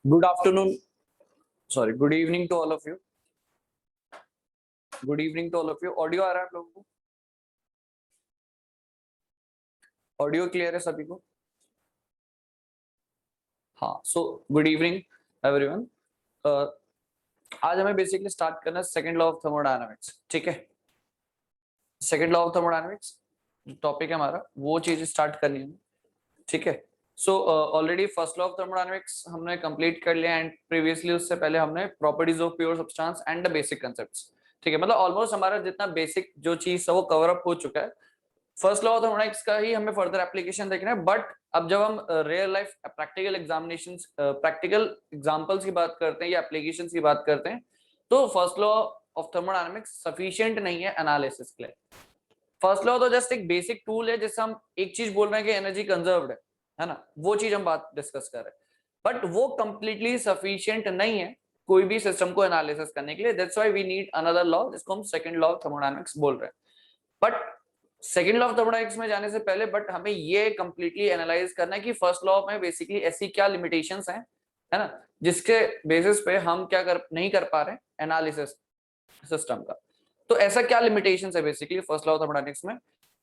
Good afternoon. Sorry, good evening to all of you. Good evening to all of you. Audio आ रहा है आप लोगों को? ऑडियो क्लियर है सभी को? हाँ, सो गुड इवनिंग एवरीवन। आज हमें बेसिकली स्टार्ट करना है सेकंड लॉ ऑफ थर्मोडायनामिक्स। ठीक है, second law of thermodynamics topic है हमारा, वो चीज स्टार्ट करनी है। ठीक है, so already first law of thermodynamics हमने कंप्लीट कर लिया एंड प्रीवियसली उससे पहले हमने properties of pure substance and the basic concepts. ठीक है, मतलब ऑलमोस्ट हमारा जितना बेसिक जो चीज है वो कवर अप हो चुका है। फर्स्ट लॉ ऑफ थर्मोडायनामिक्स का ही हमें फर्दर एप्लीकेशन देखना है, बट अब जब हम real life practical examinations practical examples की बात करते हैं या एप्लीकेशंस की बात करते हैं, तो first law of thermodynamics sufficient नहीं है एनालिसिस के लिए। फर्स्ट लॉ तो जस्ट एक बेसिक टूल है जिससे हम एक चीज बोल रहे हैं कि एनर्जी कंजर्व्ड है ना, वो चीज हम बात डिस्कस कर रहे हैं, बट वो कंप्लीटली सफिशिएंट नहीं है कोई भी सिस्टम को एनालिसिस करने के लिए। That's why we need another law जिसको हम सेकंड लॉ ऑफ थर्मोडायनामिक्स बोल रहे हैं। But second law of thermodynamics में जाने से पहले बट हमें ये कंप्लीटली एनालाइज करना है कि फर्स्ट लॉ में बेसिकली ऐसी क्या लिमिटेशंस हैं, है ना, जिसके बेसिस पे हम क्या नहीं कर पा रहे एनालिसिस सिस्टम का। तो ऐसा क्या लिमिटेशंस है basically first law of thermodynamics में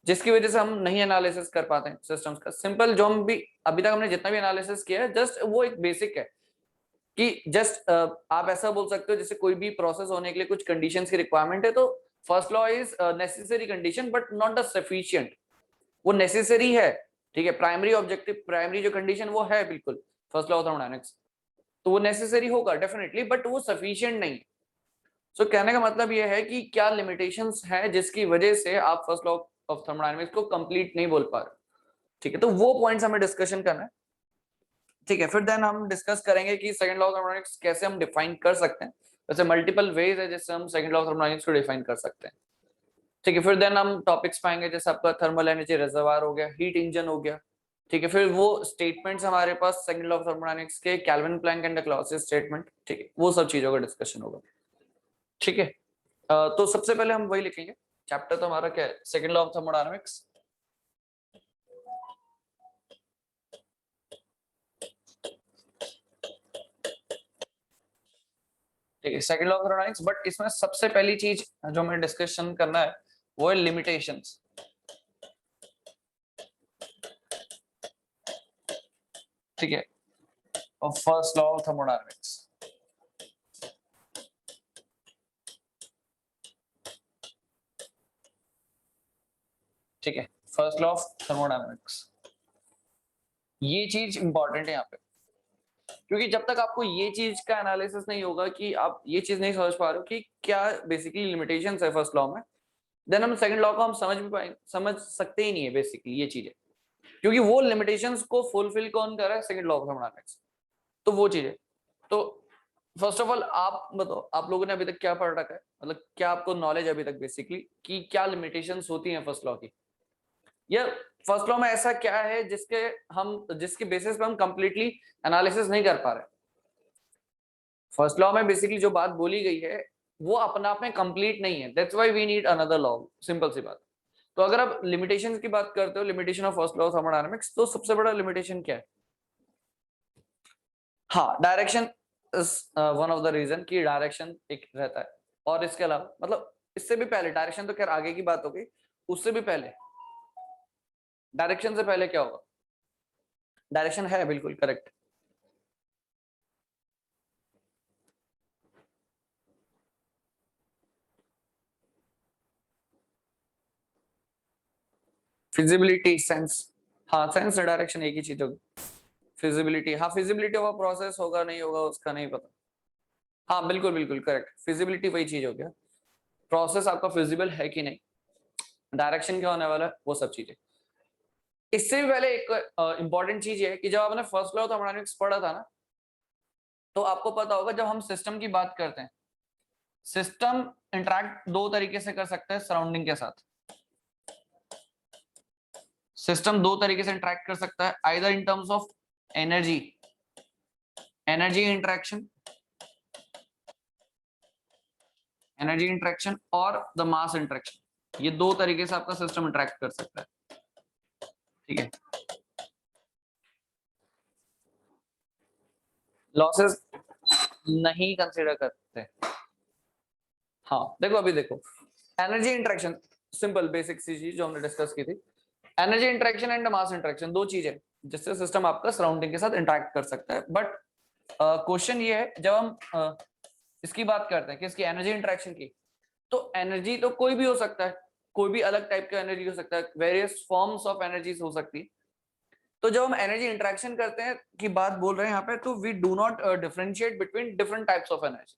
जिसकी वजह से हम नहीं एनालिसिस कर पाते हैं सिस्टम्स का। सिंपल जो हम भी अभी तक हमने जितना भी एनालिसिस किया है जस्ट वो एक बेसिक है कि जस्ट आप ऐसा बोल सकते हो जैसे कोई भी प्रोसेस होने के लिए कुछ कंडीशंस की रिक्वायरमेंट है, तो first law is necessary condition but not the sufficient. वो नेसेसरी है, ठीक है, प्राइमरी ऑब्जेक्टिव प्राइमरी जो कंडीशन वो है बिल्कुल फर्स्ट लॉ ऑफ थर्मोडायनामिक्स, तो वो नेसेसरी होगा डेफिनेटली, बट वो सफिशिएंट नहीं। सो कहने का मतलब ये है कि क्या लिमिटेशंस है जिसकी वजह से आप फर्स्ट लॉ ऑफ थर्मोडायनामिक्स को कंप्लीट नहीं बोल पा रहे। ठीक है, तो वो पॉइंट्स हमें डिस्कशन करना है। ठीक है, फिर देन हम डिस्कस करेंगे कि सेकंड लॉ ऑफ थर्मोडायनामिक्स कैसे हम डिफाइन कर सकते हैं। वैसे मल्टीपल वेज है जिससे हम सेकंड लॉ ऑफ थर्मोडायनामिक्स को डिफाइन कर सकते हैं। ठीक है, फिर देन हम टॉपिक्स पाएंगे जैसे आपका थर्मल एनर्जी रिजर्वायर हो गया, हीट इंजन हो गया। ठीक है, फिर वो स्टेटमेंट्स हमारे पास सेकंड लॉ ऑफ थर्मोडायनामिक्स के Kelvin Planck and Clausius statement. ठीक है, वो सब चीजों का डिस्कशन होगा। ठीक है, तो सबसे पहले हम वही लिखेंगे, चैप्टर तो हमारा क्या है, सेकंड लॉ ऑफ थर्मोडायनामिक्स। ठीक है, second law of thermodynamics, but इसमें सबसे पहली चीज जो हमें डिस्कशन करना है वो है लिमिटेशंस। ठीक है, और फर्स्ट लॉ ऑफ थर्मोडायनामिक्स। ठीक है, फर्स्ट लॉ ऑफ थर्मोडायनामिक्स, ये चीज इंपॉर्टेंट है यहाँ पे, क्योंकि जब तक आपको ये चीज का एनालिसिस नहीं होगा कि आप ये चीज नहीं समझ पा रहे हो कि क्या बेसिकली लिमिटेशंस है फर्स्ट लॉ में, देन हम सेकंड लॉ को हम समझ सकते ही नहीं है बेसिकली ये चीजें, क्योंकि वो लिमिटेशंस को फुलफिल कौन कर रहा है, सेकंड लॉ ऑफ थर्मोडायनामिक्स। तो वो चीज है। तो फर्स्ट ऑफ ऑल आप बताओ, आप लोगों ने अभी तक क्या पढ़ रखा है, मतलब क्या आपको नॉलेज अभी तक बेसिकली कि क्या लिमिटेशंस होती हैं फर्स्ट लॉ की, या फर्स्ट लॉ में ऐसा क्या है जिसके बेसिस पे हम कंप्लीटली एनालिसिस नहीं कर पा रहे। फर्स्ट लॉ में बेसिकली जो बात बोली गई है वो अपने आप में कंप्लीट नहीं है, that's why we need another law, simple सी बात। तो अगर आप लिमिटेशंस की बात करते हो, limitation of first law of thermodynamics, तो सबसे बड़ा लिमिटेशन क्या है? हाँ, direction is one of the reason कि डायरेक्शन एक रहता है, और इसके अलावा मतलब इससे भी पहले डायरेक्शन तो खैर आगे की बात होगी, उससे भी पहले डायरेक्शन से पहले क्या होगा? डायरेक्शन है बिल्कुल करेक्ट। Feasibility, sense. हाँ, सेंस डायरेक्शन एक ही चीज होगी। फिजिबिलिटी, हाँ, फिजिबिलिटी ऑफ प्रोसेस होगा नहीं होगा उसका नहीं पता। हाँ बिल्कुल बिल्कुल करेक्ट, फिजिबिलिटी वही चीज हो गया, प्रोसेस आपका फिजिबल है कि नहीं, डायरेक्शन क्या होने वाला है, वो सब चीजें। इससे भी पहले एक इंपॉर्टेंट चीज है कि जब आपने फर्स्ट लॉ ऑफ थर्मोडायनामिक्स पढ़ा था ना, तो आपको पता होगा जब हम सिस्टम की बात करते हैं, सिस्टम इंटरैक्ट दो तरीके से कर सकते हैं सराउंडिंग के साथ। सिस्टम दो तरीके से इंटरैक्ट कर सकता है, either in terms of energy, energy interaction, energy interaction, और द मास इंटरेक्शन। ये दो तरीके से आपका सिस्टम इंटरैक्ट कर सकता है। ठीक है, लॉसेस नहीं कंसीडर करते। हाँ देखो, अभी देखो एनर्जी इंटरेक्शन, सिंपल बेसिक सी चीज जो हमने डिस्कस की थी, energy interaction and mass interaction, दो चीजें जिससे सिस्टम आपका सराउंडिंग के साथ इंटरेक्ट कर सकता है। बट क्वेश्चन ये है, जब हम इसकी बात करते हैं कि इसकी एनर्जी इंटरेक्शन की, तो एनर्जी तो कोई भी हो सकता है, कोई भी अलग टाइप का एनर्जी हो सकता है, वेरियस फॉर्म्स ऑफ एनर्जीज हो सकती है। तो जब हम एनर्जी इंटरेक्शन करते हैं की बात बोल रहे हैं यहाँ पे, तो we do not differentiate between different types of energy.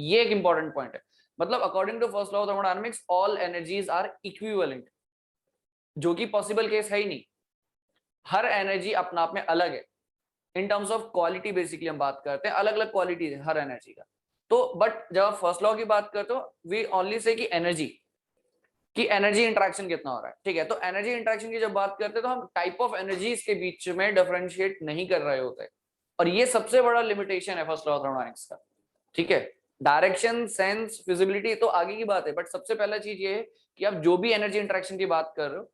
ये एक इंपॉर्टेंट पॉइंट है। मतलब according to first law of thermodynamics all energies are equivalent, जो कि पॉसिबल केस है ही नहीं। हर एनर्जी अपना आप में अलग है। In terms of quality basically हम बात करते हैं, अलग अलग क्वालिटी है हर एनर्जी का। तो बट जब आप फर्स्ट लॉ की बात करते हो, वी ओनली से कि एनर्जी इंटरेक्शन कितना हो रहा है, ठीक है। तो एनर्जी इंटरेक्शन की जब बात करते हैं तो हम टाइप ऑफ एनर्जीज के बीच में डिफरेंशिएट नहीं कर रहे होते, और ये सबसे बड़ा लिमिटेशन है फर्स्ट लॉ ऑफ थर्मोडायनामिक्स का, ठीक है। डायरेक्शन, सेंस, फिजिबिलिटी तो आगे की बात है, बट सबसे पहला चीज ये है कि आप जो भी एनर्जी इंटरेक्शन की बात कर रहे हो,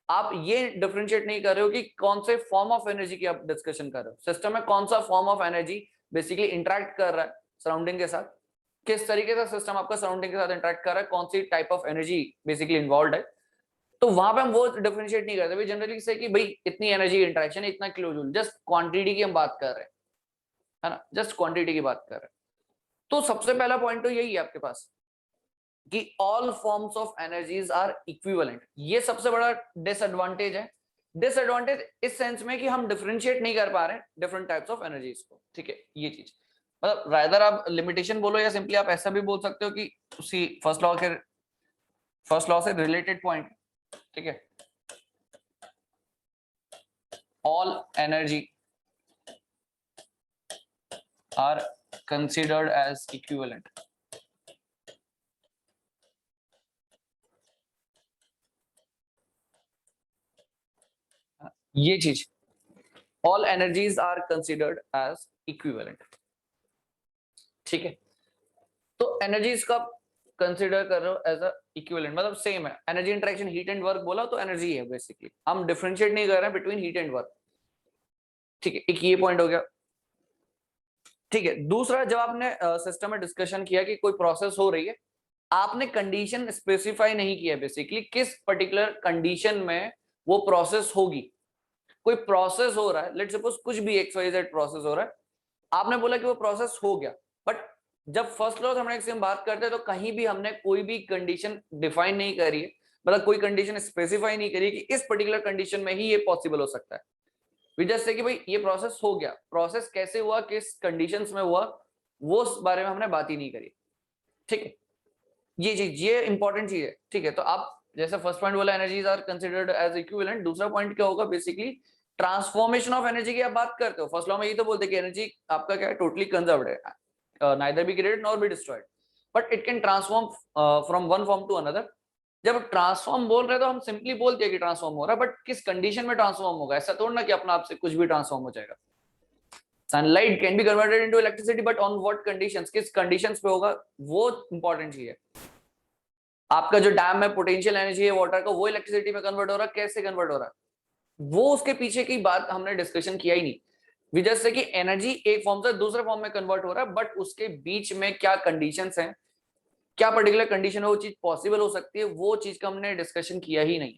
आप ये डिफरेंशिएट नहीं कर रहे हो कि कौन से फॉर्म ऑफ एनर्जी की आप डिस्कशन कर रहे हो, सिस्टम में कौन सा form of energy basically interact कर रहा है सराउंडिंग के साथ, किस तरीके से सिस्टम आपका सराउंडिंग के साथ इंटरेक्ट कर रहा है, कौन सी type of energy basically involve है। तो वहां पे हम वो डिफरेंशिएट नहीं करते, जनरली से कि भाई इतनी एनर्जी इंटरेक्शन है, इतना किलो जूल, जस्ट क्वांटिटी की हम बात कर रहे हैं, है ना, जस्ट क्वांटिटी की बात कर रहे हैं। तो सबसे पहला पॉइंट तो यही है आपके पास कि all forms of energies are equivalent. ये सबसे बड़ा डिसएडवांटेज है। डिसएडवांटेज इस सेंस में कि हम डिफरेंशिएट नहीं कर पा रहे डिफरेंट टाइप्स ऑफ एनर्जीज को, ठीक है। ये चीज मतलब रादर आप लिमिटेशन बोलो या सिंपली आप ऐसा भी बोल सकते हो कि उसी फर्स्ट लॉ से रिलेटेड पॉइंट, ठीक है। All energy are considered as equivalent. ये चीज, all energies are considered as equivalent, ठीक है। तो एनर्जीज का कंसिडर कर रहे हो एज अ इक्विवेलेंट, मतलब सेम है। Energy interaction, heat and work बोला तो एनर्जी है बेसिकली, हम डिफरेंशिएट नहीं कर रहे हैं बिटवीन हीट एंड वर्क, ठीक है। एक ये पॉइंट हो गया, ठीक है। दूसरा, जब आपने सिस्टम में डिस्कशन किया कि कोई प्रोसेस हो रही है, आपने कंडीशन स्पेसिफाई नहीं किया बेसिकली, किस पर्टिकुलर कंडीशन में वो प्रोसेस होगी। कोई प्रोसेस हो रहा है, लेट्स सपोज कुछ भी XYZ प्रोसेस हो रहा है, आपने बोला कि वो प्रोसेस हो गया, बट जब फर्स्ट लॉ थर्मोडायनामिक्स से हम बात करते हैं तो कहीं भी हमने कोई भी कंडीशन डिफाइन नहीं करी है, मतलब कोई कंडीशन स्पेसिफाई नहीं करी कि इस पर्टिकुलर कंडीशन में ही ये पॉसिबल हो सकता है। वी जस्ट से कि भाई ये प्रोसेस हो गया, प्रोसेस कैसे हुआ, किस कंडीशंस में हुआ, वो उस बारे में हमने बात ही नहीं करी, ठीक है। ये चीज, ये इंपॉर्टेंट चीज है, ठीक है। तो आप जैसे फर्स्ट पॉइंट बोला energies are considered as equivalent, दूसरा पॉइंट क्या होगा बेसिकली, ट्रांसफॉर्मेशन ऑफ एनर्जी की आप बात करते हो। फर्स्ट लॉ में ये तो बोलते हैं कि एनर्जी आपका क्या है, टोटली कंजर्व्ड है, neither be created nor be destroyed, but it can transform from one form to another. जब ट्रांसफॉर्म बोल रहे हैं तो हम सिंपली बोलते हैं कि ट्रांसफॉर्म हो रहा है, बट किस कंडीशन में ट्रांसफॉर्म होगा, ऐसा थोड़ा ना कि अपना आप से कुछ भी ट्रांसफॉर्म हो जाएगा। Sunlight can be converted into electricity, but on what conditions, किस कंडीशंस पे होगा, वो इंपॉर्टेंट चीज है। आपका जो डैम में पोटेंशियल एनर्जी है वाटर का, वो इलेक्ट्रिसिटी में कन्वर्ट हो रहा है, कैसे कन्वर्ट हो रहा है, वो उसके पीछे की बात हमने डिस्कशन किया ही नहीं। विजय से कि एनर्जी एक फॉर्म से दूसरे फॉर्म में कन्वर्ट हो रहा है, बट उसके बीच में क्या कंडीशंस हैं, क्या पर्टिकुलर कंडीशन है वो चीज पॉसिबल हो सकती है, वो चीज का हमने डिस्कशन किया ही नहीं,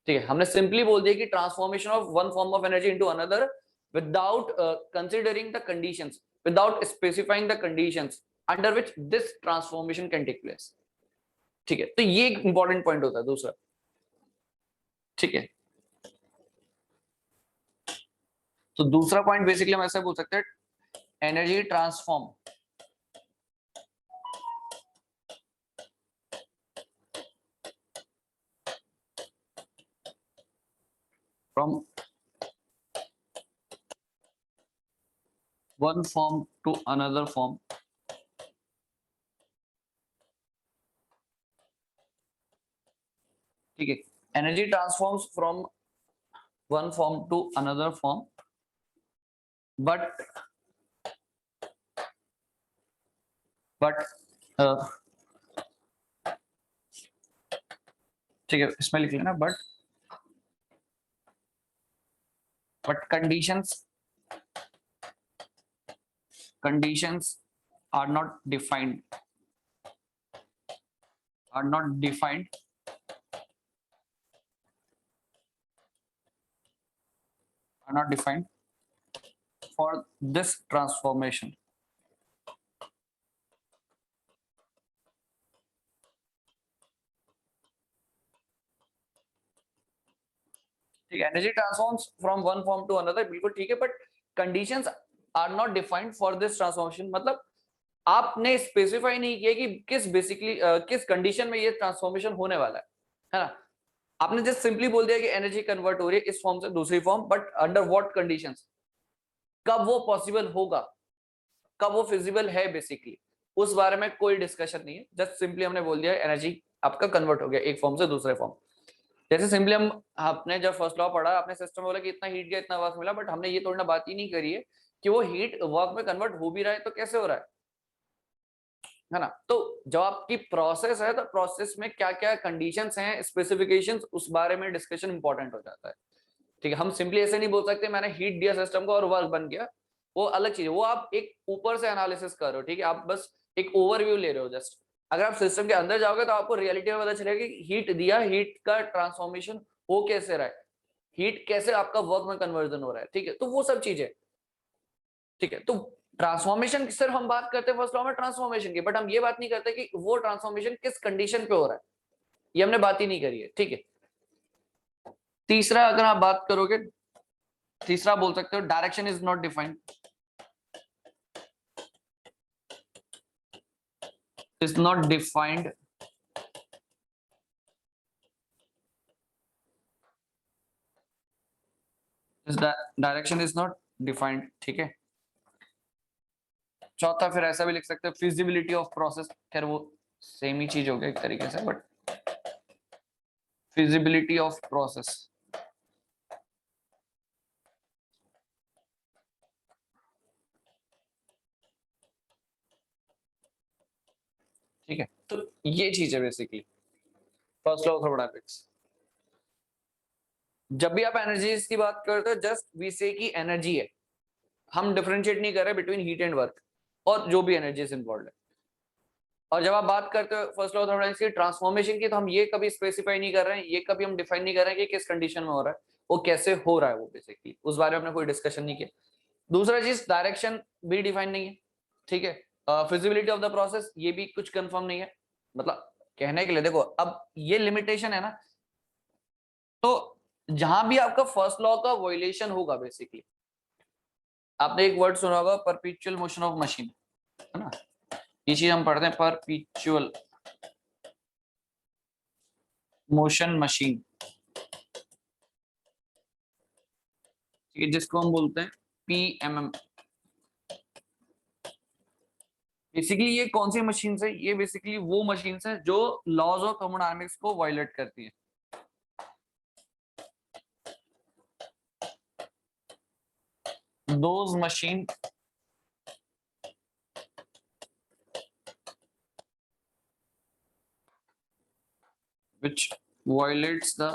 ठीक है। हमने सिंपली बोल दिया कि transformation of one form of energy into another without considering the conditions, without specifying the conditions under which this transformation can take place, ठीक है। तो ये एक इंपॉर्टेंट पॉइंट होता है दूसरा, ठीक है। तो दूसरा पॉइंट बेसिकली हम ऐसे बोल सकते हैं, energy transform from one form to another form, ठीक है। Energy transforms from one form to another form, but but ठीक है, इसमें लिख लेना, but conditions conditions are not defined are not defined are not defined for this transformation. ठीक है, energy transforms from one form to another, बिल्कुल ठीक है, but conditions are not defined for this transformation. मतलब आपने स्पेसिफाई नहीं किया कि किस बेसिकली किस कंडीशन में ये ट्रांसफॉर्मेशन होने वाला है ना। आपने जस्ट सिंपली बोल दिया कि एनर्जी कन्वर्ट हो रही है इस फॉर्म से दूसरी form, but under what conditions, कब वो पॉसिबल होगा, कब वो फिजिबल है, बेसिकली उस बारे में कोई डिस्कशन नहीं है। जस्ट सिंपली हमने बोल दिया एनर्जी आपका कन्वर्ट हो गया एक फॉर्म से दूसरे फॉर्म। जैसे सिंपली हम आपने जब फर्स्ट लॉ पढ़ा, आपने सिस्टम बोला कि इतना हीट गया इतना वर्क मिला, बट हमने ये थोड़ी ना बात ही नहीं करी है कि वो हीट वर्क में कन्वर्ट हो भी रहा है तो कैसे हो रहा है ना। तो जब आपकी प्रोसेस है तो प्रोसेस में क्या क्या कंडीशंस हैं, स्पेसिफिकेशंस, उस बारे में डिस्कशन इंपॉर्टेंट हो जाता है। ठीक है, हम सिंपली ऐसे नहीं बोल सकते मैंने हीट दिया सिस्टम को और वर्क बन गया, वो अलग चीज है। वो आप एक ऊपर से एनालिसिस कर रहे हो, ठीक है, आप बस एक ओवरव्यू ले रहे हो जस्ट। अगर आप सिस्टम के अंदर जाओगे तो आपको रियलिटी में पता चलेगा कि हीट दिया, हीट का ट्रांसफॉर्मेशन हो कैसे रहा है, हीट कैसे आपका वर्क में कन्वर्जन हो रहा है। ठीक है, तो वो सब चीजें, ठीक है। तो ट्रांसफॉर्मेशन सिर्फ हम बात करते हैं फर्स्ट लॉ में ट्रांसफॉर्मेशन की, बट हम ये बात नहीं करते कि वो ट्रांसफॉर्मेशन किस कंडीशन पे हो रहा है, ये हमने बात ही नहीं करी है। ठीक है, तीसरा अगर आप बात करोगे, तीसरा बोल सकते हो direction is not defined, is not defined is that direction is not defined। ठीक है, चौथा फिर ऐसा भी लिख सकते हैं फिजिबिलिटी ऑफ प्रोसेस, खैर वो सेम ही चीज हो गया एक तरीके से, बट फिजिबिलिटी ऑफ प्रोसेस। ठीक है, तो ये चीज है basically first law of thermodynamics. जब भी आप एनर्जीज की बात करते हो जस्ट वी से की एनर्जी है, हम डिफरेंशिएट नहीं कर रहे बिटवीन हीट एंड वर्क और जो भी एनर्जीज इन्वॉल्व है। और जब आप बात करते हो फर्स्ट लॉ ऑफ थर्मोडायनेमिक्स की ट्रांसफॉर्मेशन की, तो हम ये कभी स्पेसिफाई नहीं कर रहे हैं, ये कभी हम डिफाइन नहीं कर रहे हैं कि किस कंडीशन में हो रहा है, वो कैसे हो रहा है, वो बेसिकली उस बारे में हमने कोई डिस्कशन नहीं किया। दूसरा चीज डायरेक्शन भी डिफाइन नहीं है। ठीक है, फिजिबिलिटी ऑफ द प्रोसेस ये भी कुछ कंफर्म नहीं है। मतलब कहने के लिए देखो, अब ये लिमिटेशन है ना, तो जहां भी आपका फर्स्ट लॉ का वायलेशन होगा, बेसिकली आपने एक वर्ड सुना होगा परपेचुअल मोशन ऑफ मशीन, है ना। ये चीज हम पढ़ते हैं परपेचुअल मोशन मशीन, ठीक है, जिसको हम बोलते हैं पीएमएम। बेसिकली ये कौन सी मशीन है, ये बेसिकली वो मशीन है जो लॉज ऑफ थर्मोडायनेमिक्स को वायलेट करती है। those machine which violates the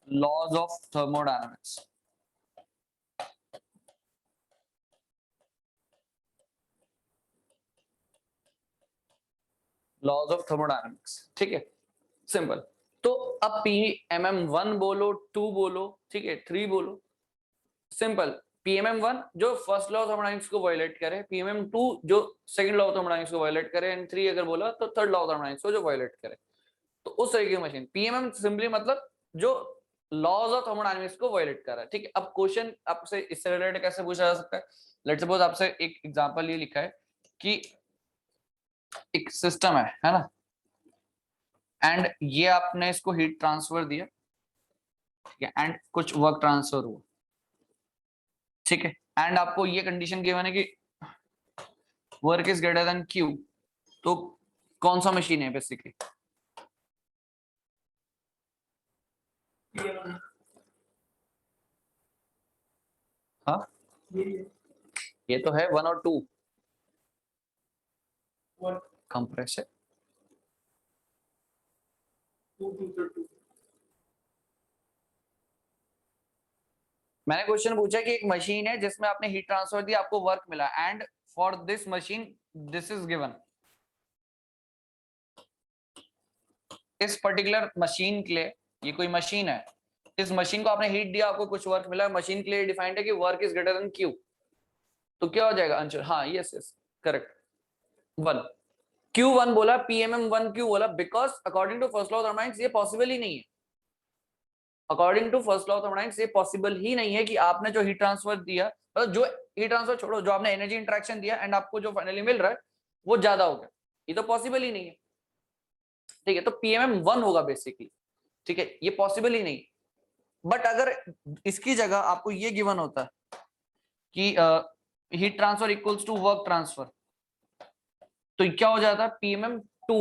laws of thermodynamics। Laws of thermodynamics, ठीक है, सिंपल। तो अब पीएमएम 1 बोलो, 2 बोलो, ठीक है, 3 बोलो, सिंपल। पीएमएम 1 जो फर्स्ट लॉ ऑफ थर्मोडायनेमिक्स को वायलेट करे, पीएमएम 2 जो सेकंड लॉ ऑफ थर्मोडायनेमिक्स को वायलेट करे, एंड 3 अगर बोला तो थर्ड लॉ ऑफ थर्मोडायनेमिक्स को जो वायलेट करे। तो उस तरीके की मशीन पीएमएम सिंपली मतलब जो लॉज ऑफ थर्मोडायनेमिक्स को वायलेट कर रहा है। ठीक है, अब क्वेश्चन आपसे इससे रिलेटेड कैसे पूछा जा सकता है, लेट्स सपोज आपसे एक एग्जांपल ये लिखा है कि एक सिस्टम है ना, एंड ये आपने इसको हीट ट्रांसफर दिया, ठीक है, एंड कुछ वर्क ट्रांसफर हुआ, ठीक है, एंड आपको ये कंडीशन गिवन है कि work is greater than Q. तो कौन सा मशीन है बेसिकली, हाँ ये तो है 1 और 2 कंप्रेसर। मैंने क्वेश्चन पूछा कि एक मशीन है जिसमें आपने हीट ट्रांसफर दिया, आपको वर्क मिला, and for this machine this is given. इस पर्टिकुलर मशीन के लिए, ये कोई मशीन है, इस मशीन को आपने हीट दिया, आपको कुछ वर्क मिला, मशीन के लिए डिफाइंड है कि work is greater than Q, तो क्या हो जाएगा आंसर? हाँ, यस यस, करेक्ट, 1। Q1 बोला, PMM1 क्यों बोला? Because according to first law of thermodynamics ये पॉसिबल ही नहीं है। According to first law of thermodynamics ये पॉसिबल ही नहीं है कि आपने जो हीट ट्रांसफर दिया, मतलब जो हीट ट्रांसफर छोड़ो, जो आपने एनर्जी इंटरेक्शन दिया एंड आपको जो फाइनली मिल रहा है वो ज्यादा हो गया, ये तो पॉसिबल ही नहीं है। ठीक है, तो PMM1 होगा बेसिकली। ठीक है, ये पॉसिबल ही नहीं। बट अगर इसकी जगह आपको ये गिवन होता कि heat transfer equals to work transfer, तो क्या हो जाता? PMM2।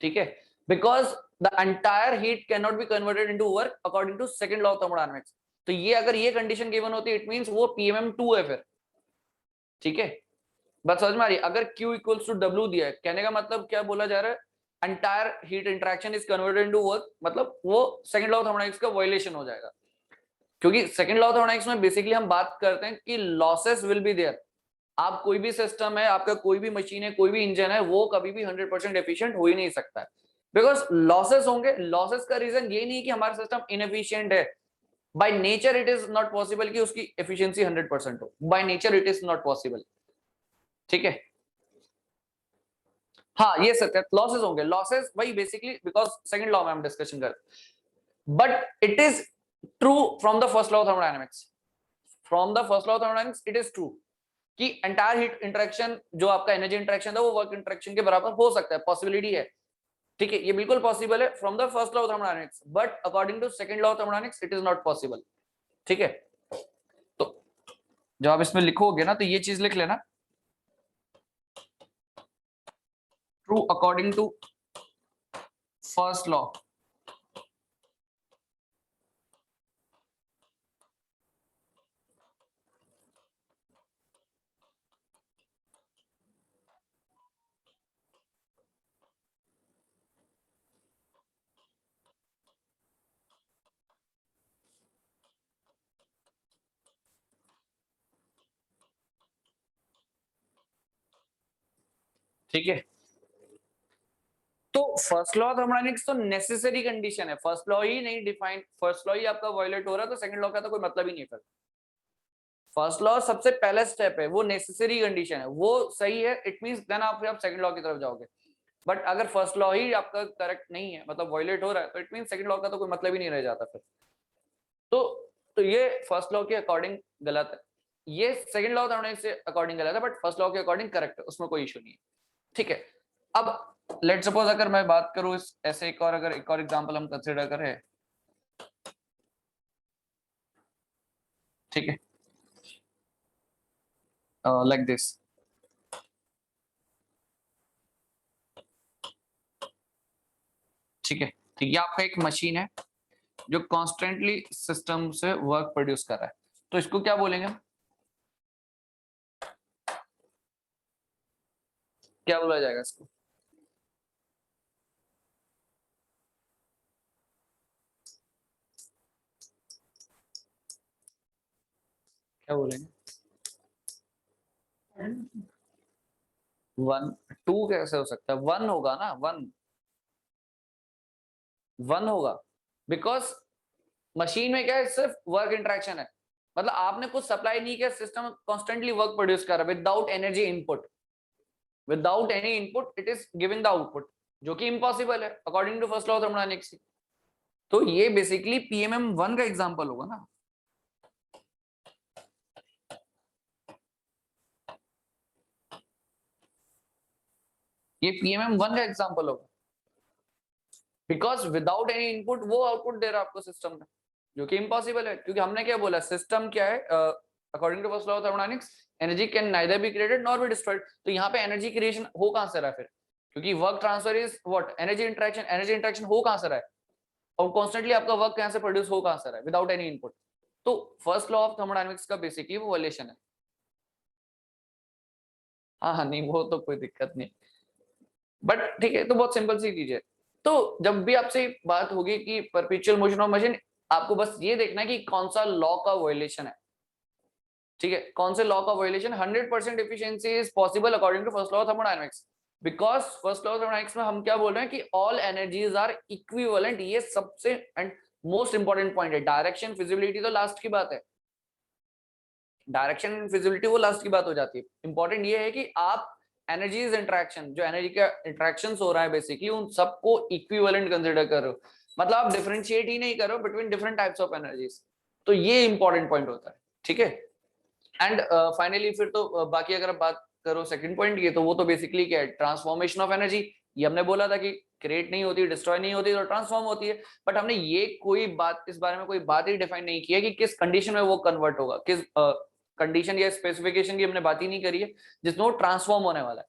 ठीक है, because the entire heat can not be converted into work according to second law of thermodynamics. तो ये अगर ये कंडीशन गिवन होती, इट मींस वो PMM2 है फिर। ठीक है, बात समझ में आ रही है? अगर Q इक्वल्स टू W दिया है, कहने का मतलब क्या बोला जा रहा है? Entire heat interaction is converted into work, मतलब वो सेकंड लॉ ऑफ थर्मोडायनामिक्स का वायलेशन हो जाएगा। क्योंकि सेकंड लॉ ऑफ थर्मोडायनामिक्स में बेसिकली हम बात करते हैं कि लॉसेस विल बी देयर। आप कोई भी सिस्टम है, आपका कोई भी मशीन है, कोई भी इंजन है, वो कभी भी 100% एफिशिएंट हो ही नहीं सकता है, बिकॉज लॉसेस होंगे। लॉसेस का रीजन ये नहीं कि हमारा सिस्टम इनएफिशिएंट है, by nature it is not possible कि उसकी एफिशिएंसी 100% हो, by nature it is not possible. ठीक है, हाँ ये सत्य, लॉसेस होंगे। लॉसेस वही बेसिकली बिकॉज सेकंड लॉ में हम डिस्कशन कर, but it is true from the first law of thermodynamics. From the first law of thermodynamics it is true कि एंटायर हीट इंटरेक्शन जो आपका एनर्जी इंटरेक्शन था वो वर्क इंटरेक्शन के बराबर हो सकता है, पॉसिबिलिटी है। ठीक है, ये बिल्कुल पॉसिबल है from the first law of thermodynamics, but according to second law of thermodynamics it is not possible. ठीक है, तो जब आप इसमें लिखोगे ना तो ये चीज लिख लेना, true according to first law. ठीक है, तो फर्स्ट लॉ ऑफ थर्मोडायनामिक्स तो नेसेसरी कंडीशन है, फर्स्ट लॉ ही नहीं डिफाइन, फर्स्ट लॉ ही आपका वायलेट हो रहा है तो सेकंड लॉ का तो कोई मतलब ही नहीं है। फर्स्ट लॉ सबसे पहला स्टेप है, वो नेसेसरी कंडीशन है, वो सही है, इट मींस देन आप सेकंड लॉ की तरफ जाओगे। बट अगर फर्स्ट लॉ ही आपका करेक्ट नहीं है, मतलब वायलेट हो रहा है, तो इट मींस सेकंड लॉ का तो कोई मतलब ही नहीं रह जाता फिर। तो ये फर्स्ट लॉ के अकॉर्डिंग गलत है, ये सेकंड लॉ थर्मोडायनामिक्स से अकॉर्डिंग गलत है, बट फर्स्ट लॉ के अकॉर्डिंग करेक्ट है, उसमें कोई इशू नहीं है। ठीक है, अब लेट सपोज अगर मैं बात करूं इस ऐसे एक और, अगर एक और एग्जांपल हम कंसीडर करें। ठीक है, लाइक दिस। ठीक है, तो ये आपका एक मशीन है जो कॉन्स्टेंटली सिस्टम से वर्क प्रोड्यूस कर रहा है, तो इसको क्या बोलेंगे? क्या बोला जाएगा इसको? क्या बोलेंगे? 1 2 कैसे हो सकता है? 1 होगा ना, 1 1 होगा, बिकॉज मशीन में क्या है, सिर्फ वर्क इंटरेक्शन है, मतलब आपने कुछ सप्लाई नहीं किया, सिस्टम कॉन्स्टेंटली वर्क प्रोड्यूस कर रहा है without energy input, without any input it is giving the output, जो कि इम्पॉसिबल है according to first law of thermodynamics. तो ये बेसिकली PMM1 का एग्जांपल होगा ना, ये PMM1 का एग्जांपल होगा, बिकॉज विदाउट एनी इनपुट वो आउटपुट दे रहा है आपको सिस्टम में, जो कि इम्पॉसिबल है, क्योंकि हमने क्या बोला, सिस्टम क्या है, according to first law of thermodynamics energy can neither be created nor be destroyed. तो यहाँ पे एनर्जी क्रिएशन हो कहां से रहा है फिर, क्योंकि work transfer is what, energy interaction, energy interaction हो कहां से रहा है, और कॉन्स्टेंटली आपका वर्क कहां से प्रोड्यूस हो कहां से रहा है, विदाउट एनी इनपुट। तो फर्स्ट लॉ ऑफ थर्मोडायनामिक्स का बेसिकली वो वायलेशन है। हाँ हाँ, नहीं वो तो कोई दिक्कत नहीं, बट ठीक है, तो बहुत सिंपल सी चीज है। तो जब भी आपसे बात होगी कि परपेचुअल मोशन ऑफ मशीन, आपको बस ये देखना है कि कौन सा लॉ का वायलेशन है, ठीक है, कौन से लॉ का violation. 100% efficiency is possible according to first law of thermodynamics, because first law of thermodynamics में हम क्या बोल रहे हैं कि ऑल एनर्जीज आर इक्विवेलेंट। ये सबसे एंड मोस्ट इंपॉर्टेंट पॉइंट है। डायरेक्शन फिजिबिलिटी तो लास्ट की बात है, डायरेक्शन फिजिबिलिटी वो लास्ट की बात हो जाती है। इंपॉर्टेंट ये है कि आप एनर्जीज इंटरेक्शन, जो एनर्जी का इंटरेक्शन हो रहा है बेसिकली, उन सबको इक्विवेलेंट कंसिडर कर रहे हो, मतलब आप डिफरेंशिएट ही नहीं करो between different types of energies. तो ये इंपॉर्टेंट पॉइंट होता है, ठीक है। एंड फाइनली फिर तो बाकी अगर आप बात करो सेकंड पॉइंट की, तो वो तो बेसिकली क्या है, ट्रांसफॉर्मेशन ऑफ एनर्जी। ये हमने बोला था कि क्रिएट नहीं होती, डिस्ट्रॉय नहीं होती, तो ट्रांसफॉर्म होती है। बट हमने ये कोई बात, इस बारे में कोई बात ही डिफाइन नहीं किया कि किस कंडीशन में वो कन्वर्ट होगा, किस कंडीशन या स्पेसिफिकेशन की हमने बात ही नहीं करी है जिसमें वो ट्रांसफॉर्म होने वाला है।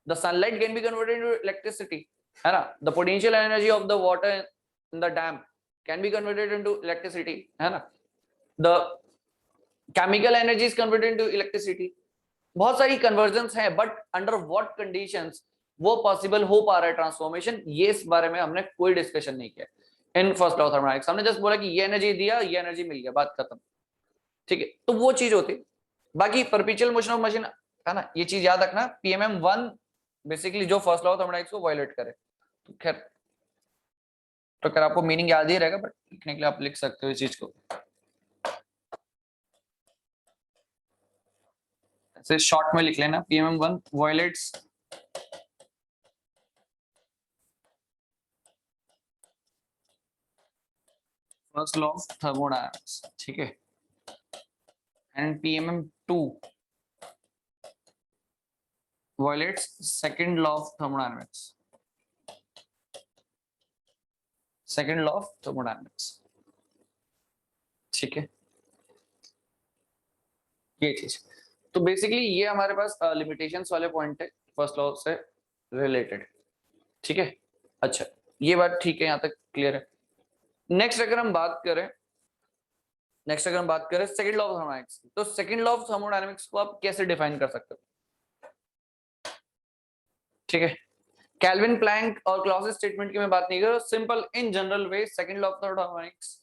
The sunlight can be converted into electricity, है ना। The potential energy of the water in the dam can be converted into electricity, है ना। The chemical energy is converted into electricity. बहुत सारी कन्वर्जन्स हैं, बट अंडर व्हाट कंडीशंस वो possible हो पा रहा है ट्रांसफॉर्मेशन, ये इस बारे में हमने कोई डिस्कशन नहीं किया in first law of thermodynamics. हमने जस्ट बोला कि ये एनर्जी दिया, ये एनर्जी मिल गया, बात खत्म, ठीक है। तो वो चीज होती। बाकी परपेचुअल मोशन ऑफ मशीन, है ना, ये चीज याद रखना, पीएमएम 1 बेसिकली जो फर्स्ट लॉ ऑफ थर्मोडायनामिक्स को वायलेट करे। तो खैर, तो अगर आपको मीनिंग याद ही रहेगा, बट लिखने के लिए आप लिख सकते हो इस चीज को ऐसे शॉर्ट में लिख लेना, PMM 1 violets first law of thermodynamics, ठीक है। And PMM 2 violates second law of thermodynamics, second law of thermodynamics, ठीक है। ये चीज तो बेसिकली ये हमारे पास लिमिटेशंस वाले पॉइंट है फर्स्ट लॉ से रिलेटेड, ठीक है। अच्छा, ये बात ठीक है, यहाँ तक क्लियर है। नेक्स्ट अगर हम बात करें सेकंड लॉ ऑफ थर्मोडायनामिक्स, तो सेकंड लॉ ऑफ थर्मोडायनामिक्स को आप कैसे डिफाइन कर सकते हो, ठीक है। कैल्विन प्लैंक और क्लॉसियस स्टेटमेंट की मैं बात नहीं कर रहा, simple in general way second law of thermodynamics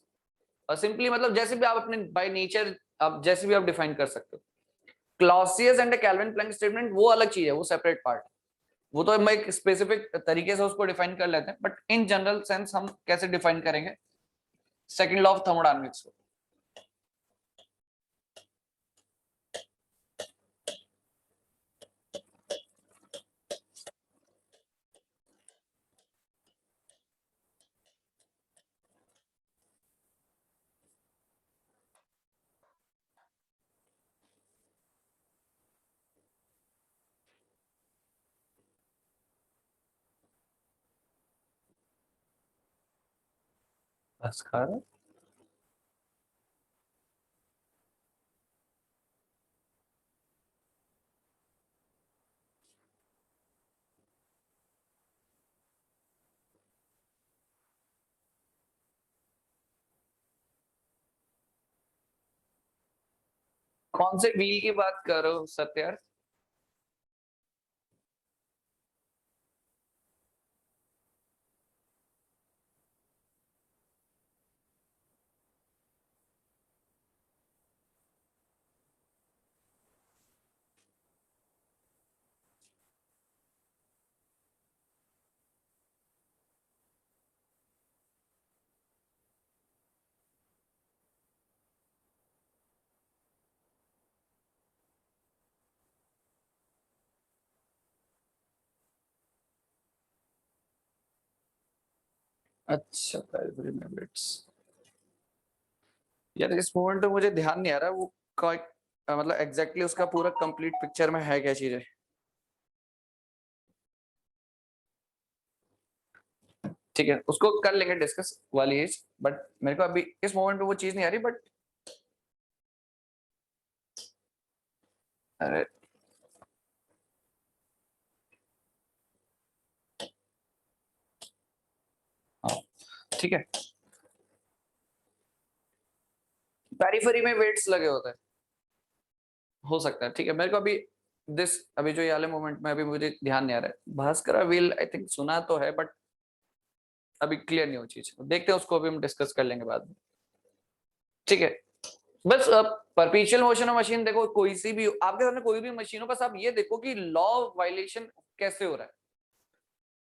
simply मतलब जैसे भी आप अपने बाय नेचर आप जैसे भी आप डिफाइन कर सकते हो। Clausius and Kelvin Planck statement वो अलग चीज है, वो सेपरेट पार्ट, वो तो हम एक स्पेसिफिक तरीके से उसको डिफाइन कर लेते हैं, बट इन जनरल सेंस हम कैसे डिफाइन करेंगे सेकंड लॉ ऑफ थर्मोडायनामिक्स को। भास्कर, कौन से व्हील की बात कर रहे हो सत्यार? अच्छा, यार इस मोमेंट पे मुझे ध्यान नहीं आ रहा वो मतलब एग्जैक्टली उसका पूरा कंप्लीट पिक्चर में है क्या चीजें, ठीक है, उसको कर लेंगे डिस्कस वाली एज। बट मेरे को अभी इस मोमेंट पे वो चीज नहीं आ रही, बट अरे हाँ, ठीक है। पेरिफेरी में वेट्स लगे होते हैं, हो सकता है, ठीक है। मेरे को अभी अभी जो ये वाले मोमेंट में अभी मुझे ध्यान नहीं आ रहा है। भास्कर व्हील आई थिंक सुना तो है, बट अभी क्लियर नहीं हो चीज, देखते हैं उसको अभी हम डिस्कस कर लेंगे बाद में। ठीक है। बस परपेचुअल मोशन ऑफ मशीन देखो, कोई सी भी आपके सामने कोई भी मशीन हो, बस आप ये देखो कि लॉ वायलेशन कैसे हो रहा है।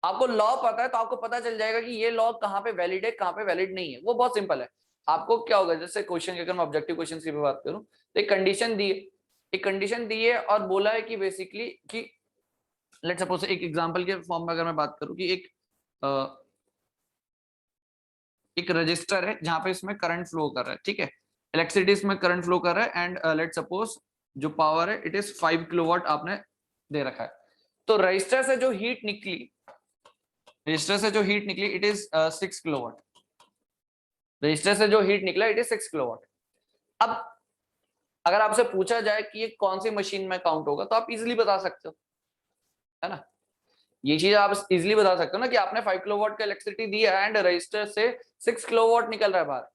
आपको लॉ पता है तो आपको पता चल जाएगा कि ये लॉ कहाँ पे वैलिड है, कहाँ पे वैलिड नहीं है। वो बहुत सिंपल है। आपको क्या होगा, जैसे क्वेश्चन, अगर मैं ऑब्जेक्टिव क्वेश्चन की बात करूं तो एक कंडीशन दी है, एक कंडीशन दी है और बोला है कि बेसिकली कि लेट्स सपोज एक एग्जांपल के फॉर्म में अगर मैं बात करूं कि एक रजिस्टर है जहां पे इसमें करंट फ्लो कर रहा है, ठीक है, इलेक्ट्रिसिटी इसमें करंट फ्लो कर रहा है एंड लेट्स सपोज जो पावर है इट इज 5 किलोवाट आपने दे रखा है। तो रजिस्टर से जो हीट निकली, रजिस्टर से जो हीट निकली इट इज 6 किलोवाट। रजिस्टर से जो हीट निकला इट इज 6 किलोवाट। अब अगर आपसे पूछा जाए कि ये कौन सी मशीन में काउंट होगा तो आप इजीली बता सकते हो, है ना। ये चीज आप इजीली बता सकते हो ना कि आपने 5 किलोवाट का इलेक्ट्रिसिटी दिया एंड रजिस्टर से 6 किलोवाट निकल रहा है बाहर।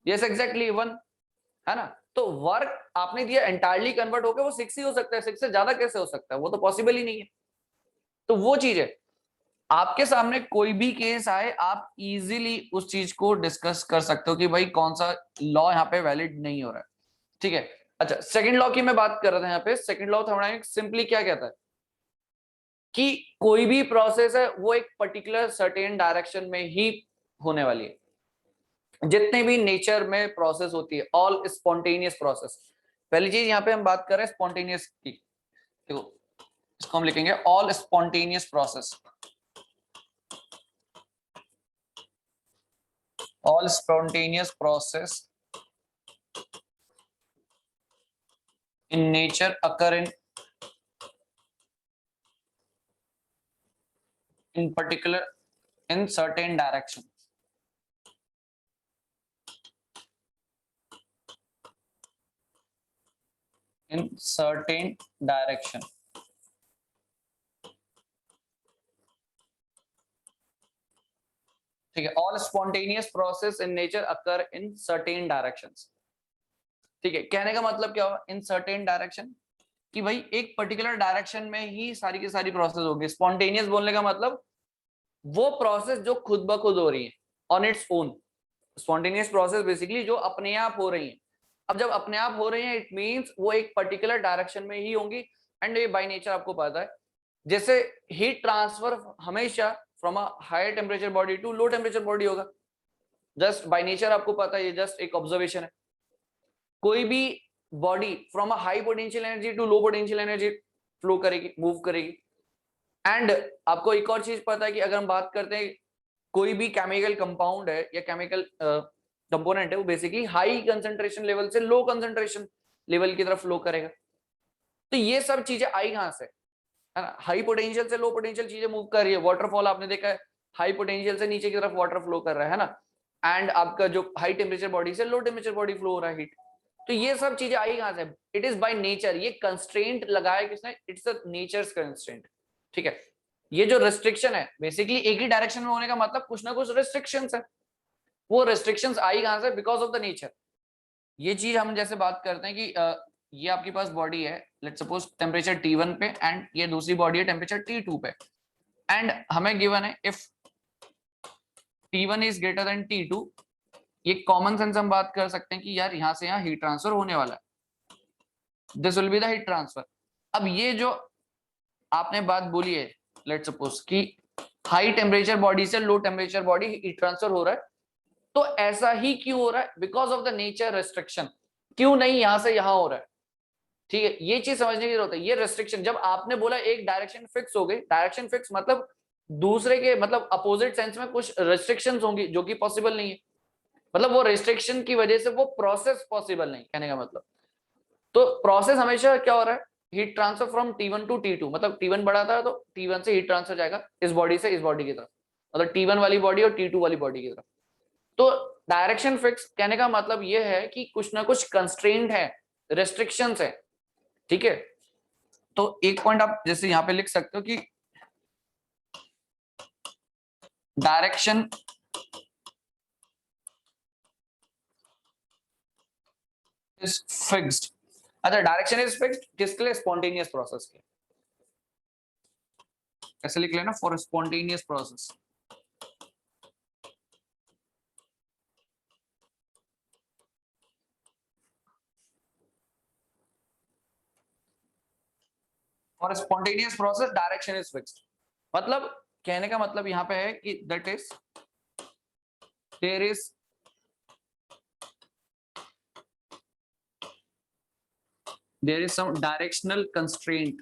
यस एग्जैक्टली 1, है ना। तो वर्क आपने दिया एंटायरली कन्वर्ट होकर वो 6 ही हो सकता है, 6 से ज्यादा कैसे हो सकता है, वो तो पॉसिबल ही नहीं है। तो वो चीज है, आपके सामने कोई भी केस आए आप इजीली उस चीज को डिस्कस कर सकते हो कि भाई कौन सा लॉ यहाँ पे वैलिड नहीं हो रहा है, ठीक है। अच्छा, सेकंड लॉ की मैं बात कर रहा था यहाँ पे। Second law of thermodynamics simply क्या कहता है कि कोई भी प्रोसेस है वो एक पर्टिकुलर सर्टेन डायरेक्शन में ही होने वाली है। जितने भी नेचर में प्रोसेस होती है, ऑल स्पॉन्टेनियस प्रोसेस। पहली चीज यहाँ पे हम बात कर रहे हैं स्पॉन्टेनियस की, देखो इसको हम लिखेंगे all spontaneous process. All spontaneous process in nature occur in particular in certain direction. In certain direction. ठीक है, all spontaneous process in nature occur in certain directions. ठीक है, कहने का मतलब क्या हुआ इन सर्टेन डायरेक्शन, कि भाई एक पर्टिकुलर डायरेक्शन में ही सारी की सारी प्रोसेस होगी। स्पॉन्टेनियस बोलने का मतलब वो प्रोसेस जो खुद ब खुद हो रही है, on its own. Spontaneous process basically जो अपने आप हो रही है। अब जब अपने आप हो रही है इट मींस वो एक पर्टिकुलर डायरेक्शन में ही होंगी। एंड ये बाय नेचर आपको पता है, जैसे हीट ट्रांसफर हमेशा from a higher temperature body to low temperature body होगा। जस्ट बाय नेचर आपको पता है, ये जस्ट एक ऑब्जर्वेशन है। कोई भी body from a high potential energy to low potential energy flow करेगी, मूव करेगी। एंड आपको एक और चीज पता है कि अगर हम बात करते हैं कोई भी केमिकल कंपाउंड है या केमिकल कंपोनेंट है, वो बेसिकली हाई कंसंट्रेशन लेवल से लो कंसंट्रेशन लेवल की तरफ फ्लो करेगा। तो ये सब चीजें आई कहां से, है ना। हाई पोटेंशियल से लो पोटेंशियल चीजें मूव कर रही है। वाटरफॉल आपने देखा है, हाई पोटेंशियल से नीचे की तरफ वाटर फ्लो कर रहा है ना। एंड आपका जो हाई टेम्परेचर बॉडी से लो टेम्परेचर बॉडी फ्लो हो रहा है हीट। तो ये सब चीजें आई कहां से, इट इज बाय नेचर। ये कंस्ट्रेंट लगाया किसने, इट्स अ नेचर्स कंस्ट्रेंट, ठीक है। ये जो रिस्ट्रिक्शन है बेसिकली एक ही डायरेक्शन में होने का मतलब कुछ ना कुछ रिस्ट्रिक्शंस है। वो रिस्ट्रिक्शंस आई कहां से, बिकॉज ऑफ द नेचर। ये चीज हम जैसे बात करते हैं कि ये आपके पास बॉडी है लेट्स सपोज टेम्परेचर T1 पे एंड ये दूसरी बॉडी है टेम्परेचर T2 पे। एंड हमें गिवन है if T1 is greater than T2, ये कॉमन सेंस हम बात कर सकते हैं कि यार यहां से यहाँ हीट ट्रांसफर होने वाला है, this will be the heat transfer. अब ये जो आपने बात बोली है लेट्स सपोज कि हाई टेम्परेचर बॉडी से लो टेम्परेचर बॉडी हीट ट्रांसफर हो रहा है, तो ऐसा ही क्यों हो रहा है, because of the nature restriction. क्यों नहीं यहां से यहां हो रहा है, ठीक है। ये चीज समझने की जरूरत है। ये रेस्ट्रिक्शन जब आपने बोला एक डायरेक्शन फिक्स हो गई, डायरेक्शन फिक्स मतलब दूसरे के मतलब अपोजिट सेंस में कुछ रेस्ट्रिक्शंस होंगी जो कि पॉसिबल नहीं है। मतलब वो रेस्ट्रिक्शन की वजह से वो प्रोसेस पॉसिबल नहीं, कहने का मतलब। तो प्रोसेस हमेशा क्या हो रहा है, heat transfer from T1 to T2, मतलब T1 बढ़ा था तो T1 से हीट ट्रांसफर जाएगा इस बॉडी से इस बॉडी की तरफ, मतलब T1 वाली बॉडी और T2 वाली बॉडी की तरफ। तो डायरेक्शन फिक्स कहने का मतलब ये है कि कुछ ना कुछ कंस्ट्रेंट है, रेस्ट्रिक्शंस है, ठीक है। तो एक पॉइंट आप जैसे यहां पे लिख सकते हो कि डायरेक्शन इज फिक्स्ड। अच्छा, डायरेक्शन इज फिक्स्ड किसके लिए, स्पॉन्टेनियस प्रोसेस के। ऐसे लिख लेना, for spontaneous process. For spontaneous process direction is fixed. मतलब कहने का मतलब यहाँ पे है कि that is there is some directional constraint,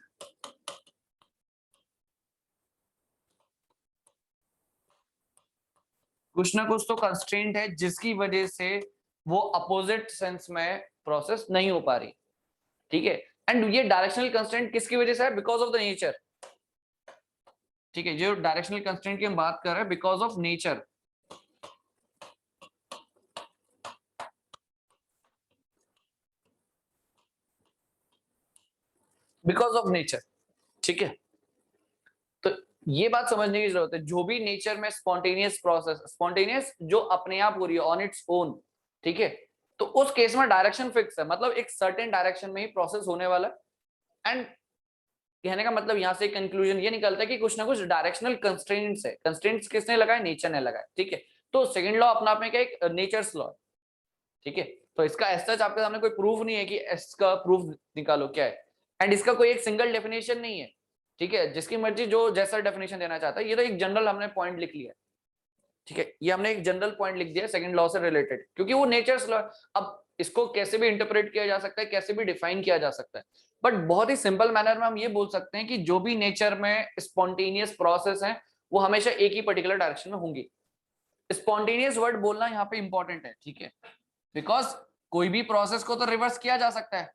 कुछ ना कुछ तो कंस्ट्रेंट है जिसकी वजह से वो अपोजिट सेंस में प्रोसेस नहीं हो पा रही, ठीक है। एंड ये डायरेक्शनल कंस्ट्रेंट किसकी वजह से है? बिकॉज ऑफ द नेचर, ठीक है। जो डायरेक्शनल कंस्ट्रेंट की हम बात कर रहे हैं because of nature, because of nature, ठीक है। तो ये बात समझने की जरूरत है, जो भी नेचर में स्पॉन्टेनियस प्रोसेस, स्पॉन्टेनियस जो अपने आप हो रही है ऑन इट्स ओन, ठीक है, तो उस केस में डायरेक्शन फिक्स है, मतलब एक सर्टेन डायरेक्शन में ही प्रोसेस होने वाला है। एंड कहने का मतलब यहाँ से कंक्लूजन ये निकलता है कि कुछ ना कुछ डायरेक्शनल कंस्ट्रेंट्स है। कंस्ट्रेंट्स किसने लगाए? नेचर ने लगाए, ठीक है। तो सेकंड लॉ अपना आप में क्या, एक नेचर्स लॉ, ठीक है। तो इसका एज सच आपके सामने कोई प्रूफ नहीं है कि इसका प्रूफ निकालो क्या है, एंड इसका कोई एक सिंगल डेफिनेशन नहीं है, ठीक है। जिसकी मर्जी जो जैसा डेफिनेशन देना चाहता है, ये तो एक जनरल हमने पॉइंट लिख लिया, ठीक है। ये हमने एक जनरल पॉइंट लिख दिया सेकंड लॉ से रिलेटेड, क्योंकि वो नेचर्स लॉ। अब इसको कैसे भी इंटरप्रेट किया जा सकता है, कैसे भी डिफाइन किया जा सकता है, बट बहुत ही सिंपल मैनर में हम ये बोल सकते हैं कि जो भी नेचर में स्पॉन्टेनियस प्रोसेस है वो हमेशा एक ही पर्टिकुलर डायरेक्शन में होंगी। स्पॉन्टेनियस वर्ड बोलना यहाँ पे इंपॉर्टेंट है, ठीक है, बिकॉज कोई भी प्रोसेस को तो रिवर्स किया जा सकता है,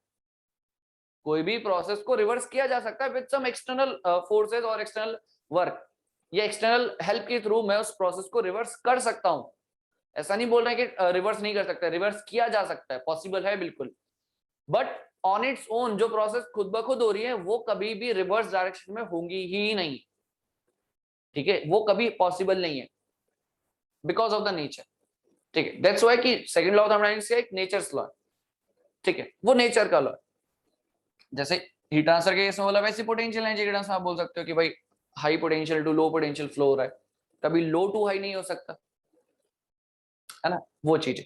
कोई भी प्रोसेस को रिवर्स किया जा सकता है विद सम एक्सटर्नल फोर्सेस और एक्सटर्नल वर्क या एक्सटर्नल हेल्प के थ्रू मैं उस प्रोसेस को रिवर्स कर सकता हूं। ऐसा नहीं बोल रहे कि रिवर्स नहीं कर सकता, रिवर्स किया जा सकता है, पॉसिबल है बिल्कुल। बट ऑन इट्स ओन जो प्रोसेस खुद ब खुद हो रही है वो कभी भी रिवर्स डायरेक्शन में होंगी ही नहीं, ठीक है, वो कभी पॉसिबल नहीं है बिकॉज ऑफ द नेचर, ठीक है। दैट्स व्हाई कि सेकंड लॉ ऑफ थर्मोडायनेमिक्स एक नेचर्स लॉ, ठीक है, वो नेचर का लॉ। जैसे हीट ट्रांसफर के केस में बोला वैसे पोटेंशियल एनर्जी ट्रांसफर आप बोल सकते हो कि भाई high potential to low potential flow हो रहा है, कभी लो टू हाई नहीं हो सकता, है ना, वो चीज,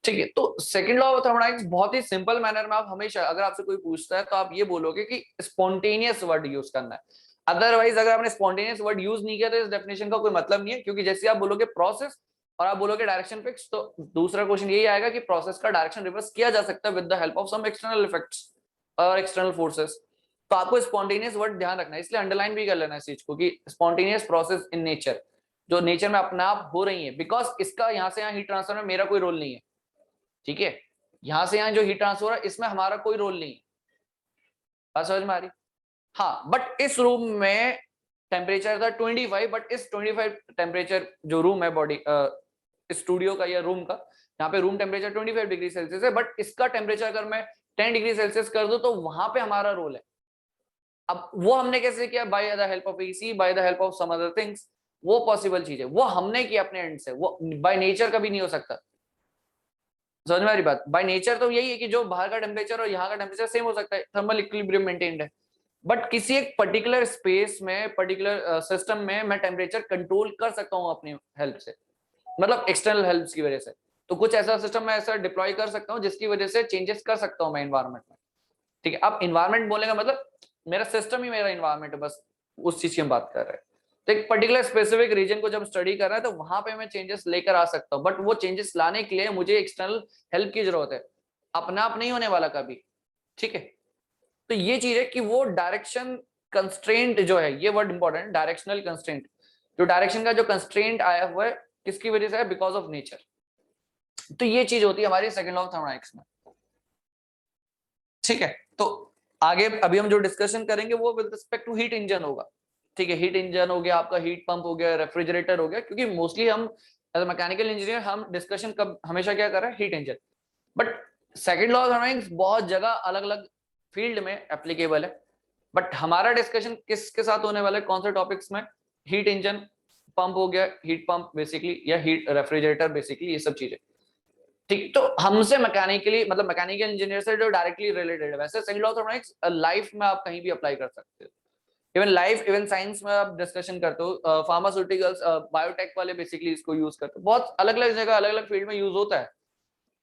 ठीक है। तो सेकंड लॉ ऑफ थर्मोडायनेमिक्स बहुत ही सिंपल मैनर में आप हमेशा, अगर आपसे कोई पूछता है तो आप ये बोलोगे कि स्पॉन्टेनियस वर्ड यूज करना है। अदरवाइज अगर आपने स्पॉन्टेनियस वर्ड यूज नहीं किया तो इस डेफिनेशन का कोई मतलब नहीं है, क्योंकि जैसे आप बोलोगे प्रोसेस और आप बोलोगे डायरेक्शन फिक्स, तो दूसरा क्वेश्चन यही आएगा कि प्रोसेस का डायरेक्शन रिवर्स किया जा सकता है with the help of some external effects और एक्सटर्नल फोर्सेस। तो आपको स्पॉन्टेनियस वर्ड ध्यान रखना है, इसलिए अंडरलाइन भी कर लेना है इस चीज को कि स्पॉन्टेनियस प्रोसेस इन नेचर, जो नेचर में अपने आप हो रही है, बिकॉज इसका यहाँ से यहाँ हीट ट्रांसफर में मेरा कोई रोल नहीं है, ठीक है। यहां से यहां जो हीट ट्रांसफर हो रहा है इसमें हमारा कोई रोल नहीं है, बात समझ में आ रही? हाँ, बट इस रूम में टेम्परेचर था 25, बट इस 25 टेम्परेचर जो रूम है बॉडी स्टूडियो का या रूम का, यहाँ पे रूम टेम्परेचर 25 डिग्री सेल्सियस है, बट इसका टेम्परेचर अगर मैं 10 डिग्री सेल्सियस कर दूं तो वहां पे हमारा रोल है। अब वो हमने कैसे किया? By the help of AC, by the help of some other things, वो पॉसिबल चीज है, वो हमने किया अपने एंड से, वो बाय नेचर कभी नहीं हो सकता। समझ में आ रही बात? बाय नेचर तो यही है कि जो बाहर का टेम्परेचर और यहाँ का टेम्परेचर सेम हो सकता है, थर्मल इक्विलिब्रियम मेंटेन्ड है, बट किसी एक पर्टिकुलर स्पेस में, पर्टिकुलर सिस्टम में मैं टेम्परेचर कंट्रोल कर सकता हूँ अपनी हेल्प से, मतलब एक्सटर्नल हेल्प की वजह से। तो कुछ ऐसा सिस्टम मैं ऐसा डिप्लॉय कर सकता हूँ जिसकी वजह से चेंजेस कर सकता हूँ मैं इन्वायरमेंट में, ठीक है। अब इन्वायरमेंट बोलेगा मतलब मेरा सिस्टम ही मेरा इन्वायरमेंट है, बस उस चीज की हम बात कर रहे हैं। तो एक पर्टिकुलर स्पेसिफिक रीजन को जब स्टडी कर रहा है तो वहां पे मैं चेंजेस लेकर आ सकता हूँ, बट वो चेंजेस लाने के लिए मुझे एक्सटर्नल हेल्प की जरूरत है, अपना आप नहीं होने वाला कभी, ठीक है। तो ये चीज है कि वो डायरेक्शन कंस्ट्रेंट जो है, ये वर्ड इंपॉर्टेंट, डायरेक्शनल कंस्ट्रेंट, जो डायरेक्शन का जो कंस्ट्रेंट आया हुआ है किसकी वजह से है? Because of nature. तो ये चीज होती है हमारी सेकंड लॉ ऑफ थर्मोडायनेमिक्स में, ठीक है। तो आगे अभी हम जो डिस्कशन करेंगे वो with respect to heat engine होगा, ठीक है। हीट इंजन हो गया, आपका हीट पंप हो गया, रेफ्रिजरेटर हो गया, क्योंकि मोस्टली हम एज मैकेनिकल इंजीनियर हम डिस्कशन कब हमेशा क्या कर रहे हैं? Heat engine. But second law of thermodynamics बहुत जगह अलग अलग फील्ड में एप्लीकेबल है, बट हमारा डिस्कशन किसके साथ होने वाला है? कौन से टॉपिक्स में? हीट इंजन, पंप हो गया, हीट पंप बेसिकली, या हीट रेफ्रिजरेटर बेसिकली, ये सब चीजें, ठीक। तो हमसे मैकेनिकली, मतलब मैकेनिकल इंजीनियर से जो डायरेक्टली रिलेटेड है, वैसे second law of thermodynamics life में आप कहीं भी अप्लाई कर सकते हो, इवन लाइफ, इवन साइंस में आप डिस्कशन करते हो, फार्मास्यूटिकल्स, बायोटेक वाले बेसिकली इसको यूज करते हो, बहुत अलग अलग जगह अलग अलग फील्ड में यूज होता है,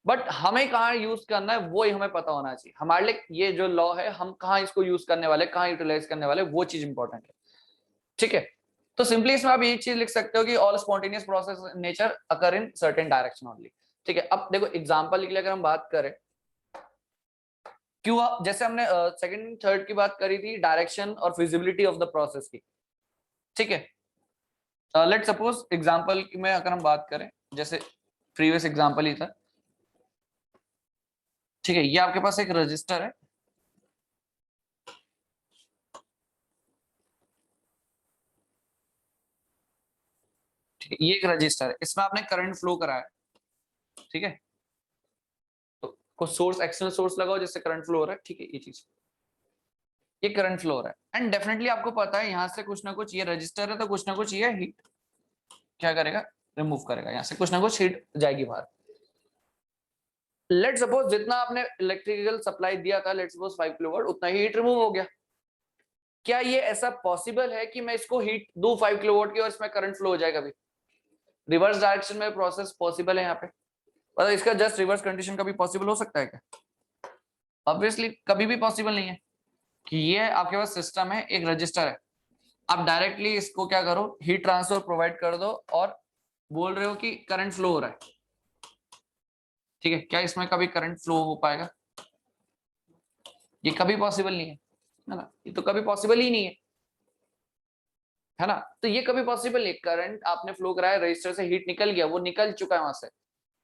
बट हमें कहाँ यूज करना है वो ही हमें पता होना चाहिए। हमारे लिए ये जो लॉ है, हम कहाँ इसको यूज करने वाले, कहाँ यूटिलाइज करने वाले, वो चीज इंपॉर्टेंट है। ठीक है, तो सिंपली इसमें आप ये चीज लिख सकते हो कि all spontaneous process nature occur in certain direction only. ठीक है, अब देखो एग्जांपल के लिए अगर हम बात करें, क्यों जैसे हमने सेकंड थर्ड की बात करी थी, डायरेक्शन और फिजिबिलिटी ऑफ द प्रोसेस की। ठीक है, लेट सपोज एग्जांपल में अगर हम बात करें, जैसे प्रीवियस एग्जांपल ही था। ठीक है, ये आपके पास एक रजिस्टर है। ठीक है, ये एक रजिस्टर है, इसमें आपने करंट फ्लो कराया। ठीक है, तो कुछ सोर्स, एक्सटर्नल सोर्स लगाओ जिससे करंट फ्लो हो रहा है। ठीक है, ये चीज, ये करंट फ्लो हो रहा है, एंड डेफिनेटली आपको पता है यहाँ से कुछ ना कुछ, ये रजिस्टर है तो कुछ ना कुछ ये हीट क्या करेगा, रिमूव करेगा, यहाँ से कुछ ना कुछ हीट जाएगी बाहर। लेट सपोज जितना आपने इलेक्ट्रिकल सप्लाई दिया था, लेट सपोज 5 किलोवाट, उतना ही हीट रिमूव हो गया। क्या ये ऐसा पॉसिबल है कि मैं इसको हीट दूं 5 किलोवाट की और इसमें करंट फ्लो हो जाए? कभी रिवर्स डायरेक्शन में प्रोसेस पॉसिबल है यहाँ पे? मतलब इसका जस्ट रिवर्स कंडीशन कभी पॉसिबल हो सकता है क्या? ऑब्वियसली कभी भी पॉसिबल नहीं है। कि ये आपके पास सिस्टम है, एक रजिस्टर है, आप डायरेक्टली इसको क्या करो, हीट ट्रांसफर प्रोवाइड कर दो और बोल रहे हो कि करंट फ्लो हो रहा है। ठीक है, क्या इसमें कभी करंट फ्लो हो पाएगा? ये कभी पॉसिबल नहीं है ना, ये तो कभी पॉसिबल ही नहीं है ना। तो ये कभी पॉसिबल नहीं, करंट आपने फ्लो कराया, रजिस्टर से हीट निकल गया, वो निकल चुका है वहां से।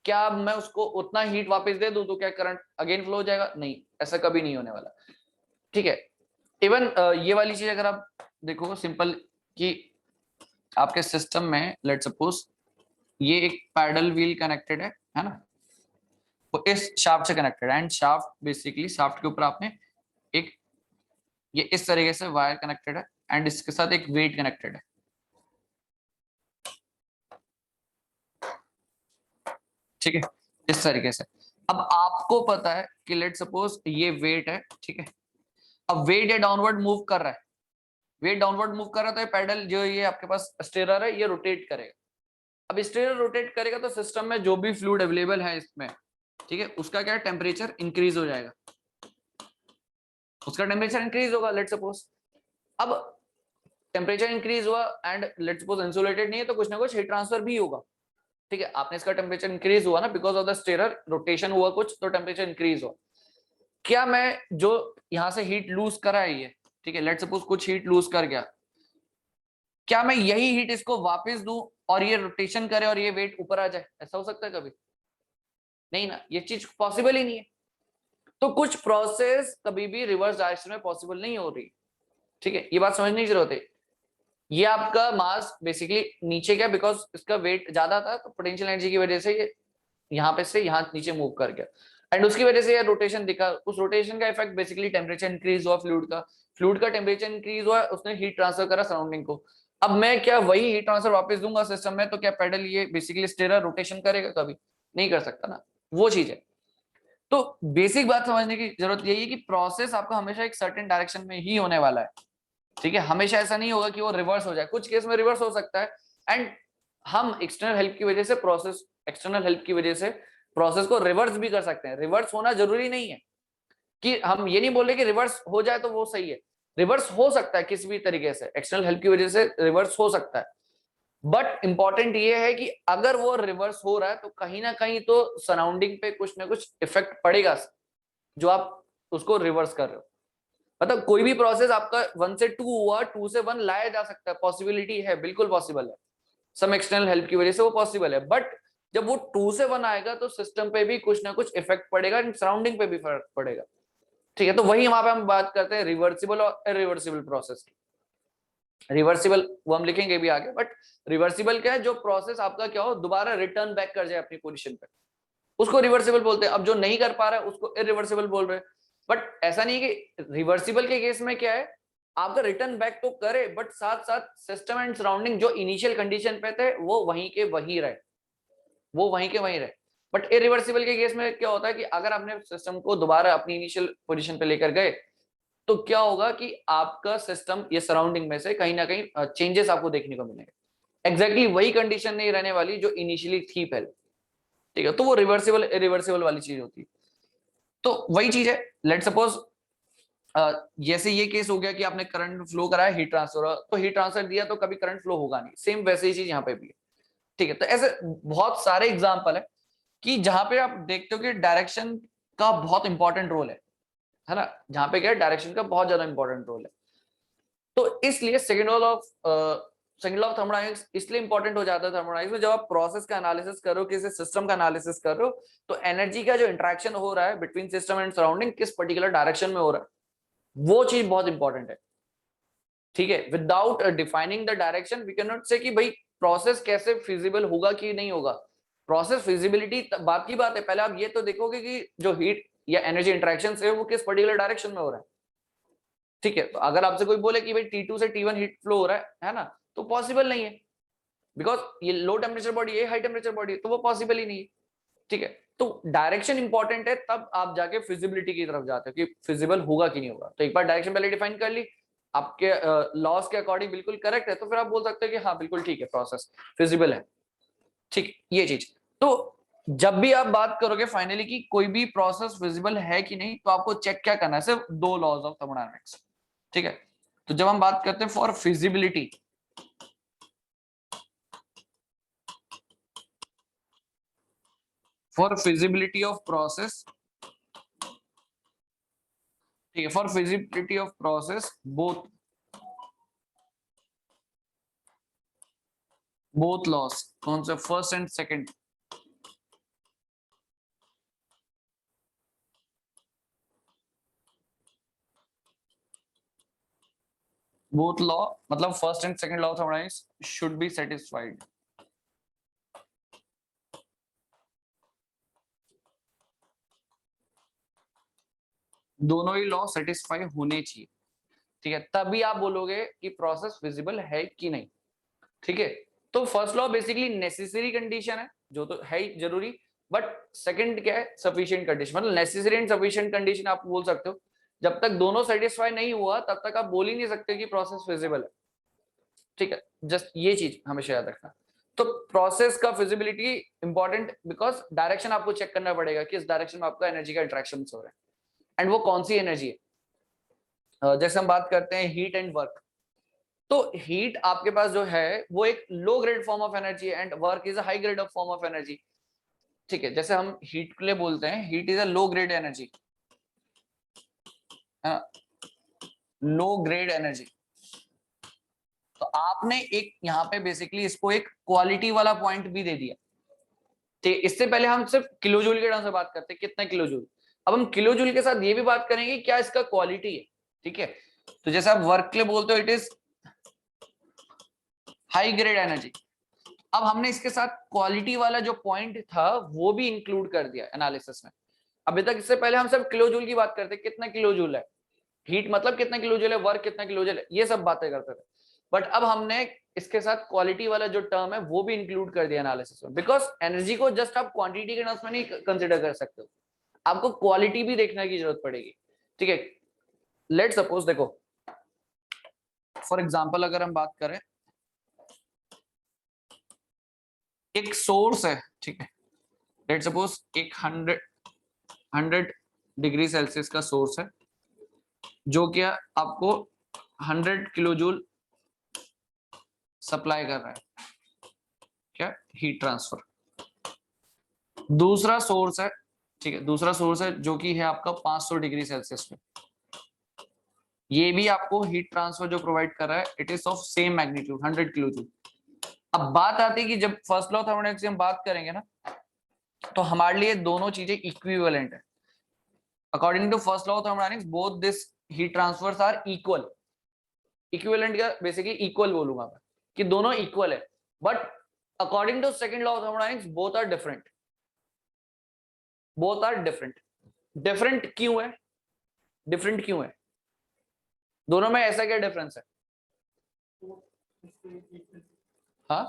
क्या अब मैं उसको उतना हीट वापस दे दूं तो क्या करंट अगेन फ्लो हो जाएगा? नहीं, ऐसा कभी नहीं होने वाला। ठीक है, इवन ये वाली चीज अगर आप देखो सिंपल, कि आपके सिस्टम में लेट सपोज ये एक पैडल व्हील कनेक्टेड है ना, वो इस शाफ्ट से कनेक्टेड है, एंड शाफ्ट बेसिकली शाफ्ट के ऊपर आपने एक ये इस तरीके से वायर कनेक्टेड है, एंड इसके साथ एक वेट कनेक्टेड है। ठीक है, इस तरीके से। अब आपको पता है कि लेट सपोज ये वेट है। ठीक है, अब वेट ये डाउनवर्ड मूव कर रहा है, वेट डाउनवर्ड मूव कर रहा है, तो ये पैडल जो ये आपके पास स्टेरर है, ये रोटेट करेगा। अब स्टेरर रोटेट करेगा तो सिस्टम में जो भी फ्लूइड अवेलेबल है इसमें, ठीक है, उसका क्या टेम्परेचर इंक्रीज हो जाएगा, उसका टेम्परेचर इंक्रीज होगा लेट सपोज। अब टेम्परेचर इंक्रीज हुआ एंड लेट सपोज इंसुलेटेड नहीं है, तो कुछ ना कुछ हीट ट्रांसफर भी होगा। ठीक है, आपने इसका टेम्परेचर इंक्रीज हुआ ना, बिकॉज ऑफ द स्टेरर रोटेशन हुआ कुछ, तो टेम्परेचर इंक्रीज हुआ। क्या मैं जो यहाँ से हीट लूज करा है ये, ठीक है, लेट सपोज कुछ हीट लूज कर गया, क्या मैं यही हीट इसको वापस दूं और ये रोटेशन करे और ये वेट ऊपर आ जाए? ऐसा हो सकता है कभी? नहीं ना, ये चीज पॉसिबल ही नहीं है। तो कुछ प्रोसेस कभी भी रिवर्स डायरेक्शन में पॉसिबल नहीं हो रही। ठीक है, ये बात समझने की जरूरत है। ये आपका मास बेसिकली नीचे गया बिकॉज इसका वेट ज्यादा था, तो पोटेंशियल एनर्जी की वजह से ये यहाँ पे से यहाँ नीचे मूव कर गया, एंड उसकी वजह से ये रोटेशन दिखा। उस रोटेशन का इफेक्ट बेसिकली टेम्परेचर इंक्रीज हुआ, फ्लूइड का टेम्परेचर इंक्रीज हुआ, उसने हीट ट्रांसफर करा सराउंडिंग को। अब मैं क्या वही हीट ट्रांसफर वापस दूंगा सिस्टम में, तो क्या पेडल ये बेसिकली स्टेरर रोटेशन करेगा? कभी नहीं कर सकता ना, वो चीज है। तो बेसिक बात समझने की जरूरत यही है कि प्रोसेस आपका हमेशा एक सर्टेन डायरेक्शन में ही होने वाला है। ठीक है, हमेशा ऐसा नहीं होगा कि वो रिवर्स हो जाए, कुछ केस में रिवर्स हो सकता है, एंड हम एक्सटर्नल हेल्प की वजह से प्रोसेस को रिवर्स भी कर सकते हैं। रिवर्स होना जरूरी नहीं है, कि हम ये नहीं बोल रहे कि रिवर्स हो जाए तो वो सही है। रिवर्स हो सकता है किसी भी तरीके से, एक्सटर्नल हेल्प की वजह से रिवर्स हो सकता है, बट इंपॉर्टेंट ये है कि अगर वो रिवर्स हो रहा है तो कहीं ना कहीं तो सराउंडिंग पे कुछ ना कुछ इफेक्ट पड़ेगा, जो आप उसको रिवर्स कर रहे हो। मतलब कोई भी प्रोसेस आपका 1 से 2 हुआ, 2 से 1 लाया जा सकता है, पॉसिबिलिटी है, बिल्कुल पॉसिबल है, सम एक्सटर्नल हेल्प की वजह से वो पॉसिबल है। बट जब वो 2 से 1 आएगा तो सिस्टम पे भी कुछ ना कुछ इफेक्ट पड़ेगा, सराउंडिंग पे भी फर्क पड़ेगा। ठीक है, तो वही वहां पे हम बात करते हैं रिवर्सिबल और इरिवर्सिबल प्रोसेस की। रिवर्सिबल वो हम लिखेंगे भी आगे, बट रिवर्सिबल क्या है? जो प्रोसेस आपका क्या हो, दोबारा रिटर्न बैक कर जाए अपनी पोजीशन पे, उसको रिवर्सिबल बोलते हैं। अब जो नहीं कर पा रहा है उसको इरिवर्सिबल बोल रहे हैं। बट ऐसा नहीं कि रिवर्सिबल के केस में क्या है, आपका रिटर्न बैक तो करे, बट साथ साथ सिस्टम एंड सराउंडिंग जो इनिशियल कंडीशन पे थे वो वहीं के वहीं रहे, वो वहीं के वहीं रहे। बट इरिवर्सिबल के केस में क्या होता है कि अगर आपने सिस्टम को दोबारा अपनी इनिशियल पोजीशन पे लेकर गए, तो क्या होगा कि आपका सिस्टम ये सराउंडिंग में से कहीं ना कहीं चेंजेस आपको देखने को मिलेंगे। एग्जैक्टली वही कंडीशन नहीं रहने वाली जो इनिशियली थी पहले। ठीक है, तो वो रिवर्सिबल इरिवर्सिबल वाली चीज होती है। तो वही चीज है, लेट सपोज जैसे ये केस हो गया कि आपने करंट फ्लो कराया, हीट ट्रांसफर, तो हीट ट्रांसफर दिया तो कभी करंट फ्लो होगा नहीं, सेम वैसे ही चीज यहाँ पे भी है। ठीक है, तो ऐसे बहुत सारे एग्जाम्पल है कि जहां पे आप देखते हो कि डायरेक्शन का बहुत इंपॉर्टेंट रोल है ना, जहां पे क्या है, डायरेक्शन का बहुत ज्यादा इंपॉर्टेंट रोल है। तो इसलिए सेकंड लॉ ऑफ थर्मोडायनेमिक्स इसलिए इंपॉर्टेंट हो जाता है थर्मोडायनेमिक्स में, जब आप प्रोसेस का एनालिसिस करो, किसी सिस्टम का एनालिसिस कर रहे हो, तो एनर्जी का जो इंटरेक्शन हो रहा है बिटवीन सिस्टम एंड सराउंडिंग किस पर्टिकुलर डायरेक्शन में हो रहा है, वो चीज बहुत इंपॉर्टेंट है। ठीक है, without defining the direction we can not say कि भाई प्रोसेस कैसे फिजिबल होगा कि नहीं होगा। प्रोसेस फिजिबिलिटी बात की बात है, पहले आप ये तो देखोगे कि जो हीट या एनर्जी इंटरेक्शन है वो किस पर्टिकुलर डायरेक्शन में हो रहा है। ठीक है, तो अगर आपसे कोई बोले कि भाई T2 से T1 हीट फ्लो हो रहा है ना, तो पॉसिबल नहीं है, बिकॉज ये लो टेम्परेचर बॉडी है, हाई टेम्परेचर बॉडी है, तो वो पॉसिबल ही नहीं है। ठीक है, तो डायरेक्शन इंपॉर्टेंट है, तब आप जाके फिजिबिलिटी की तरफ जाते हो कि फिजिबल होगा कि नहीं होगा। तो एक बार डायरेक्शन पहले डिफाइन कर ली, आपके लॉस के अकॉर्डिंग बिल्कुल करेक्ट है, तो फिर आप बोल सकते हो कि हाँ बिल्कुल ठीक है, प्रोसेस फिजिबल है। ठीक, ये चीज। तो जब भी आप बात करोगे फाइनली कि कोई भी प्रोसेस फिजिबल है कि नहीं, तो आपको चेक क्या करना है, सिर्फ दो लॉज ऑफ थर्मोडायनेमिक्स। ठीक है, तो जब हम बात करते हैं for feasibility, for feasibility of process, ठीक है, for feasibility of process both laws, कौन सा, first and second, both law मतलब first and second law of thermodynamics should be satisfied. दोनों ही लॉ सेटिस्फाई होने चाहिए। ठीक है, तभी आप बोलोगे कि प्रोसेस फिजिबल है कि नहीं। ठीक है, तो first law basically necessary condition है, जो तो है ही जरूरी, बट सेकंड क्या है, सफिशिएंट कंडीशन, मतलब नेसेसरी एंड सफिशिएंट कंडीशन आप बोल सकते हो। जब तक दोनों सेटिस्फाई नहीं हुआ तब तक आप बोल ही नहीं सकते कि प्रोसेस फिजिबल है। ठीक है, जस्ट ये चीज हमेशा याद रखना। तो प्रोसेस का फिजिबिलिटी इंपॉर्टेंट, बिकॉज डायरेक्शन आपको चेक करना पड़ेगा कि इस डायरेक्शन में आपका एनर्जी का इंटरेक्शन हो रहा है, एंड वो कौन सी एनर्जी है। जैसे हम बात करते हैं हीट एंड वर्क, तो हीट आपके पास जो है वो एक low grade form of energy है, and work is a high grade of form of energy. ठीक है, जैसे हम हीट के लिए बोलते हैं heat is a low grade energy, low grade energy. तो आपने एक यहाँ पे बेसिकली इसको एक क्वालिटी वाला पॉइंट भी दे दिया। ठीक, इससे पहले हम सिर्फ किलो जूल के टर्म से बात करते हैं, कितना किलो जूल, अब हम किलो जूल के साथ ये भी बात करेंगे क्या इसका क्वालिटी है। ठीक है, तो जैसे आप वर्क के लिए बोलते हो it is high grade energy, अब हमने इसके साथ क्वालिटी वाला जो पॉइंट था वो भी इंक्लूड कर दिया एनालिसिस में। अभी तक इससे पहले हम सब किलो जूल की बात करते, कितना किलो जूल है हीट, मतलब कितना किलो जूल है वर्क, कितना किलो जूल है, ये सब बातें करते थे। बट अब हमने इसके साथ क्वालिटी वाला जो टर्म है वो भी इंक्लूड कर दिया एनालिसिस में, बिकॉज एनर्जी को जस्ट आप क्वांटिटी के टर्म्स में नहीं कंसिडर कर सकते हो, आपको क्वालिटी भी देखने की जरूरत पड़ेगी। ठीक है, लेट सपोज देखो, फॉर एग्जाम्पल अगर हम बात करें, एक सोर्स है, ठीक है, लेट सपोज एक 100 डिग्री सेल्सियस का सोर्स है, जो कि आपको 100 किलो जूल सप्लाई कर रहा है, क्या, हीट ट्रांसफर। दूसरा सोर्स है, ठीक है, दूसरा सोर्स है जो कि है आपका 500 डिग्री सेल्सियस में, ये भी आपको हीट ट्रांसफर जो प्रोवाइड कर रहा है, it is of same magnitude 100 kilo joule. अब बात आती है कि जब फर्स्ट लॉ थर्मोडायनेमिक्स की हम बात करेंगे ना, तो हमारे लिए दोनों चीजें इक्विवेलेंट है। According to first law of thermodynamics both this heat transfers are equal. Equivalent का बेसिकली इक्वल बोलूंगा मैं, कि दोनों इक्वल है, but according to second law of thermodynamics both are different, both are different. Different क्यों है, different क्यों है, दोनों में ऐसा क्या डिफरेंस है। हाँ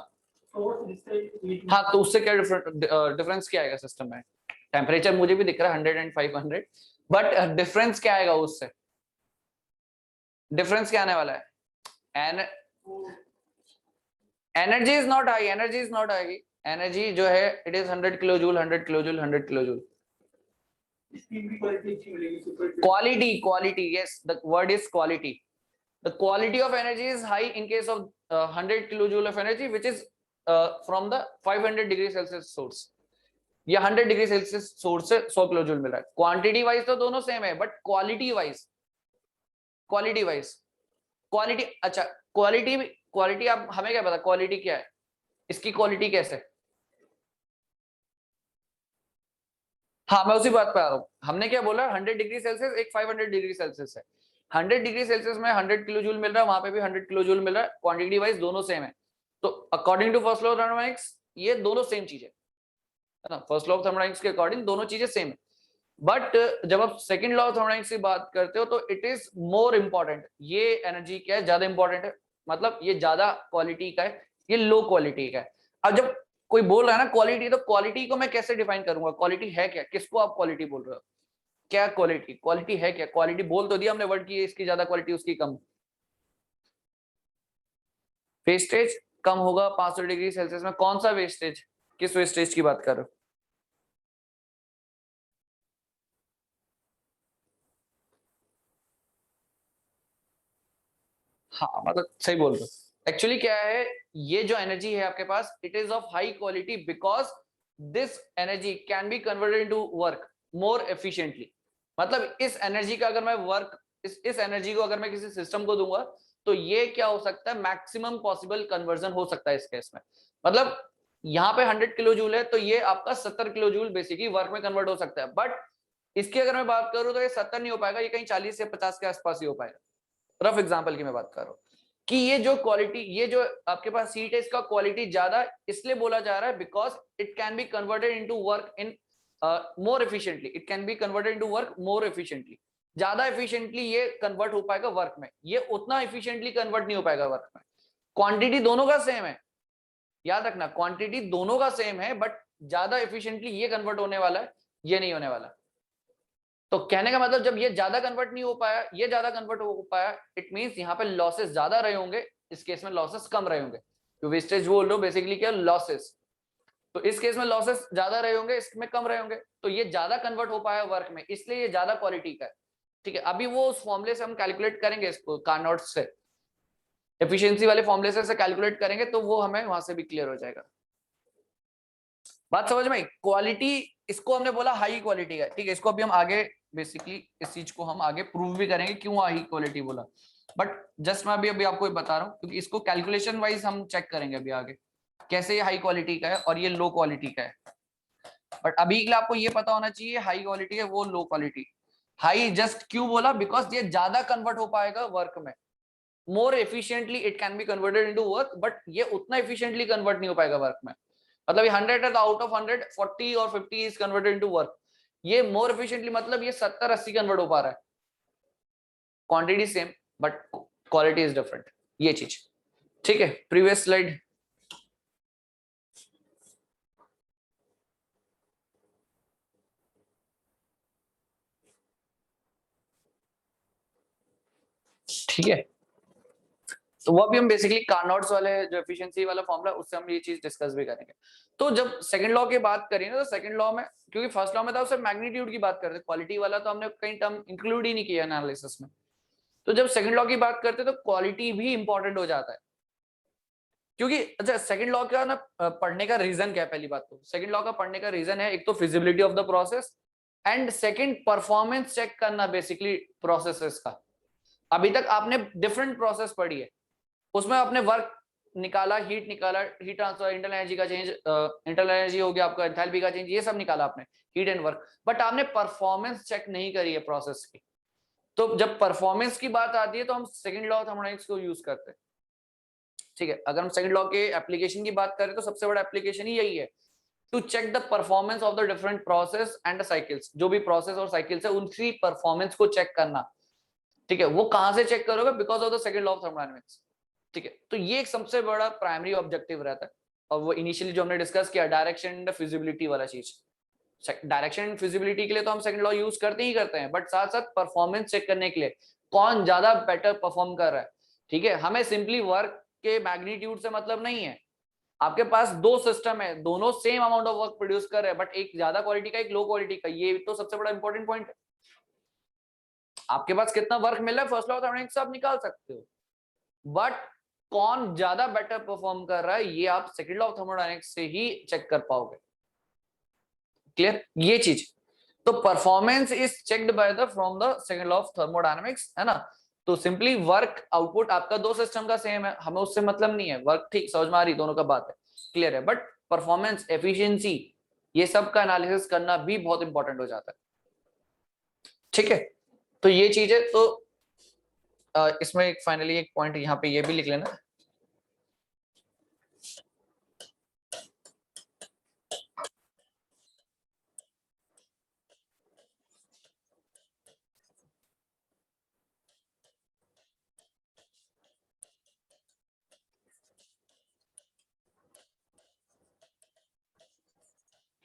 हाँ, तो उससे क्या डिफरेंस क्या आएगा सिस्टम में, टेम्परेचर मुझे भी दिख रहा है 100 एंड 500, बट डिफरेंस क्या आएगा उससे, डिफरेंस क्या आने वाला है, an energy is not high, energy is not high, energy जो है it is 100 kilo joule, 100 kilo joule, 100 kilo joule. Quality, quality, yes, the word is quality. The quality of energy is high in case of 100 kilojoule of energy, which is from the 500 degree Celsius source. ये 100 degree Celsius source से 100 kilo jute mill रहा है। Quantity wise तो दोनों same है, but quality wise, quality, अच्छा quality आप हमें क्या पता क्वालिटी क्या है, इसकी क्वालिटी कैसे? हाँ, मैं उसी बात पे आ रहा हूँ। हमने क्या बोला, 100 डिग्री सेल्सियस एक 500 डिग्री सेल्सियस है। 100 डिग्री सेल्सियस में 100 किलो जूल मिल रहा है, वहां पे भी 100 किलो जूल मिल रहा है, क्वांटिटी वाइज दोनों सेम है। तो according to first law of thermodynamics ये दोनों सेम चीज है ना, फर्स्ट लॉ ऑफ थर्मोडायनामिक्स के अकॉर्डिंग दोनों चीजें सेम है। बट जब आप सेकंड लॉ ऑफ थर्मोडायनामिक्स की बात करते हो तो इट इज मोर इंपॉर्टेंट। ये एनर्जी क्या है, ज्यादा इंपॉर्टेंट है, मतलब ये ज्यादा क्वालिटी का है, ये लो क्वालिटी का है। अब जब कोई बोल रहा है ना क्वालिटी, तो क्वालिटी को मैं कैसे डिफाइन करूंगा, क्वालिटी है क्या, किसको आप क्वालिटी बोल रहे हो, क्या क्वालिटी, क्वालिटी है क्या? क्वालिटी बोल तो दिया हमने वर्ड की, इसकी ज्यादा क्वालिटी उसकी कम। वेस्टेज कम होगा 500 डिग्री सेल्सियस में, कौन सा वेस्टेज, किस वेस्टेज की बात कर रहे हो? हाँ, मतलब सही बोल रहे हो। एक्चुअली क्या है, ये जो एनर्जी है आपके पास, it is of high quality because this energy can be converted into work more efficiently. मतलब इस एनर्जी का अगर मैं वर्क, इस एनर्जी को अगर मैं किसी सिस्टम को दूंगा, तो ये क्या हो सकता है, मैक्सिमम पॉसिबल कन्वर्जन हो सकता है इस केस में। मतलब यहाँ पे 100 किलो जूल है, तो ये आपका 70 किलो जूल बेसिकली वर्क में कन्वर्ट हो सकता है। बट इसकी अगर मैं बात करूं तो ये 70 नहीं हो पाएगा, ये कहीं 40 से 50 के आसपास ही हो पाएगा। रफ एग्जांपल की मैं बात कर रहा हूँ कि ये जो क्वालिटी, ये जो आपके पास सीट है, इसका क्वालिटी ज्यादा इसलिए बोला जा रहा है because it can be converted into work in more efficiently, it can be converted into work more efficiently. ज्यादा एफिशिएंटली ये कन्वर्ट हो पाएगा वर्क में, ये उतना एफिशिएंटली कन्वर्ट नहीं हो पाएगा वर्क में। क्वांटिटी दोनों का सेम है, याद रखना, क्वांटिटी दोनों का सेम है, बट ज्यादा एफिशिएंटली ये कन्वर्ट होने वाला है, ये नहीं होने वाला। तो कहने का मतलब जब ये ज्यादा कन्वर्ट नहीं हो पाया, ये ज्यादा कन्वर्ट हो पाया, इट मींस यहाँ पे लॉसेस ज्यादा रहे होंगे, इस केस में लॉसेस कम रहे होंगे। तो वेस्टेज बोल लो बेसिकली क्या, लॉसेस। तो इस केस में लॉसेस ज्यादा रहे होंगे, इसमें कम रहे होंगे, तो ये ज्यादा कन्वर्ट हो पाया वर्क में, इसलिए ये ज्यादा क्वालिटी का है। ठीक है, अभी वो उस फॉर्मूले से हम कैलकुलेट करेंगे इसको, कार्नोट से, एफिशिएंसी वाले फॉर्मूले से कैलकुलेट करेंगे, तो वो हमें वहां से भी क्लियर हो जाएगा। बात समझ में? क्वालिटी, इसको हमने बोला हाई क्वालिटी का, ठीक है, इसको अभी हम आगे बेसिकली इस चीज को हम आगे प्रूव भी करेंगे क्यों हाई क्वालिटी बोला। बट जस्ट मैं अभी आपको बता रहा हूँ क्योंकि इसको कैलकुलेशन वाइज हम चेक करेंगे अभी आगे कैसे ये हाई क्वालिटी का है और ये लो क्वालिटी का है। बट अभी के लिए आपको ये पता होना चाहिए हाई क्वालिटी है वो लो क्वालिटी। हाई जस्ट क्यों बोला, बिकॉज ये ज्यादा कन्वर्ट हो पाएगा वर्क में, मोर efficiently it can be converted into work, but ये उतना एफिशिएंटली कन्वर्ट नहीं हो पाएगा वर्क में। मतलब ये 100 है तो आउट ऑफ 100 40 और 50 इज कन्वर्टेड इनटू वर्क। ये मोर एफिशिएंटली मतलब ये 70 80 कन्वर्ट हो पा रहा है। Quantity same but quality is different, ये चीज। ठीक है, प्रीवियस स्लाइड। ठीक है, तो वो भी हम बेसिकली कार्नोट्स वाले जो एफिशिएंसी वाला फॉर्मूला, उससे हम ये चीज डिस्कस भी करेंगे। तो जब सेकंड लॉ की बात करी ना, तो सेकंड लॉ में, क्योंकि फर्स्ट लॉ में था सिर्फ मैग्नीट्यूड की बात करते, क्वालिटी वाला तो हमने कई टर्म इंक्लूड ही नहीं किया एनालिसिस में। तो जब सेकंड लॉ की बात करते हैं तो क्वालिटी भी इंपॉर्टेंट हो जाता है, क्योंकि अच्छा सेकंड लॉ का ना पढ़ने का रीजन क्या है, पहली बात तो सेकंड लॉ का पढ़ने का रीजन है एक तो feasibility of the process and second performance check करना बेसिकली प्रोसेसेस का। अभी तक आपने डिफरेंट प्रोसेस पढ़ी है, उसमें आपने वर्क निकाला, हीट निकाला, हीट ट्रांसफर, इंटरनल एनर्जी का चेंज, इंटरनल एनर्जी हो गया आपका, एंथैल्पी का चेंज, ये सब निकाला आपने, हीट एंड वर्क, बट आपने परफॉर्मेंस चेक नहीं करी है प्रोसेस की। तो जब परफॉर्मेंस की बात आती है तो हम सेकंड लॉ ऑफ थर्मोडायनामिक्स को यूज करते हैं। ठीक है, अगर हम सेकंड लॉ के एप्लीकेशन की बात करें तो सबसे बड़ा एप्लीकेशन ही यही है, to check the performance of the different process and cycles. जो भी प्रोसेस और साइकिल्स है उनकी परफॉर्मेंस को चेक करना। ठीक है, वो कहां से चेक करोगे, because of the second law of thermodynamics. ठीक है, तो ये एक सबसे बड़ा प्राइमरी ऑब्जेक्टिव रहता है। और वो इनिशियली जो हमने डिस्कस किया, डायरेक्शन एंड फिजिबिलिटी वाला चीज, डायरेक्शन एंड फिजिबिलिटी के लिए तो हम सेकंड लॉ यूज करते ही करते हैं, बट साथ साथ परफॉर्मेंस चेक करने के लिए कौन ज्यादा बेटर परफॉर्म कर रहा है। ठीक है, हमें सिंपली वर्क के मैग्नीट्यूड से मतलब नहीं है। आपके पास दो सिस्टम है, दोनों same amount of work produce कर रहे हैं, बट एक ज्यादा क्वालिटी का, एक लो क्वालिटी का। ये तो सबसे बड़ा इंपॉर्टेंट पॉइंट है। आपके पास कितना वर्क मिल रहा है फर्स्ट लॉ ऑफ थर्मोडायनामिक्स से आप निकाल सकते हो, बट कौन ज्यादा बेटर परफॉर्म कर रहा है ये आप सेकंड लॉ ऑफ थर्मोडायनामिक्स से ही चेक कर पाओगे। क्लियर ये चीज? तो performance is checked by the from the second law of thermodynamics, है ना। तो सिंपली वर्क आउटपुट आपका दो सिस्टम का सेम है, हमें उससे मतलब नहीं है। वर्क ठीक समझ में आ रही, दोनों का बात है, क्लियर है। बट परफॉर्मेंस, एफिशिएंसी, ये सब का एनालिसिस करना भी बहुत इंपॉर्टेंट हो जाता है। ठीक है, तो ये चीज है। तो इसमें एक फाइनली एक पॉइंट यहाँ पे ये भी लिख लेना,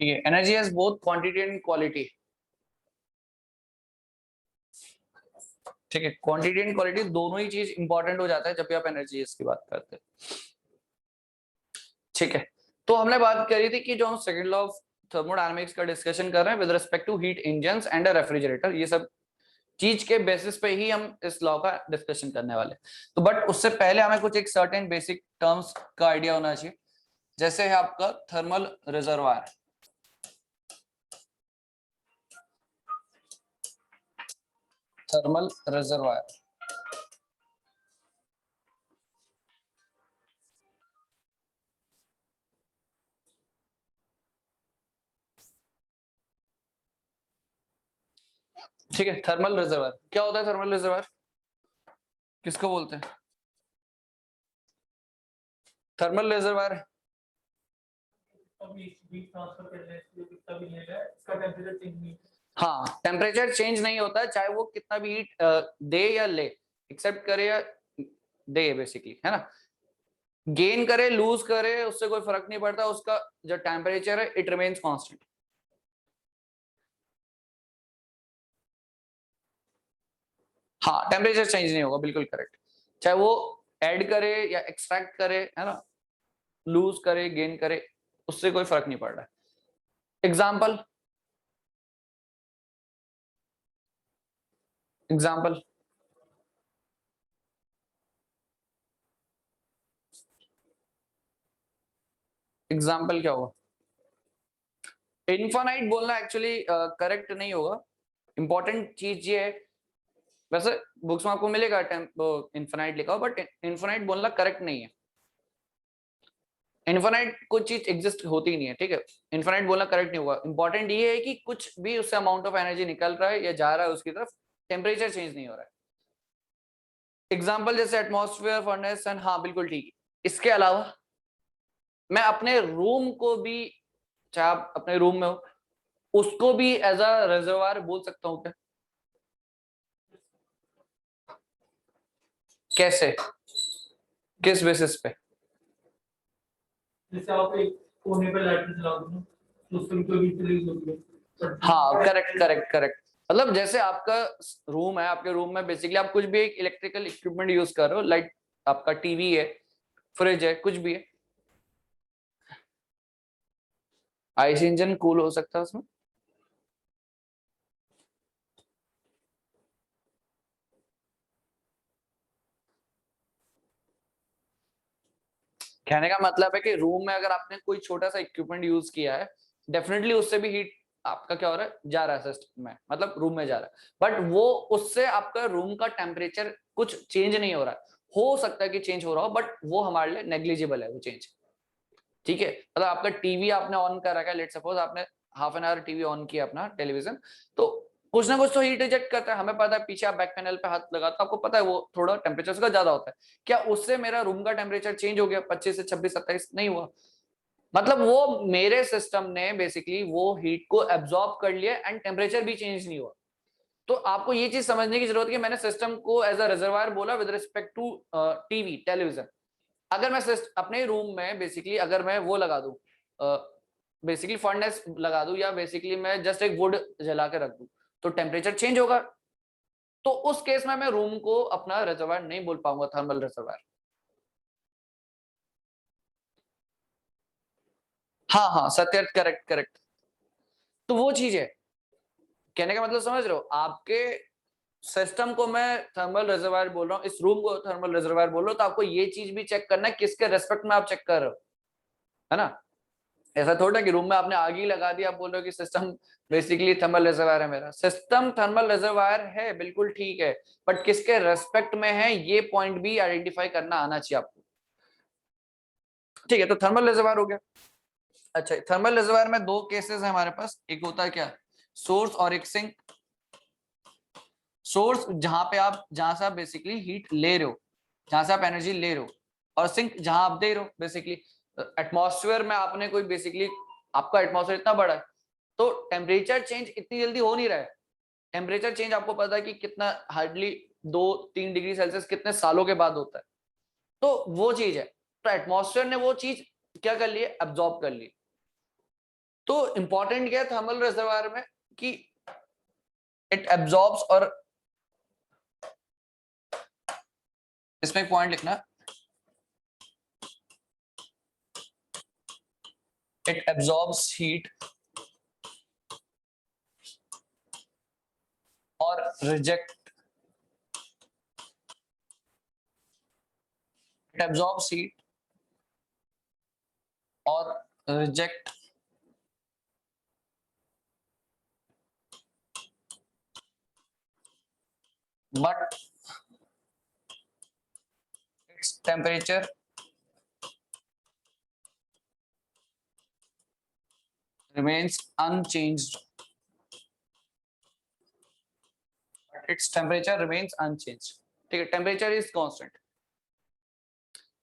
energy has both quantity and quality. ठीक है, क्वांटिटी एंड क्वालिटी दोनों ही चीज इंपॉर्टेंट हो जाता है जब भी आप एनर्जी की बात करते हैं। ठीक है, तो हमने बात करी थी कि जो हम सेकंड लॉ ऑफ थर्मोडायनामिक्स का डिस्कशन कर रहे हैं with respect to heat engines and a refrigerator, ये सब चीज के बेसिस पे ही हम इस लॉ का डिस्कशन करने वाले। तो बट उससे पहले हमें कुछ एक सर्टेन बेसिक टर्म्स का आइडिया होना चाहिए। जैसे है आपका थर्मल रिजर्वायर, थर्मल रिजर्वायर ठीक है। थर्मल रिजर्वायर क्या होता है? थर्मल रिजर्वायर किसको बोलते हैं? थर्मल रिजर्वायर हाँ, टेम्परेचर चेंज नहीं होता है, चाहे वो कितना भी हीट दे या ले, एक्सेप्ट करे या दे, बेसिकली, है ना। गेन करे लूज करे उससे कोई फर्क नहीं पड़ता, उसका जो टेम्परेचर है इट रिमेन्स कांस्टेंट। हाँ, टेम्परेचर चेंज नहीं होगा, बिल्कुल करेक्ट। चाहे वो ऐड करे या एक्सट्रैक्ट करे, है ना, लूज करे गेन करे, उससे कोई फर्क नहीं पड़ रहा है। एग्जाम्पल, एग्जाम्पल एग्जाम्पल क्या होगा? इन्फानाइट बोलना एक्चुअली करेक्ट नहीं होगा। इंपॉर्टेंट चीज ये है, वैसे बुक्स में आपको मिलेगा इन्फानाइट लिखा हो, बट इन्फानाइट बोलना करेक्ट नहीं है। इन्फानाइट कुछ चीज एग्जिस्ट होती ही नहीं है, ठीक है। इन्फानाइट बोलना करेक्ट नहीं होगा। इंपॉर्टेंट ये है कि कुछ भी उससे अमाउंट ऑफ एनर्जी निकल रहा है या जा रहा है उसकी तरफ, टेम्परेचर चेंज नहीं हो रहा है। एग्जाम्पल जैसे एटमॉस्फेयर, फर्नेस एंड, हाँ बिल्कुल ठीक है। इसके अलावा मैं अपने रूम को भी, चाहे आप अपने रूम में हो, उसको भी एज अ रिजर्वायर बोल सकता हूँ क्या? कैसे, किस बेसिस पे? जैसे आप एक कोने पे लाइट जला दो तो उससे भी तो हीट रिलीज होती है। हाँ करेक्ट करेक्ट करेक्ट। मतलब जैसे आपका रूम है, आपके रूम में बेसिकली आप कुछ भी एक इलेक्ट्रिकल इक्विपमेंट यूज कर रहे हो, लाइक आपका टीवी है, फ्रिज है, कुछ भी है, आईसी इंजन कूल हो सकता है उसमें। कहने का मतलब है कि रूम में अगर आपने कोई छोटा सा इक्विपमेंट यूज किया है, डेफिनेटली उससे भी हीट आपका क्या हो रहा है, जा रहा है सिस्टम में, मतलब रूम में जा रहा है, बट वो उससे आपका रूम का टेम्परेचर कुछ चेंज नहीं हो रहा है। हो सकता है कि चेंज हो रहा हो, बट वो हमारे लिए नेग्लिजिबल है वो चेंज। ठीक है, मतलब आपका टीवी आपने ऑन कर रखा है, लेट सपोज आपने half an hour TV on किया अपना टेलीविजन, तो कुछ ना कुछ तो हीट रिजेक्ट करता है, हमें पता है। पीछे आप बैक पैनल पे हाथ लगाते हो, आपको पता है वो थोड़ा टेम्परेचर का ज्यादा होता है। क्या उससे मेरा रूम का टेम्परेचर चेंज हो गया 25 से 26 27? नहीं हुआ। मतलब वो मेरे सिस्टम ने बेसिकली वो हीट को एब्जॉर्ब कर लिया एंड टेम्परेचर भी चेंज नहीं हुआ। तो आपको ये चीज समझने की जरूरत है कि मैंने सिस्टम को एज अ रिजर्वायर बोला with respect to TV television. अगर मैं अपने रूम में बेसिकली अगर मैं वो लगा दूं, बेसिकली फर्नेस लगा दूं, या बेसिकली मैं जस्ट एक वुड जला के रख दूं, तो टेम्परेचर चेंज होगा। तो उस केस में मैं रूम को अपना रिजर्वायर नहीं बोल पाऊंगा, थर्मल रिजर्वायर। हाँ हाँ सत्य, करेक्ट करेक्ट। तो वो चीज है, कहने का मतलब समझ रहे हो, आपके सिस्टम को मैं थर्मल रिजर्वायर बोल रहा हूँ, इस रूम को थर्मल रिजर्वायर बोल रहा हूँ, तो आपको ये चीज भी चेक करना है किसके रेस्पेक्ट में आप चेक कर रहे हो, है ना। ऐसा थोड़ा कि रूम में आपने आग ही लगा दी, आप बोल रहे हो कि सिस्टम बेसिकली थर्मल रिजर्वायर है। मेरा सिस्टम थर्मल रिजर्वायर है, बिल्कुल ठीक है, बट किसके रेस्पेक्ट में है ये पॉइंट भी आइडेंटिफाई करना आना चाहिए आपको। ठीक है, तो थर्मल रिजर्वायर हो गया। अच्छा, थर्मल रिजर्वायर में दो केसेस है हमारे पास, एक होता है क्या, सोर्स और एक सिंक। सोर्स जहां से आप बेसिकली हीट ले रहे हो, जहां से आप एनर्जी ले रहे हो, और सिंक जहां आप दे रहे हो बेसिकली। एटमॉस्फेयर में आपने कोई बेसिकली, आपका एटमॉस्फेयर इतना बड़ा है तो टेम्परेचर चेंज इतनी जल्दी हो नहीं रहा है। टेम्परेचर चेंज आपको पता है कि कितना, हार्डली 2-3 डिग्री सेल्सियस कितने सालों के बाद होता है। तो वो चीज है, तो एटमॉस्फेयर ने वो चीज क्या कर ली है, एब्जॉर्ब कर ली। तो इंपॉर्टेंट क्या है थर्मल रिजर्वायर में कि इट एब्जॉर्ब्स, और इसमें एक पॉइंट लिखना, it absorbs heat or reject, it absorbs heat or reject but its temperature remains unchanged, but its temperature remains unchanged। ठीक है, टेम्परेचर इज कांस्टेंट।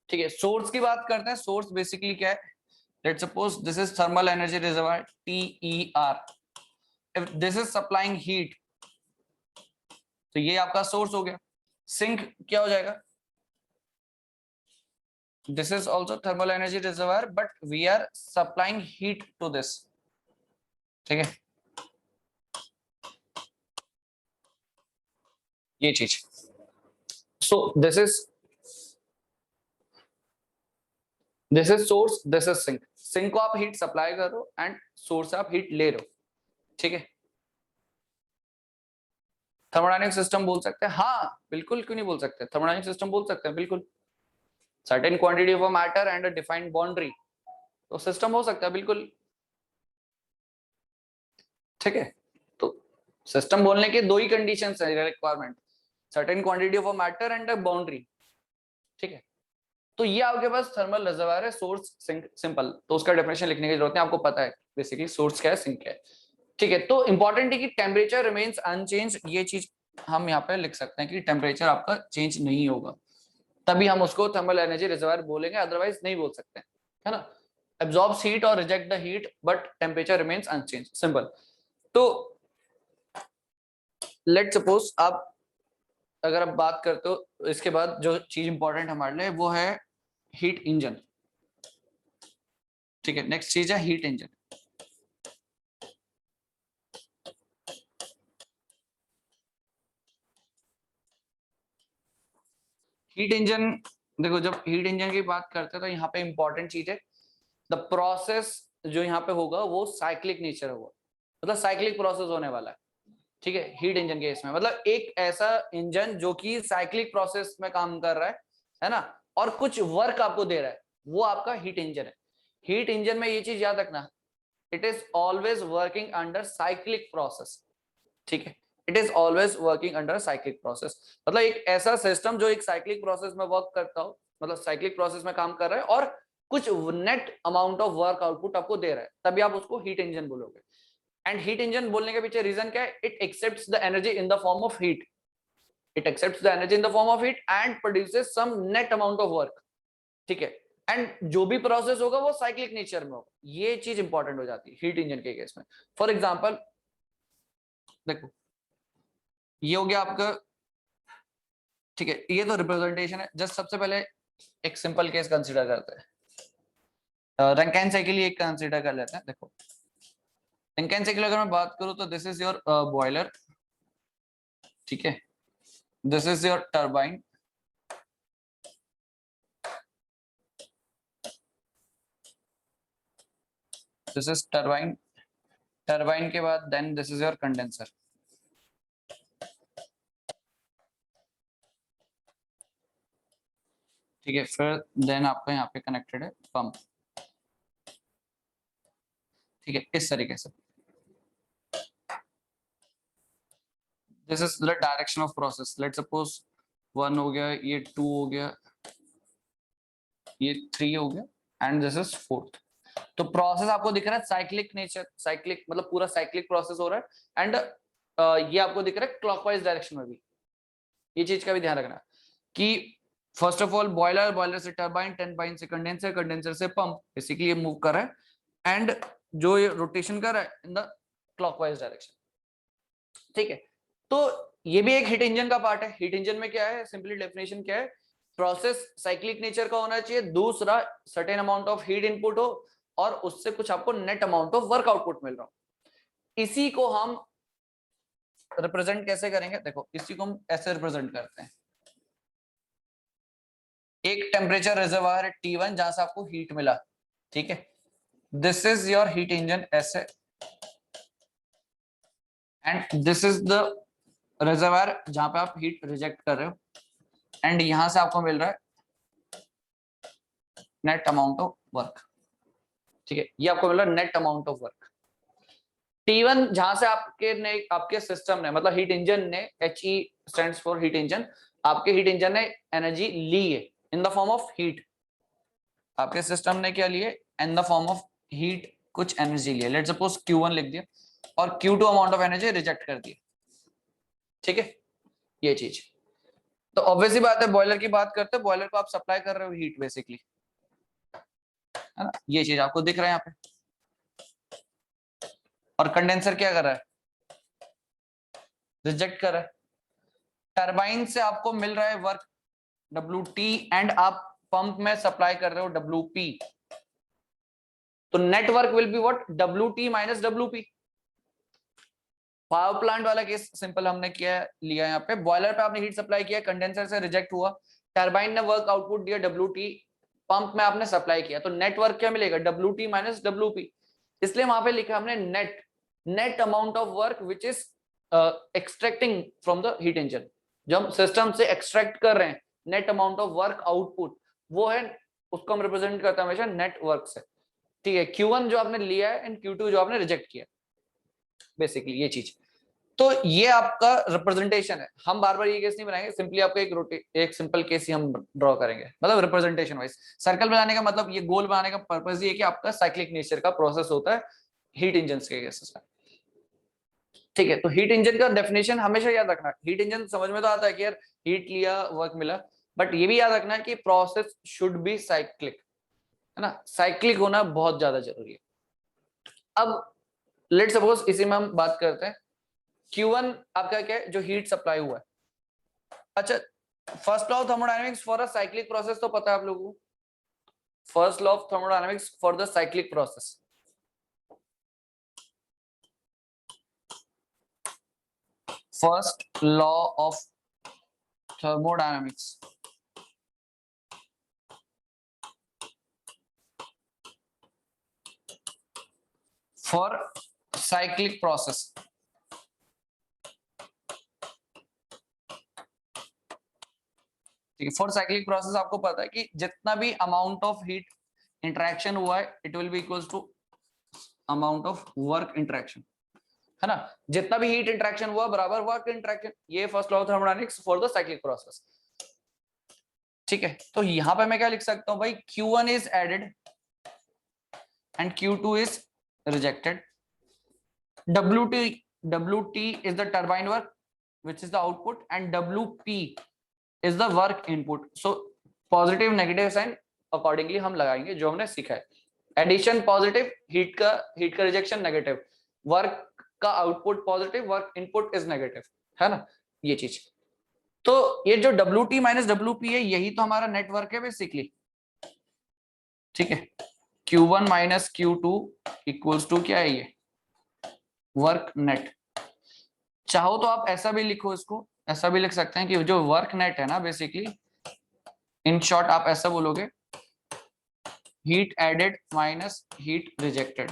ठीक है, सोर्स की बात करते हैं। सोर्स बेसिकली क्या है, let's suppose this is thermal energy reservoir TER, if this is supplying heat तो ये आपका सोर्स हो गया। सिंक क्या हो जाएगा, this is also thermal energy reservoir but we are supplying heat to this। ठीक है, ये चीज। So this is source, this is sink. Sink को आप हीट सप्लाई कर रहे हो एंड सोर्स से आप हीट ले रहे हो। ठीक है, थर्मोडायनेमिक सिस्टम बोल सकते हैं, हाँ बिल्कुल, क्यों नहीं बोल सकते, थर्मोडायनेमिक सिस्टम बोल सकते हैं बिल्कुल। Certain quantity of matter and a defined boundary, तो सिस्टम हो सकता है बिल्कुल। ठीक है, तो सिस्टम बोलने के दो ही कंडीशंस है, requirement, certain quantity of matter and a boundary. ठीक है, तो ये आपके पास थर्मल रिजर्वायर है, सोर्स सिंक, सिंपल, तो उसका डेफिनेशन लिखने की जरूरत नहीं, आपको पता है बेसिकली सोर्स क्या है, सिंक क्या है। ठीक है, तो इंपॉर्टेंट है कि टेम्परेचर रिमेन्स अनचेंज, ये चीज हम यहाँ पे लिख सकते हैं कि टेम्परेचर आपका चेंज नहीं होगा, तभी हम उसको थर्मल एनर्जी रिजर्वायर बोलेंगे, अदरवाइज नहीं बोल सकते, है ना। एब्जॉर्ब्स हीट और reject the heat but temperature remains unchanged, simple. तो लेट सपोज आप, अगर आप बात करते हो, इसके बाद जो चीज इंपॉर्टेंट हमारे लिए वो है हीट इंजन। ठीक है, नेक्स्ट चीज है हीट इंजन। हीट इंजन, देखो जब हीट इंजन की बात करते हैं तो यहाँ पे इंपॉर्टेंट चीज है, द प्रोसेस जो यहाँ पे होगा वो साइक्लिक नेचर होगा, मतलब साइक्लिक प्रोसेस होने वाला है। ठीक है, हीट इंजन के इसमें मतलब एक ऐसा इंजन जो कि साइक्लिक प्रोसेस में काम कर रहा है ना, और कुछ वर्क आपको दे रहा है, वो आपका हीट इंजन है। हीट इंजन में ये चीज याद रखना, it is always working under cyclic process. ठीक है, it is always working under cyclic process, मतलब एक ऐसा सिस्टम जो एक साइक्लिक प्रोसेस में वर्क करता हो, मतलब साइक्लिक प्रोसेस में काम कर रहा है और कुछ net amount of work output आपको दे रहा है, तभी आप उसको हीट इंजन बोलोगे। एंड हीट इंजन बोलने के पीछे रीजन क्या है, it accepts the energy in the form of heat, it accepts the energy in the form of heat and produces some net amount of work. ठीक है, and जो भी प्रोसेस होगा वो साइक्लिक नेचर में होगा, ये चीज इंपॉर्टेंट हो जाती है हीट इंजन के केस में। फॉर एग्जाम्पल देखो, ये हो गया आपका, ठीक है, ये तो रिप्रेजेंटेशन है। जस्ट सबसे पहले एक सिंपल केस कंसीडर करते हैं, रैंकाइन साइकिल एक कंसीडर कर लेते हैं। देखो रैंकाइन साइकिल अगर मैं बात करूं तो दिस इज योर बॉयलर, ठीक है, this is your turbine, this is turbine, turbine के बाद then this is your condenser. ठीक है, फिर देन आपका यहाँ पे कनेक्टेड है पंप। ठीक है, इस तरीके से this is the direction of process. Let suppose 1 हो गया, ये 2 हो गया, ये 3 हो गया एंड दिस इज 4th। तो प्रोसेस आपको दिख रहा है साइक्लिक नेचर, साइक्लिक मतलब पूरा साइक्लिक प्रोसेस हो रहा है एंड ये आपको दिख रहा है क्लॉकवाइज डायरेक्शन में भी। ये चीज का भी ध्यान रखना कि first of all boiler, boiler से टरबाइन, टरबाइन से कंडेंसर, कंडेंसर से पंप, बेसिकली ये मूव कर रहा है एंड जो ये रोटेशन कर रहा है इन द क्लॉकवाइज डायरेक्शन। ठीक है, तो ये भी एक हीट इंजन का पार्ट है। हीट इंजन में क्या है, सिंपली डेफिनेशन क्या है, प्रोसेस साइक्लिक नेचर का होना चाहिए, दूसरा certain amount of heat input हो और उससे कुछ आपको net amount of work output मिल रहा हो। इसी को हम रिप्रेजेंट कैसे करेंगे, देखो इसी को हम ऐसे रिप्रेजेंट करते हैं। एक टेम्परेचर रिजर्वायर है T1 जहां से आपको हीट मिला, ठीक है, this is your heat engine ऐसे, and this is the reservoir जहां पे आप हीट रिजेक्ट कर रहे हो एंड यहां से आपको मिल रहा है नेट अमाउंट ऑफ वर्क। ठीक है, ये आपको मिल रहा है net amount of work. T1 जहां से आपके सिस्टम ने मतलब हीट इंजन ने, HE stands for heat engine, आपके हीट इंजन ने एनर्जी ली है इन द फॉर्म ऑफ हीट। आपके सिस्टम ने क्या लिए, इन द फॉर्म ऑफ हीट कुछ एनर्जी लिए, लेट्स सपोज Q1 लिख दिया और Q2 amount of energy reject कर दिया। ठीक है, ये चीज तो ऑब्वियसली बात है, बॉयलर की बात करते हैं, बॉयलर को आप सप्लाई कर रहे हो हीट बेसिकली, है ना, ये चीज आपको दिख रहा है यहाँ पे। और कंडेंसर क्या कर रहा है, रिजेक्ट कर रहा है। टरबाइन से आपको मिल रहा है वर्क WT एंड आप पंप में सप्लाई कर रहे हो WP, तो network will be what, WT minus WP। Power plant वाला केस सिंपल हमने किया लिया, यहाँ पे बॉयलर पे आपने हीट सप्लाई किया, कंडेंसर से रिजेक्ट हुआ, टरबाइन ने वर्क आउटपुट दिया WT, पंप में आपने सप्लाई किया, तो नेटवर्क क्या मिलेगा, WT माइनस WP। इसलिए वहां पे लिखा हमने net amount of work which is extracting from the heat engine. जो हम सिस्टम से एक्सट्रैक्ट कर रहे हैं net amount of work output, वो है, उसको हम रिप्रेजेंट करते हैं हमेशा नेटवर्क से। ठीक है, Q1 जो आपने लिया है एंड Q2 जो आपने रिजेक्ट किया, बेसिकली ये चीज। तो ये आपका रिप्रेजेंटेशन है। हम बार बार ये केस नहीं बनाएंगे, सिंपली आपको एक सिंपल केस ही हम ड्रॉ करेंगे, मतलब रिप्रेजेंटेशन वाइज। सर्कल बनाने का मतलब, ये गोल बनाने का पर्पस ये है कि आपका साइक्लिक नेचर का प्रोसेस होता है हीट इंजन के केसेस में। ठीक है, तो हीट इंजन का डेफिनेशन हमेशा याद रखना। हीट इंजन समझ में तो आता है कि यार हीट लिया, वर्क मिला, बट ये भी याद रखना है कि प्रोसेस शुड बी साइक्लिक, है ना, साइक्लिक होना बहुत ज्यादा जरूरी है। अब लेट सपोज इसी में हम बात करते हैं, Q1 आपका क्या है, जो हीट सप्लाई हुआ है। अच्छा, first law of thermodynamics for a cyclic process तो पता है आप लोगों को, first law of thermodynamics for the cyclic process, first law of thermodynamics for cyclic process। ठीक है, फॉर साइक्लिक प्रोसेस आपको पता है कि जितना भी अमाउंट ऑफ हीट इंटरेक्शन हुआ है it will be equals to amount of work interaction, है ना, जितना भी हीट इंटरेक्शन हुआ बराबर वर्क इंटरेक्शन। ये first law of thermodynamics for the cyclic process. ठीक है, तो यहां पे मैं क्या लिख सकता हूं भाई, Q1 is added and Q2 is rejected, WT is the turbine work which is the output and WP is the work input। so positive negative sign accordingly हम लगाएंगे जो हमने सीखा है। एडिशन पॉजिटिव, हीट का रिजेक्शन नेगेटिव, वर्क का output positive, work input is negative, है ना, ये चीज। तो ये जो WT माइनस WP है यही तो हमारा नेटवर्क है बेसिकली। ठीक है, Q1 minus Q2 equals to क्या है, ये वर्क नेट। चाहो तो आप ऐसा भी लिखो, इसको ऐसा भी लिख सकते हैं कि जो वर्क नेट है ना, बेसिकली इन शॉर्ट आप ऐसा बोलोगे, heat added minus heat rejected.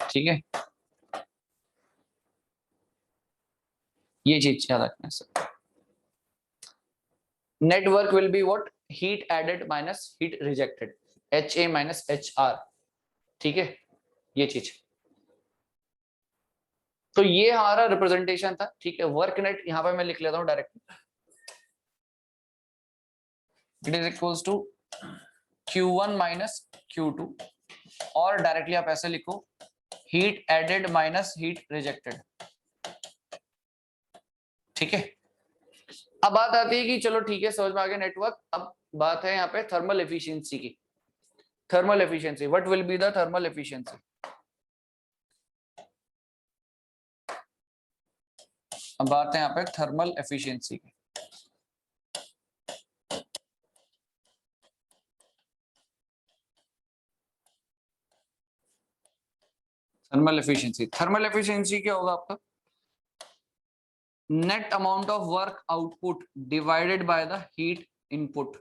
ठीक है, ये चीज याद रखना sir. Net work will be what, heat added minus heat rejected, HA minus HR। ठीक है, ये चीज। तो ये हमारा रिप्रेजेंटेशन था। ठीक है, वर्क नेट यहां पे मैं लिख लेता हूं direct, it is equals to Q1 minus Q2, और डायरेक्टली आप ऐसे लिखो heat added minus heat rejected. ठीक है, अब बात आती है कि चलो ठीक है समझ में आ गया नेटवर्क। अब बात है यहाँ पे थर्मल एफिशिएंसी की। Thermal efficiency, what will be the thermal efficiency? अब बात है यहाँ पे थर्मल एफिशिएंसी की। थर्मल एफिशिएंसी, थर्मल एफिशिएंसी क्या होगा आपका? Net amount of work output divided by the heat input.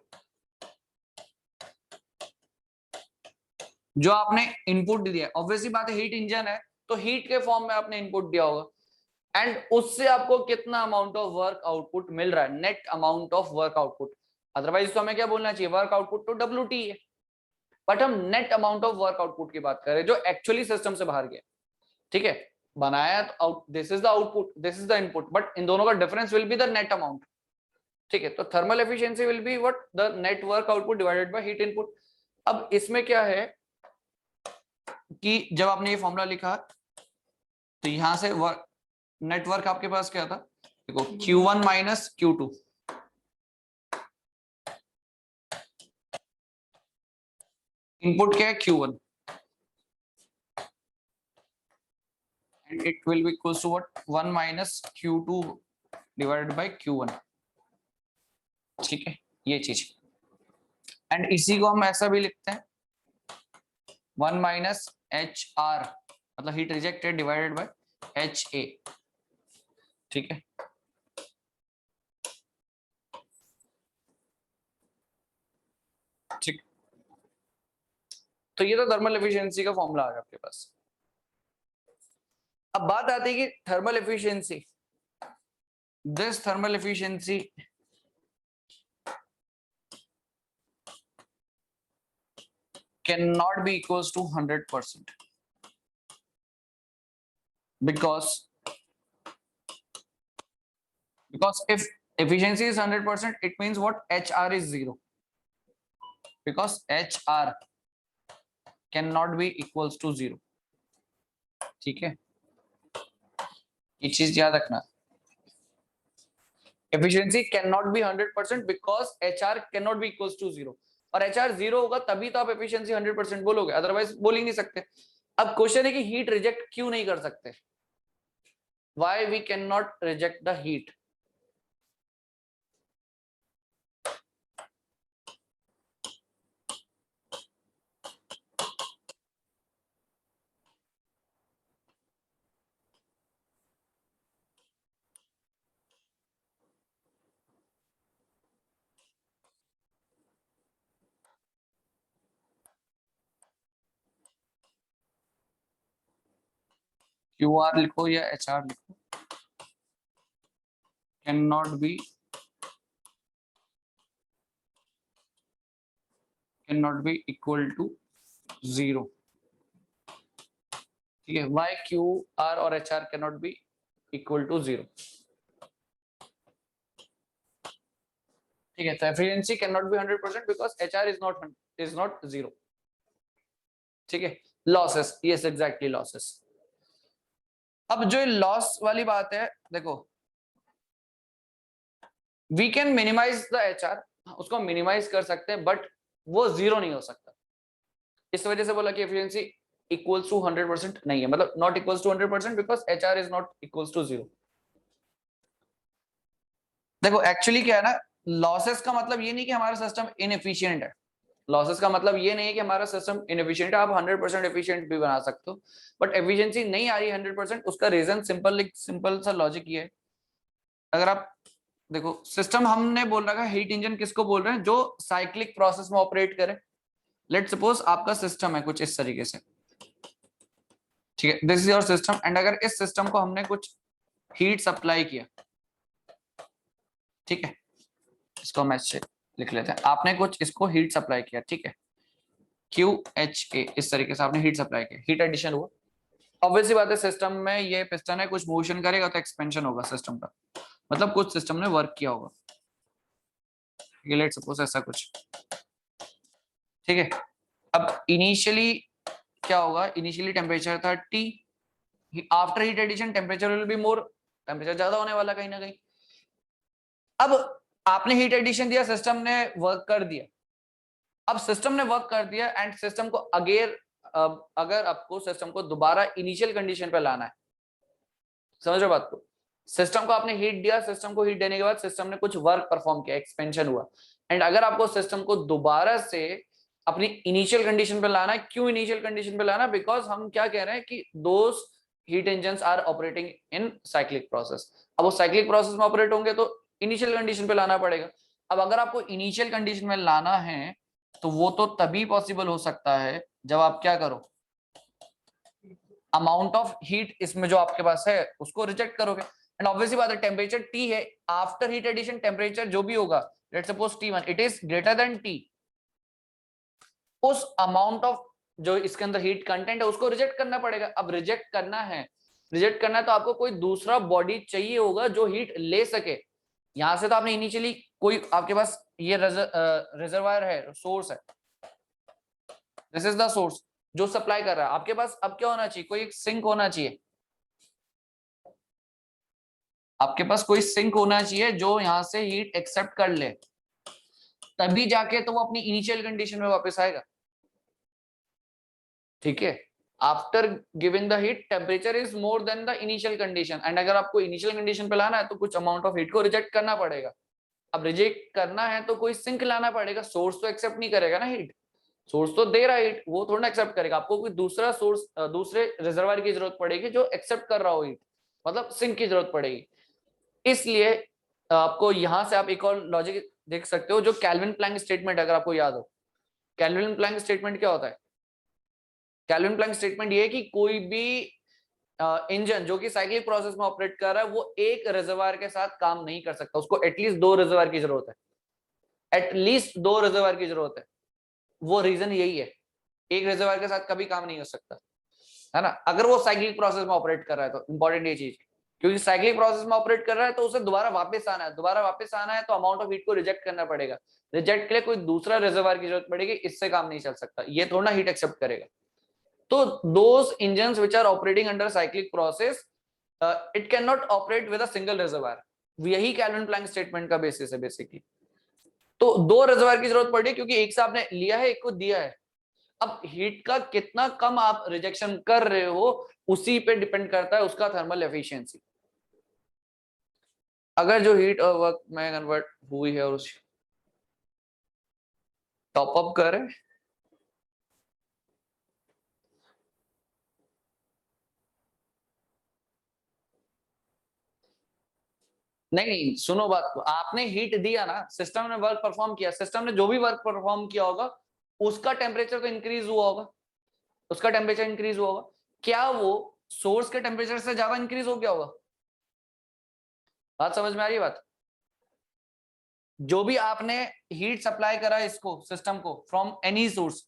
जो आपने इनपुट दिया, ऑब्वियसली बात है हीट इंजन है तो हीट के फॉर्म में आपने इनपुट दिया होगा, एंड उससे आपको कितना अमाउंट ऑफ वर्क आउटपुट मिल रहा है, net amount of work output. Otherwise तो हमें क्या बोलना चाहिए, वर्क आउटपुट तो WT है, बट हम net amount of work output की बात कर रहे हैं जो एक्चुअली सिस्टम से बाहर गया। ठीक है, बनाया तो this is the output, this is the input, but in दोनों का difference will be the net amount. ठीक है, तो thermal efficiency will be what, the net work output divided by heat input. अब इसमें क्या है कि जब आपने ये फॉर्मूला लिखा तो यहां से नेटवर्क आपके पास क्या था, देखो Q1 माइनस Q2, इनपुट क्या है Q1, and it will be equals to what, 1 minus Q2 divided by Q1। ठीक है, ये चीज, एंड इसी को हम ऐसा भी लिखते हैं 1 minus HR, मतलब heat rejected divided by HA। ठीक है, ठीक, तो ये तो थर्मल एफिशिएंसी का फॉर्मूला आ गया आपके पास। अब बात आती है कि thermal efficiency, this thermal efficiency cannot be equals to 100%, because if efficiency is 100%, it means what, HR is 0, because HR cannot be equals to 0। ठीक है, ये चीज याद रखना, efficiency cannot be 100% because HR cannot be equals to 0, और HR 0 होगा तभी तो आप efficiency 100% बोलोगे, अदरवाइज बोल ही नहीं सकते। अब क्वेश्चन है कि हीट रिजेक्ट क्यों नहीं कर सकते, why we cannot reject the heat? QR लिखो या HR लिखो, cannot be equal to 0। ठीक है, why QR और HR cannot be equal to 0। ठीक है, तो efficiency cannot be 100% because HR is not 0। ठीक है, losses, yes exactly losses। अब जो लॉस वाली बात है, देखो we can minimize the HR, उसको मिनिमाइज कर सकते हैं, बट वो 0 नहीं हो सकता। इस वजह से बोला कि एफिशिएंसी इक्वल्स टू 100% नहीं है, मतलब not equals to 100% because HR is not equals to 0। देखो एक्चुअली क्या है ना, लॉसेस का मतलब ये नहीं कि हमारा सिस्टम इनएफिशिएंट है, लॉसेस का मतलब ये नहीं है कि हमारा सिस्टम इनएफिशिएंट है, आप 100% एफिशिएंट भी बना सकते हो, बट एफिशिएंसी नहीं आ रही 100%। उसका रीजन सिंपल सा लॉजिक ये है, अगर आप देखो सिस्टम हमने बोल रखा है हीट इंजन किसको बोल रहे हैं, जो साइक्लिक प्रोसेस में ऑपरेट करे। लेट सपोज आपका सिस्टम है कुछ इस तरीके से, ठीक है, this is your system. And अगर इस सिस्टम को हमने कुछ हीट सप्लाई किया, ठीक है, इसको हम ऐसे लिख लेते हैं, आपने कुछ इसको हीट सप्लाई किया, ठीक है, QHA, इस तरीके से आपने हीट सप्लाई किया, हीट एडिशन हुआ। ऑब्वियसली बात है, सिस्टम में ये पिस्टन है, कुछ मोशन करेगा तो एक्सपेंशन होगा सिस्टम का, मतलब कुछ सिस्टम ने वर्क किया होगा, लेट्स सपोज ऐसा कुछ, ठीक है। अब इनिशियली क्या होगा, इनिशियली टेम्परेचर था T, after heat addition temperature will be more, temperature ज्यादा होने वाला कहीं ना कहीं। अब आपने हीट एडिशन दिया, सिस्टम ने वर्क कर दिया। अब सिस्टम ने वर्क कर दिया एंड सिस्टम को अगर आपको सिस्टम को दोबारा इनिशियल कंडीशन पे लाना है, समझ रहे बात को, सिस्टम को आपने हीट दिया, सिस्टम को हीट देने के बाद सिस्टम ने कुछ वर्क परफॉर्म किया, एक्सपेंशन हुआ, एंड अगर आपको सिस्टम को दोबारा से अपनी इनिशियल कंडीशन पे लाना है, क्यों इनिशियल कंडीशन पे लाना, बिकॉज हम क्या कह रहे हैं कि those heat engines are operating in cyclic process. अब वो साइक्लिक प्रोसेस में ऑपरेट होंगे तो इनिशियल कंडीशन पे लाना पड़ेगा। अब अगर आपको इनिशियल कंडीशन में लाना है तो वो तो तभी पॉसिबल हो सकता है जब आप क्या करो, अमाउंट ऑफ हीट इसमें जो आपके पास है उसको रिजेक्ट करोगे। एंड ऑब्वियसली बात है, टेम्परेचर T है, आफ्टर हीट एडिशन टेम्परेचर जो भी होगा, let's suppose T1, it is greater than T, उस अमाउंट ऑफ जो इसके अंदर हीट कंटेंट है उसको रिजेक्ट करना पड़ेगा। अब रिजेक्ट करना है, रिजेक्ट करना है तो आपको कोई दूसरा बॉडी चाहिए होगा जो हीट ले सके। यहां से तो आपने इनिशियली कोई आपके पास ये रिजर्वायर है, सोर्स है, दिस इज द सोर्स जो सप्लाई कर रहा है आपके पास। अब क्या होना चाहिए, कोई एक सिंक होना चाहिए, आपके पास कोई सिंक होना चाहिए जो यहां से हीट एक्सेप्ट कर ले, तभी जाके तो वो अपनी इनिशियल कंडीशन में वापस आएगा, ठीक है। After giving the heat temperature is more than the initial condition, and अगर आपको इनिशियल कंडीशन पे लाना है तो कुछ अमाउंट ऑफ हीट को रिजेक्ट करना पड़ेगा। अब रिजेक्ट करना है तो कोई सिंक लाना पड़ेगा, सोर्स तो एक्सेप्ट नहीं करेगा ना हीट, सोर्स तो दे रहा है हीट, वो थोड़ा एक्सेप्ट करेगा, आपको कोई दूसरा सोर्स, दूसरे रिजर्वायर की जरूरत पड़ेगी जो एक्सेप्ट कर रहा हो हीट, मतलब सिंक की जरूरत पड़ेगी। इसलिए आपको यहां से आप एक और लॉजिक देख सकते हो, जो कैल्विन प्लैंक स्टेटमेंट, अगर आपको याद हो, कैल्विन प्लैंक स्टेटमेंट क्या होता है, कैल्विन प्लैंक स्टेटमेंट ये है कि कोई भी इंजन जो कि साइक्लिक प्रोसेस में ऑपरेट कर रहा है वो एक रिजर्वायर के साथ काम नहीं कर सकता, उसको एटलीस्ट दो रिजर्वायर की जरूरत है, एटलीस्ट दो रिजर्वायर की जरूरत है। वो रीजन यही है, एक रिजर्वायर के साथ कभी काम नहीं हो सकता, है ना, अगर वो साइक्लिक प्रोसेस में ऑपरेट कर रहा है तो। इंपॉर्टेंट ये चीज, क्योंकि साइक्लिक प्रोसेस में ऑपरेट कर रहा है तो उसे दोबारा वापस आना है, दोबारा वापस आना है तो अमाउंट ऑफ हीट को रिजेक्ट करना पड़ेगा, रिजेक्ट के लिए कोई दूसरा रिजर्वायर की जरूरत पड़ेगी, इससे काम नहीं चल सकता, ये थोड़ा हीट एक्सेप्ट करेगा। तो those engines which are operating under cyclic process, it cannot operate with a single reservoir, यही कैल्विन प्लैंक स्टेटमेंट का बेसिस है बेसिकली। तो दो रिजर्वायर की जरूरत पड़ी क्योंकि एक से आपने लिया है, एक को दिया है। अब हीट का कितना कम आप रिजेक्शन कर रहे हो उसी पे डिपेंड करता है उसका थर्मल एफिशिएंसी। अगर जो हीट और वर्क में कन्वर्ट हुई है और उस टॉप अप करें, नहीं सुनो बात को, आपने हीट दिया ना, सिस्टम ने वर्क परफॉर्म किया, सिस्टम ने जो भी वर्क परफॉर्म किया होगा उसका टेम्परेचर तो इंक्रीज हुआ होगा, उसका टेम्परेचर इंक्रीज हुआ होगा, क्या वो सोर्स के टेम्परेचर से ज्यादा इंक्रीज हो गया होगा? बात समझ में आ रही है बात? जो भी आपने हीट सप्लाई करा इसको सिस्टम को फ्रॉम एनी सोर्स,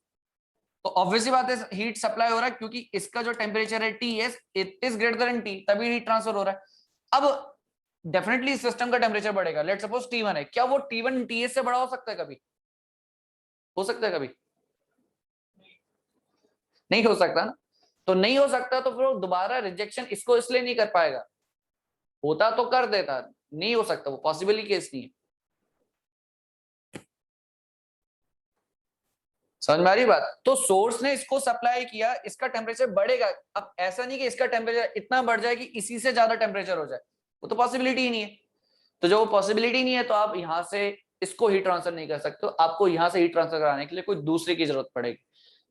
तो ऑब्वियसली बात है हीट सप्लाई हो रहा है क्योंकि इसका जो टेम्परेचर है Ts, it is greater than T, तभी हीट ट्रांसफर हो रहा है। अब डेफिनेटली सिस्टम का टेम्परेचर बढ़ेगा, लेट्स सपोज T1 है, क्या वो T1 Ts से बड़ा हो सकता है कभी? हो सकता है कभी? नहीं हो सकता ना, तो नहीं हो सकता तो फिर वो दोबारा रिजेक्शन इसको इसलिए नहीं कर पाएगा, होता तो कर देता, नहीं हो सकता, वो पॉसिबल ही केस नहीं है। समझ में आ रही बात? तो सोर्स ने इसको सप्लाई किया, इसका टेम्परेचर बढ़ेगा। अब ऐसा नहीं कि इसका टेम्परेचर इतना बढ़ जाए कि इसी से ज्यादा टेम्परेचर हो जाए, वो तो पॉसिबिलिटी ही नहीं है। तो जो पॉसिबिलिटी नहीं है तो आप यहां से इसको हीट ट्रांसफर नहीं कर सकते, आपको यहां से हीट ट्रांसफर कराने के लिए कोई दूसरे की जरूरत पड़ेगी।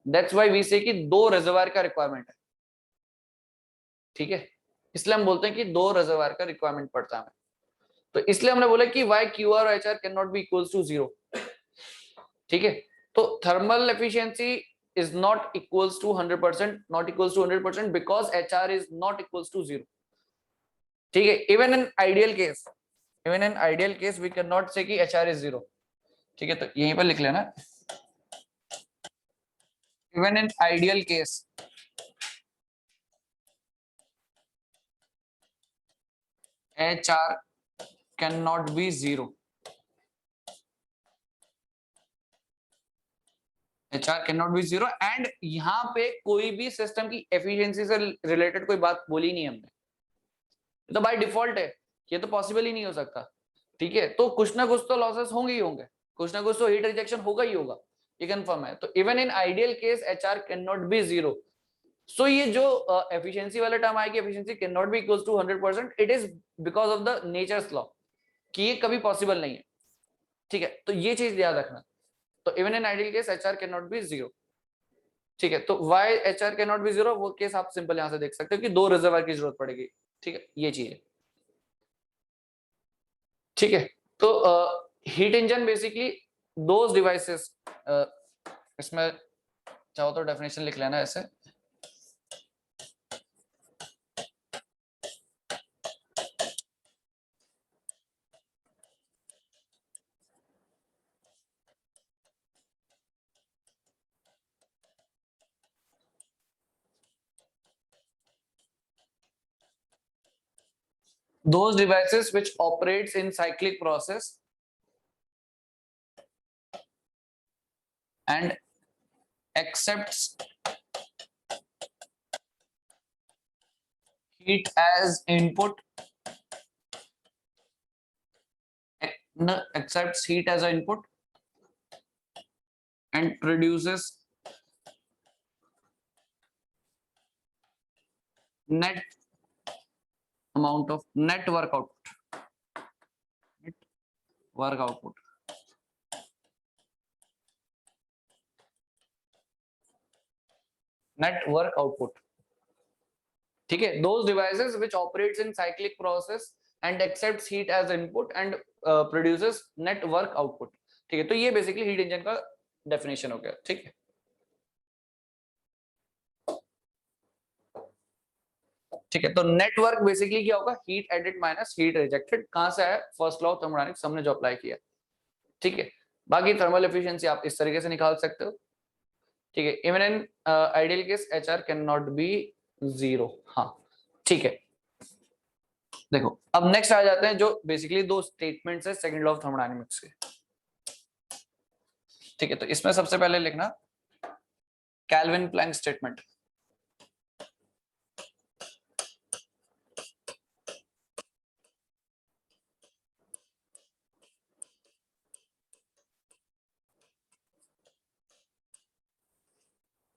दैट्स व्हाई वी से कि दो रिजर्वायर का रिक्वायरमेंट है, ठीक है, इसलिए हम बोलते हैं कि दो रिजर्वायर का रिक्वायरमेंट पड़ता है। तो इसलिए हमने बोला कि why Q R H R can not be equals to zero, ठीक है। तो thermal efficiency is not equals to 100%, not equals to 100% because HR is not equals to 0. ठीक है, even in ideal case, even in ideal case we cannot say कि HR is 0. ठीक है, तो यहीं पर लिख लेना, even in ideal case HR cannot be 0. HR cannot be 0 and यहाँ पे कोई भी सिस्टम की एफिशिएंसी से रिलेटेड कोई बात बोली नहीं हमने, तो बाय डिफॉल्ट है, ये तो पॉसिबल ही नहीं हो सकता. ठीक है, तो कुछ ना कुछ तो लॉसेस होंगे ही होंगे, कुछ ना कुछ तो हीट रिजेक्शन होगा ही होगा, ये कंफर्म है. तो even in ideal case HR can not be 0. So ये जो एफिशिएंसी वाला टर्म आएगी, efficiency can not be equals to 100%, it is because of the nature's law कि ये कभी पॉसिबल नहीं है. ठीक है, तो ये चीज याद रखना. तो even in ideal case HR can not be 0. ठीक है, तो why HR can not be 0, वो केस आप सिंपल यहां से देख सकते हो कि 2 रिजर्वायर की जरूरत पड़ेगी. ठीक है, ये चीज है. ठीक है, तो heat engine basically those devices, इसमें चाहो तो डेफिनेशन लिख लेना ऐसे. Those devices which operates in cyclic process and accepts heat as input, accepts heat as an input and produces net amount of net work output. Net work output. Net work output. ठीक है, those devices which operates in cyclic process and accepts heat as input and produces net work output. ठीक है, तो ये basically heat engine का definition हो गया. ठीक है, ठीक है, तो नेटवर्क बेसिकली क्या होगा, heat added minus heat rejected. कहां से आया, फर्स्ट लॉ ऑफ थर्मोडायनामिक्स हमने जो अप्लाई किया. ठीक है, बाकी थर्मल एफिशिएंसी आप इस तरीके से निकाल सकते हो. ठीक है, even in ideal case HR can not be 0. हाँ, ठीक है. देखो, अब नेक्स्ट आ जाते हैं जो बेसिकली दो स्टेटमेंट्स है सेकंड लॉ ऑफ थर्मोडायनामिक्स के. ठीक है, तो इसमें सबसे पहले लिखना कैल्विन प्लैंक स्टेटमेंट.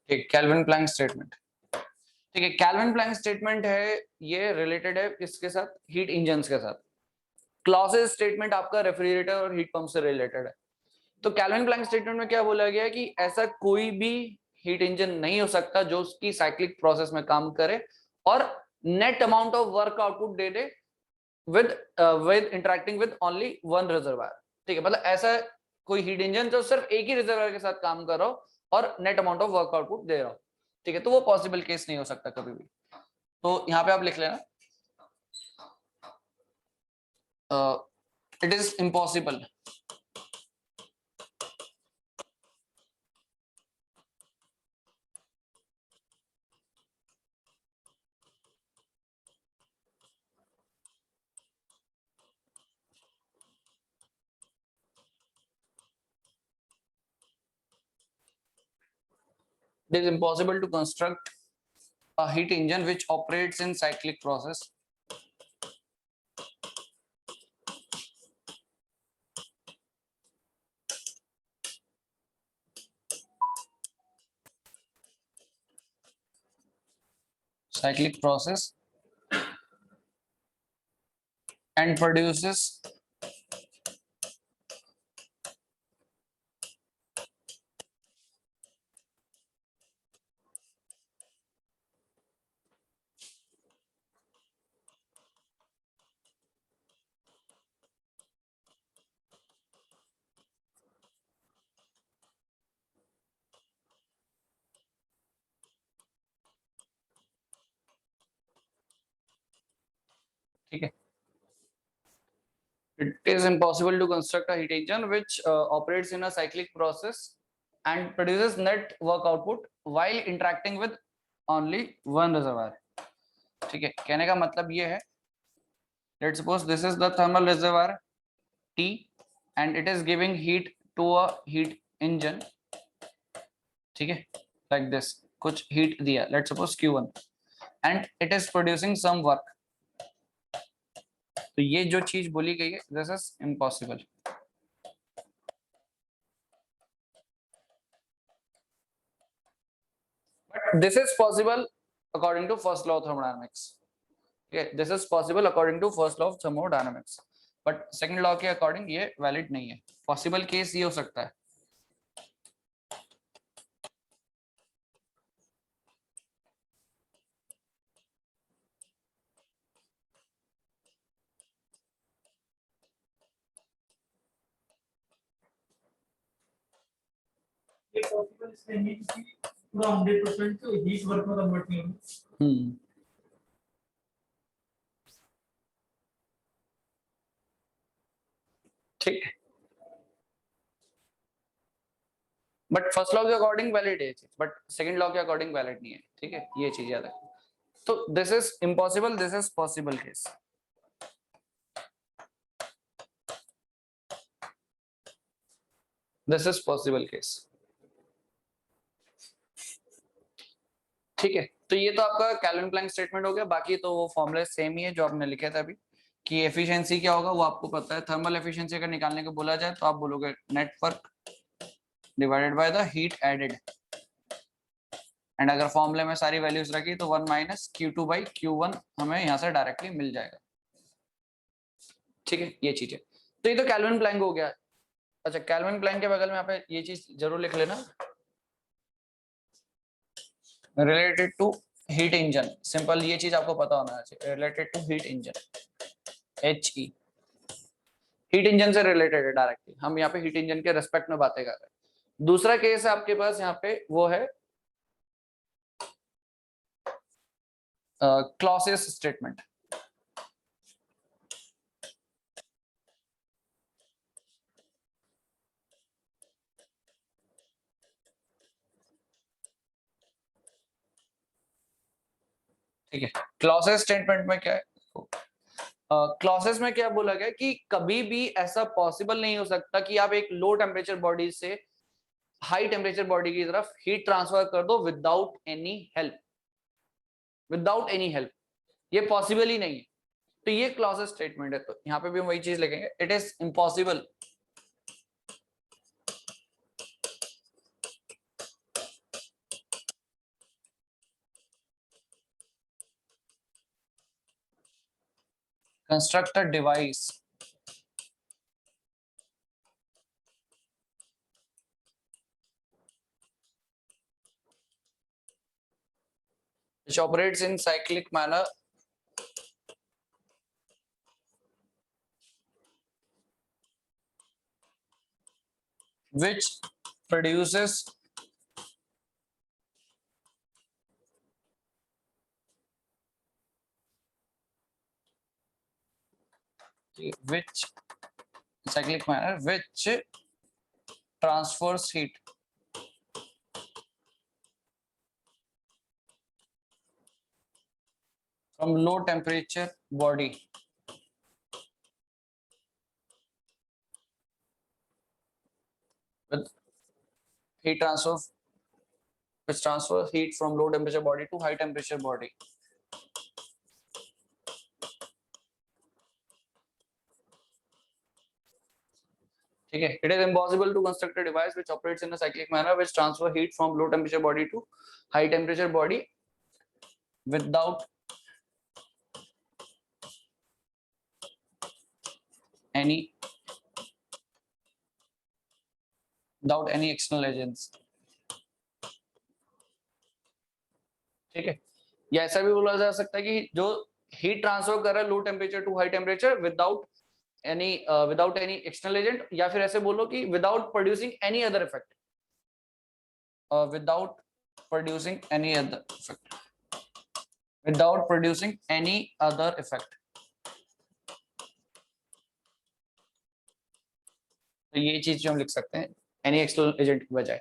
ठीक, कैल्विन प्लैंक स्टेटमेंट. ठीक है, कैल्विन प्लैंक स्टेटमेंट है, ये रिलेटेड है किसके साथ, हीट इंजन्स के साथ. क्लॉसेस स्टेटमेंट आपका रेफ्रिजरेटर और हीट पंप से रिलेटेड है. तो कैल्विन प्लैंक स्टेटमेंट में क्या बोला गया है कि ऐसा कोई भी हीट इंजन नहीं हो सकता जो उसकी साइक्लिक प्रोसेस में काम करे और net amount of work output they they with interacting with only one reservoir. ठीक है, मतलब ऐसा कोई हीट इंजन जो सिर्फ एक ही रिजर्वायर के साथ काम कर रहा हो और net amount of work output दे रहा हो. ठीक है, तो वो पॉसिबल केस नहीं हो सकता कभी भी. तो यहाँ पे आप लिख लेना, it is impossible it is impossible to construct a heat engine which operates in cyclic process and produces It is impossible to construct a heat engine which operates in a cyclic process and produces net work output while interacting with only one reservoir. ठीक है, कहने का मतलब ये है, let's suppose this is the thermal reservoir T and it is giving heat to a heat engine. ठीक है, like this, कुछ heat दिया, let's suppose Q1 and it is producing some work. तो ये जो चीज बोली गई है, this is impossible. But this is possible according to first law of thermodynamics. Okay, this is possible according to first law of thermodynamics, but second law के according ये valid नहीं है. पॉसिबल केस ये हो सकता है, ये पॉसिबल इसलिए नहीं क्योंकि पूरा 100% हीट वर्क में कन्वर्ट नहीं होगा. ठीक है, बट फर्स्ट लॉ के अकॉर्डिंग वैलिड है, बट सेकंड लॉ के अकॉर्डिंग वैलिड नहीं है. ठीक है, ये चीज याद रखना. तो this is impossible, this is possible case. This is possible case. ठीक है, तो ये तो आपका कैल्विन प्लैंक स्टेटमेंट हो गया. बाकी तो वो फॉर्मूले सेम ही है जो आपने लिखे थे अभी, कि एफिशिएंसी क्या होगा वो आपको पता है. थर्मल एफिशिएंसी अगर निकालने को बोला जाए तो आप बोलोगे net work divided by the heat added, and अगर फॉर्मूले में सारी वैल्यूज रखी तो 1 माइनस Q2 बाई Q1 हमें यहाँ से डायरेक्टली मिल जाएगा. ठीक है, ये चीज है. तो ये तो कैल्विन प्लैंक हो गया. अच्छा, कैल्विन प्लैंक के बगल में यहाँ पे ये चीज जरूर लिख लेना, related to heat engine. Simple ये चीज आपको पता होना चाहिए, related to heat engine, HE. Heat engine से रिलेटेड है डायरेक्टली. हम यहाँ पे हीट इंजन के रेस्पेक्ट में बातें कर रहे हैं. दूसरा केस है आपके पास यहाँ पे, वो है क्लॉसेस स्टेटमेंट. ठीक है, क्लॉसेस स्टेटमेंट में क्या है, क्लॉसेस में क्या बोला गया कि कभी भी ऐसा पॉसिबल नहीं हो सकता कि आप एक लो टेम्परेचर बॉडी से हाई टेम्परेचर बॉडी की तरफ हीट ट्रांसफर कर दो without any help. Without any help ये पॉसिबल ही नहीं है. तो ये क्लॉसेस स्टेटमेंट है. तो यहाँ पे भी हम वही चीज लिखेंगे, it is impossible construct a device which operates in cyclic manner which produces which cyclic manner which transfers heat from low temperature body with heat transfer, which transfers heat from low temperature body to high temperature body. ठीक है, it is impossible to construct a device which operates in a cyclic manner which transfer heat from low temperature body to high temperature body without any external agents. ठीक है, या ऐसा भी बोला जा सकता है कि जो हीट ट्रांसफर कर रहा है low temperature to high temperature without any external agent, या फिर ऐसे बोलो कि without producing any other effect, without producing any other effect, without producing any other effect. तो ये चीज जो हम लिख सकते हैं एनी एक्सटर्नल एजेंट की बजाय,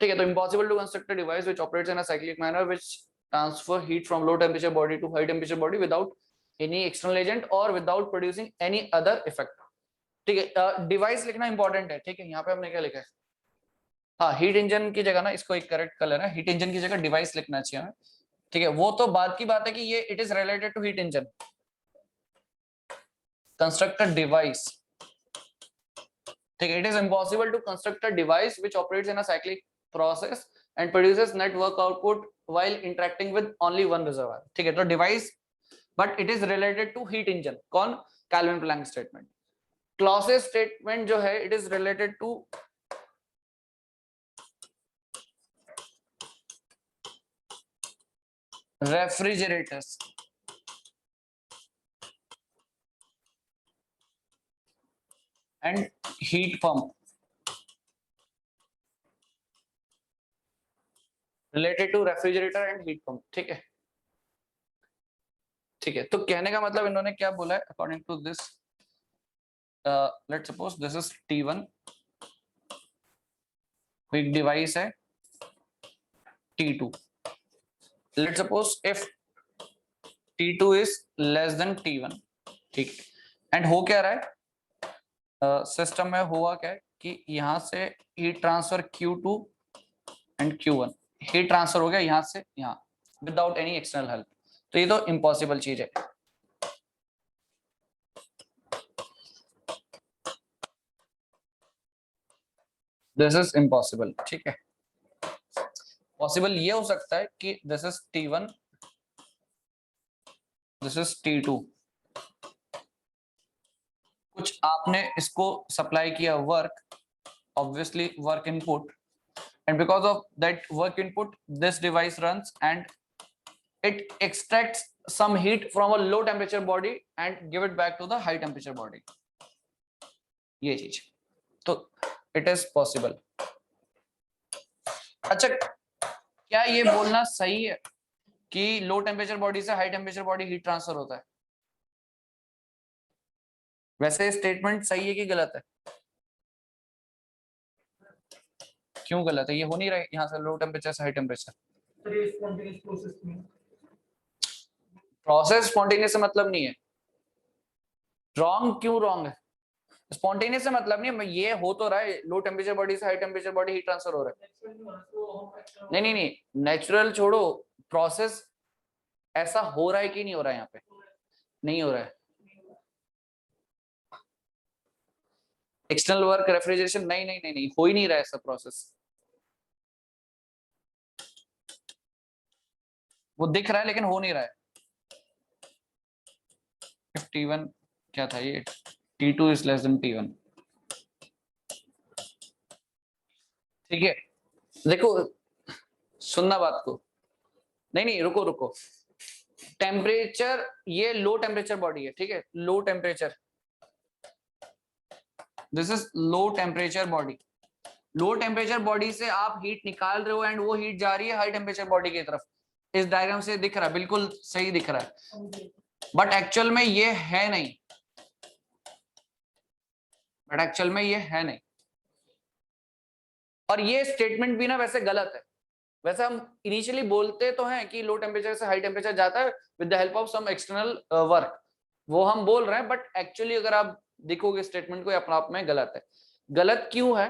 ठीक है। तो impossible to construct a device which operates in a cyclic manner which transfer heat from low temperature body to high temperature body without any external agent और without producing any other effect, ठीक है। Device लिखना important है, ठीक है। यहाँ पे हमने क्या लिखा है, हाँ हीट इंजन की जगह ना, इसको एक करेक्ट कलर है, हीट इंजन की जगह डिवाइस लिखना चाहिए हमें, ठीक है। वो तो बात की बात है कि ये it is related to heat engine, construct a device, ठीक है। It is impossible to construct a device which operates in a cyclic process and produces net work output while interacting with only one reservoir, ठीक है। तो device but it is related to heat engine, कौन, Kelvin Planck statement. Clausius statement जो है it is related to refrigerators and heat pump, related to refrigerator and heat pump, ठीक है, ठीक है। तो कहने का मतलब इन्होंने क्या बोला है, according to this let's suppose this is T1, एक डिवाइस है T2, let's suppose if T2 is less than T1, ठीक, एंड हो क्या रहा है सिस्टम में, हुआ क्या है कि यहाँ से heat transfer Q2 and Q1, heat transfer हो गया यहाँ से यहाँ विदाउट एनी एक्सटर्नल हेल्प, तो ये तो इम्पॉसिबल चीज है, दिस इज इम्पॉसिबल, ठीक है। पॉसिबल ये हो सकता है कि this is T1, this is T2, कुछ आपने इसको सप्लाई किया work, obviously work input, and because of that work input this device runs and it extracts some heat from a low temperature body and give it back to the high temperature body, ये चीज तो it is possible। अच्छा, क्या ये बोलना सही है कि लो टेम्परेचर बॉडी से high temperature body heat transfer होता है? वैसे स्टेटमेंट सही है कि गलत है? क्यों गलत है? ये हो नहीं रहा है यहाँ से लो टेम्परेचर से हाई टेम्परेचर, सर ये स्पॉन्टेनियस प्रोसेस में प्रोसेस स्पॉन्टेनियस से मतलब नहीं है। रॉन्ग क्यों रॉन्ग है? स्पॉन्टेनियस से मतलब नहीं है, ये हो तो रहा है, लो टेम्परेचर बॉडी से high temperature body heat transfer हो रहा है। नहीं नहीं नहीं, नेचुरल छोड़ो, प्रोसेस ऐसा हो रहा है कि नहीं हो रहा है? यहाँ पे नहीं हो रहा है। एक्सटर्नल वर्क रेफ्रिजरेशन, नहीं नहीं नहीं नहीं, हो ही नहीं रहा है ऐसा प्रोसेस। वो दिख रहा है लेकिन हो नहीं रहा है। T1 क्या था ये, T2 is less than T1, ठीक है। देखो सुनना बात को, नहीं नहीं रुको रुको, टेम्परेचर ये लो टेम्परेचर बॉडी है, ठीक है, low temperature, this is low temperature body. Low temperature body से आप हीट निकाल रहे हो एंड वो हीट जा रही है हाई टेम्परेचर बॉडी की तरफ, इस डायग्राम से दिख रहा है, बिल्कुल सही दिख रहा है, बट एक्चुअल में ये है नहीं, बट एक्चुअल में ये है नहीं। और ये स्टेटमेंट भी ना वैसे गलत है। वैसे हम इनिशियली बोलते तो हैं कि लो टेम्परेचर से हाई टेम्परेचर जाता है with the help of some external work, वो हम बोल रहे हैं, बट एक्चुअली अगर आप देखोगे स्टेटमेंट को, अपने आप में गलत है। गलत क्यों है?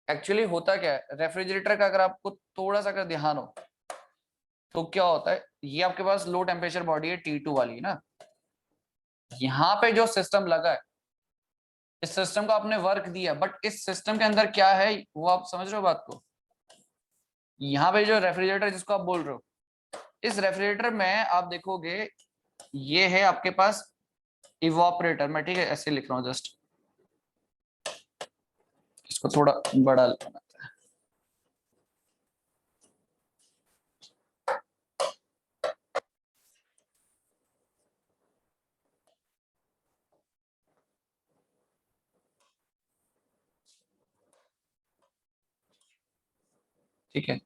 एक्चुअली होता क्या है, रेफ्रिजरेटर का अगर आपको थोड़ा सा अगर ध्यान हो तो क्या होता है, ये आपके पास लो टेम्परेचर बॉडी है T2 वाली ना, यहाँ पे जो सिस्टम लगा है, इस सिस्टम को आपने वर्क दिया, बट इस सिस्टम के अंदर क्या है वो आप समझ रहे हो बात को? यहाँ पे जो रेफ्रिजरेटर जिसको आप बोल रहे हो, इस रेफ्रिजरेटर में आप देखोगे ये है आपके पास इवोपरेटर में, ठीक है, ऐसे लिख रहा हूँ जस्ट, इसको थोड़ा बड़ा बनाते हैं, ठीक है,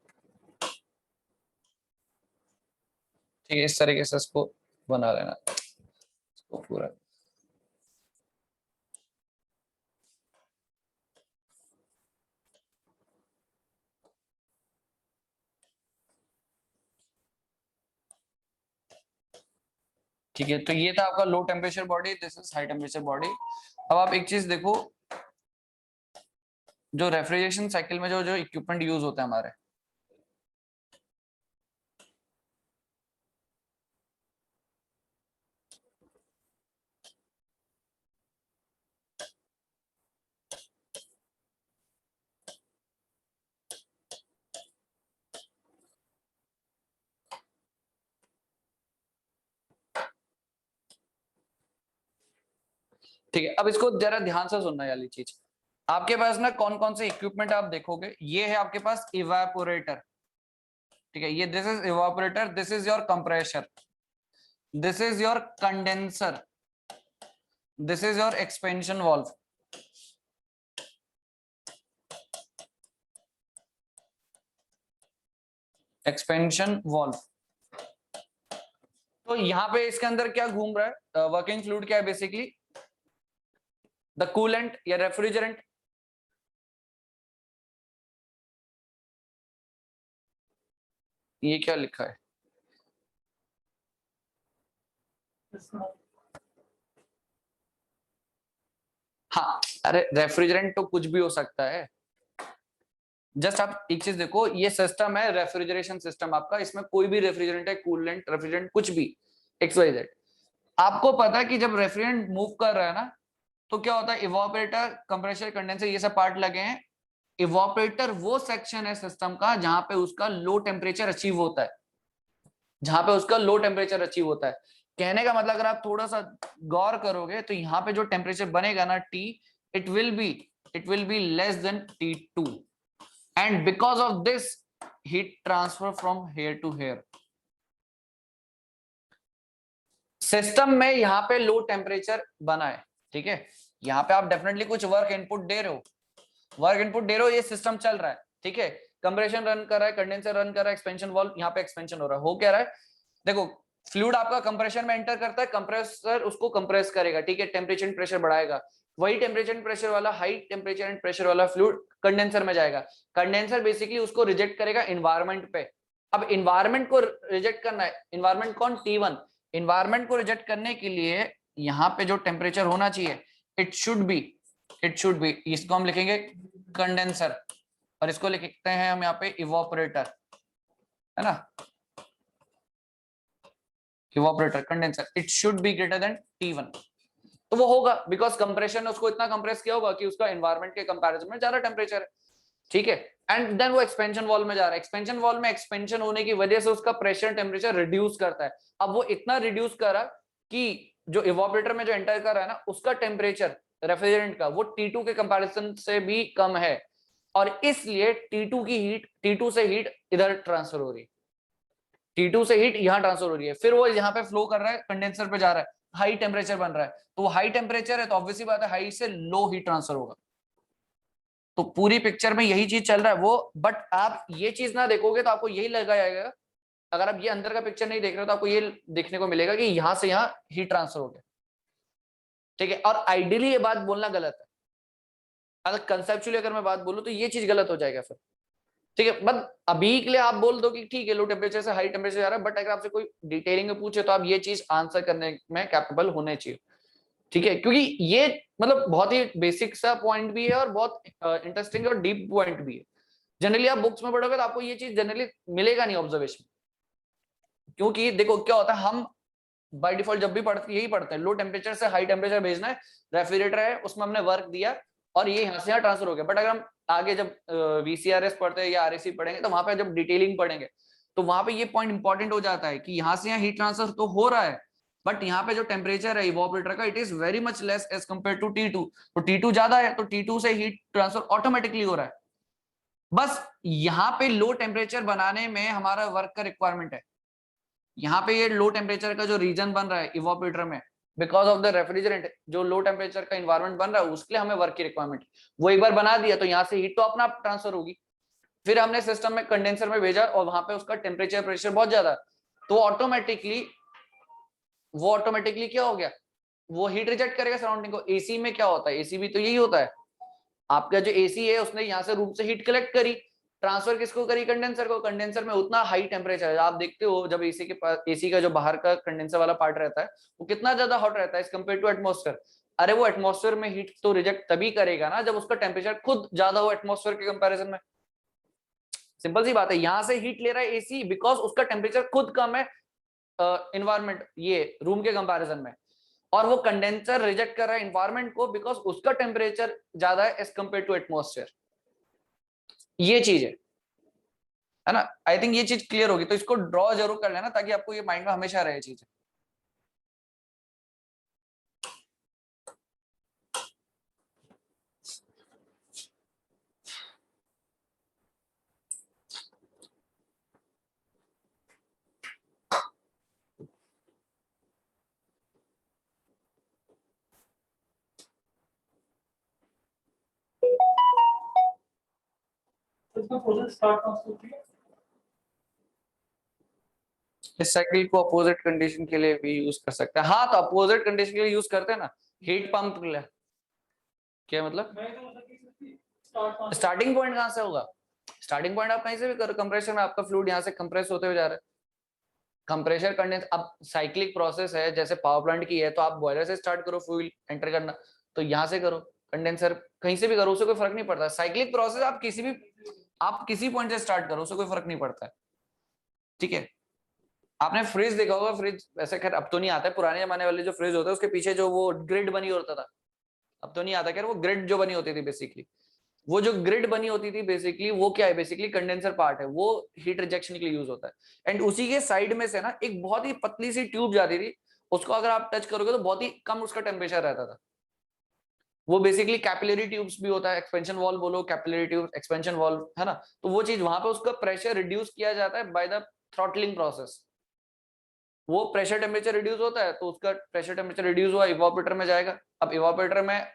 ठीक है, इस तरीके से इसको बना लेना, इसको पूरा ठीक है, तो ये था आपका लो temperature body, this is high temperature body. अब आप एक चीज देखो, जो रेफ्रिजरेशन साइकिल में जो जो इक्विपमेंट यूज होता है हमारे, ठीक है, अब इसको जरा ध्यान से सुनना वाली चीज। आपके पास ना कौन कौन से इक्विपमेंट आप देखोगे, ये है आपके पास इवापोरेटर, ठीक है, ये this is evaporator, this is your compressor, this is your condenser, this is your expansion valve, expansion valve. तो यहाँ पे इसके अंदर क्या घूम रहा है, वर्किंग फ्लूइड क्या है बेसिकली, द कूलेंट या रेफ्रिजरेंट, ये क्या लिखा है, हाँ, अरे रेफ्रिजरेंट तो कुछ भी हो सकता है। जस्ट आप एक चीज देखो, ये सिस्टम है रेफ्रिजरेशन सिस्टम आपका, इसमें कोई भी रेफ्रिजरेंट है, कूलेंट, रेफ्रिजरेंट, कुछ भी XYZ। आपको पता है कि जब रेफ्रिजरेंट मूव कर रहा है ना, तो क्या होता है, इवापोरेटर, कंप्रेसर, कंडेंसर, ये सब पार्ट लगे हैं। इवापोरेटर वो सेक्शन है सिस्टम का जहां पे उसका लो टेम्परेचर अचीव होता है, जहां पे उसका लो टेम्परेचर अचीव होता है। कहने का मतलब अगर आप थोड़ा सा गौर करोगे तो यहाँ पे जो टेम्परेचर बनेगा ना T, it will be less than T2, and because of this heat transfer from here to here. System में यहाँ पे लो टेम्परेचर बना है, ठीक है, यहाँ पे आप डेफिनेटली कुछ वर्क इनपुट दे रहे हो, ये सिस्टम चल रहा है, ठीक है, कंप्रेशन रन कर रहा है, कंडेंसर रन कर रहा है, एक्सपेंशन वाल्व, यहाँ पे एक्सपेंशन हो रहा है, हो क्या रहा है, देखो फ्लूइड आपका कंप्रेशन में एंटर करता है, कंप्रेसर उसको कंप्रेस करेगा, ठीक है, टेम्परेचर एंड प्रेशर बढ़ाएगा, वही टेम्परेचर एंड प्रेशर वाला, हाई टेम्परेचर एंड प्रेशर वाला फ्लूइड कंडेंसर में जाएगा, कंडेंसर बेसिकली उसको रिजेक्ट करेगा इन्वायरमेंट पे। अब इन्वायरमेंट को रिजेक्ट करना है, इन्वायरमेंट कौन, T1, इन्वायरमेंट को रिजेक्ट करने के लिए यहाँ पे जो टेम्परेचर होना चाहिए, इट शुड बी, इसको हम लिखेंगे कंडेंसर, और इसको लिखते हैं हम यहाँ पे इवापोरेटर, है ना, evaporator, condenser, it should be greater than T1। तो वो होगा बिकॉज कंप्रेशन ने उसको इतना कंप्रेस किया होगा कि उसका एनवायरमेंट के कंपैरिजन में ज्यादा टेम्परेचर है, ठीक है, एंड देन वो एक्सपेंशन वॉल में जा रहा है, एक्सपेंशन वॉल में एक्सपेंशन होने की वजह से उसका प्रेशर टेम्परेचर रिड्यूस करता है। अब वो इतना रिड्यूस करा कि जो इवापोरेटर में जो एंटर कर रहा है ना, उसका टेम्परेचर रेफ्रिजरेंट का वो T2 के कंपैरिजन से भी कम है, और इसलिए T2 से हीट इधर ट्रांसफर हो रही है, T2 से हीट यहाँ ट्रांसफर हो रही है, फिर वो यहाँ पे फ्लो कर रहा है, कंडेंसर पे जा रहा है, हाई टेम्परेचर बन रहा है, तो वो हाई टेम्परेचर है तो ऑब्वियसली बात है हाई से लो हीट ट्रांसफर होगा। तो पूरी पिक्चर में यही चीज चल रहा है वो, बट आप ये चीज ना देखोगे तो आपको यही लगा जाएगा, अगर आप ये अंदर का पिक्चर नहीं देख रहे हो तो आपको ये देखने को मिलेगा कि यहां से यहाँ हीट ट्रांसफर हो गया, ठीक है, और आइडियली ये बात बोलना गलत है, अगर कंसेप्चुअली अगर मैं बात बोलूं तो ये चीज गलत हो जाएगा फिर, ठीक है, बट अभी के लिए आप बोल दो कि ठीक है लो टेम्परेचर से हाई टेम्परेचर जा रहा है, बट अगर आपसे कोई डिटेलिंग में पूछे तो आप ये चीज आंसर करने में कैपेबल होने चाहिए, ठीक है, क्योंकि ये मतलब बहुत ही बेसिक सा पॉइंट भी है और बहुत इंटरेस्टिंग और डीप पॉइंट भी है। जनरली आप बुक्स में पढ़ोगे तो आपको ये चीज जनरली मिलेगा नहीं ऑब्जर्वेशन, क्योंकि देखो क्या होता है, हम बाय डिफॉल्ट जब भी पढ़ते यही पढ़ते हैं, लो टेम्परेचर से हाई टेम्परेचर भेजना है, रेफ्रिजरेटर है उसमें हमने वर्क दिया और ये यहाँ से यहाँ ट्रांसफर हो गया, बट अगर हम आगे जब VCRS पढ़ते हैं या RAC पढ़ेंगे तो वहां पे जब डिटेलिंग पढ़ेंगे तो वहां पे ये पॉइंट इंपॉर्टेंट हो जाता है कि यहाँ से यहाँ हीट ट्रांसफर तो हो रहा है, बट यहाँ पे जो टेम्परेचर है इवापोरेटर का, it is very much less as compare to T2, तो T2 ज्यादा है तो T2 से हीट ट्रांसफर ऑटोमेटिकली हो रहा है। बस यहाँ पे लो टेम्परेचर बनाने में हमारा वर्क का रिक्वायरमेंट है, यहाँ पे ये लो टेम्परेचर का जो रीजन बन रहा है इवापोरेटर में, बिकॉज ऑफ द रेफ्रिजरेंट, जो लो टेम्परेचर का इन्वायरमेंट बन रहा है उसके लिए हमें वर्क की रिक्वायरमेंट, वो एक बार बना दिया तो यहाँ से हीट तो अपना ट्रांसफर होगी, फिर हमने सिस्टम में कंडेंसर में भेजा और वहां पे उसका टेम्परेचर प्रेशर बहुत ज्यादा, तो ऑटोमेटिकली क्या हो गया, वो हीट रिजेक्ट करेगा सराउंडिंग को। एसी में क्या होता है, एसी भी तो यही होता है, आपका जो एसी है उसने यहाँ से रूम से हीट कलेक्ट करी, ट्रांसफर किसको करी, कंडेंसर को। कंडेंसर में उतना हाई टेम्परेचर है, आप देखते हो जब एसी के पास, एसी का जो बाहर का कंडेंसर वाला पार्ट रहता है वो कितना ज्यादा हॉट रहता है एज कम्पेयर टू एटमॉस्फेयर। अरे वो एटमॉस्फेयर में हीट तो रिजेक्ट तभी करेगा ना जब उसका टेम्परेचर खुद ज्यादा हो एटमॉस्फेयर के कंपैरिजन में। सिंपल सी बात है, यहां से हीट ले रहा है एसी बिकॉज उसका टेम्परेचर खुद कम है इन्वायरमेंट ये रूम के कंपैरिजन में, और वो कंडेंसर रिजेक्ट कर रहा है इन्वायरमेंट को बिकॉज उसका टेम्परेचर ज्यादा है एज कम्पेयर टू एटमॉस्फेयर। ये चीज है ना। आई थिंक ये चीज क्लियर होगी, तो इसको ड्रॉ जरूर कर लेना ताकि आपको ये माइंड में हमेशा रहे चीज। इसका प्रोसेस स्टार्ट कहाँ से होती है? इस साइकिल को अपोजिट कंडीशन के लिए भी यूज कर सकते हैं। हाँ, तो अपोजिट कंडीशन के लिए यूज करते हैं ना, हीट पंप के लिए। क्या मतलब? मैं तो मतलब कि स्टार्ट कहाँ से? स्टार्टिंग पॉइंट कहाँ से होगा? स्टार्टिंग पॉइंट आप कहीं से भी करो, कंप्रेशन में आपका फ्लूइड यहाँ से कंप्रेस होते हुए जा रहा है। कंप्रेशर कंडेंस, अब साइक्लिक प्रोसेस है जैसे पावर प्लांट की है, तो आप बॉयलर से स्टार्ट करो फ्यूल एंटर करना, तो यहाँ से करो कंडेंसर, कहीं से भी करो, उससे कोई फर्क नहीं पड़ता। साइक्लिक प्रोसेस आप किसी पॉइंट से स्टार्ट करो, उससे कोई फर्क नहीं पड़ता है। ठीक है, आपने फ्रिज देखा होगा, फ्रिज वैसे खैर अब तो नहीं आता है, पुराने जमाने वाले जो फ्रिज होता है उसके पीछे जो वो ग्रिड बनी होता था, अब तो नहीं आता खैर, वो ग्रिड जो बनी होती थी बेसिकली, वो जो ग्रिड बनी होती थी बेसिकली वो क्या है, बेसिकली कंडेंसर पार्ट है, वो हीट रिजेक्शन के लिए यूज होता है। एंड उसी के साइड में से ना एक बहुत ही पतली सी ट्यूब जाती थी, उसको अगर आप टच करोगे तो बहुत ही कम उसका टेम्परेचर रहता था। वो बेसिकली कैपिलरी ट्यूब्स भी होता है, एक्सपेंशन वॉल्व बोलो, कैपिलरी ट्यूब, एक्सपेंशन वॉल्व, है ना। तो वो चीज वहां पे उसका प्रेशर रिड्यूस किया जाता है बाय द थ्रॉटलिंग प्रोसेस। वो प्रेशर टेम्परेचर रिड्यूस होता है तो उसका प्रेशर टेम्परेचर रिड्यूस हुआ, इवापोरेटर में जाएगा। अब इवापोरेटर में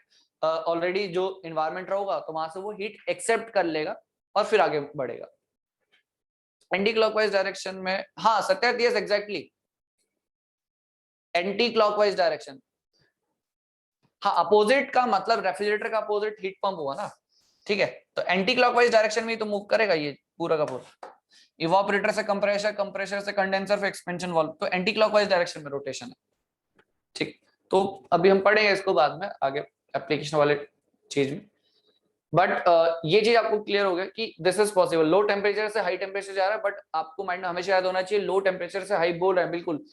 ऑलरेडी जो इन्वायरमेंट रहेगा तो वहां से वो हीट एक्सेप्ट कर लेगा और फिर आगे बढ़ेगा एंटी क्लॉकवाइज डायरेक्शन में। हाँ सत्य, yes exactly, anti clockwise direction. हाँ, अपोजिट का मतलब रेफ्रिजरेटर का अपोजिट हीट पंप हुआ ना। ठीक है, तो एंटी क्लॉकवाइज डायरेक्शन में ही तो मूव करेगा ये पूरा का पूरा। इवापोरेटर से कंप्रेसर, कंप्रेसर से कंडेंसर, फिर एक्सपेंशन वाल्व, तो एंटी क्लॉकवाइज डायरेक्शन में रोटेशन है। ठीक, तो अभी हम पढ़ेंगे इसको बाद में आगे एप्लीकेशन वाले चीज में, बट ये चीज आपको क्लियर हो गया कि this is possible. Low temperature से हाई टेम्परेचर जा रहा है, बट आपको माइंड में हमेशा याद होना चाहिए लो टेम्परेचर से हाई बोल रहे हैं, बिल्कुल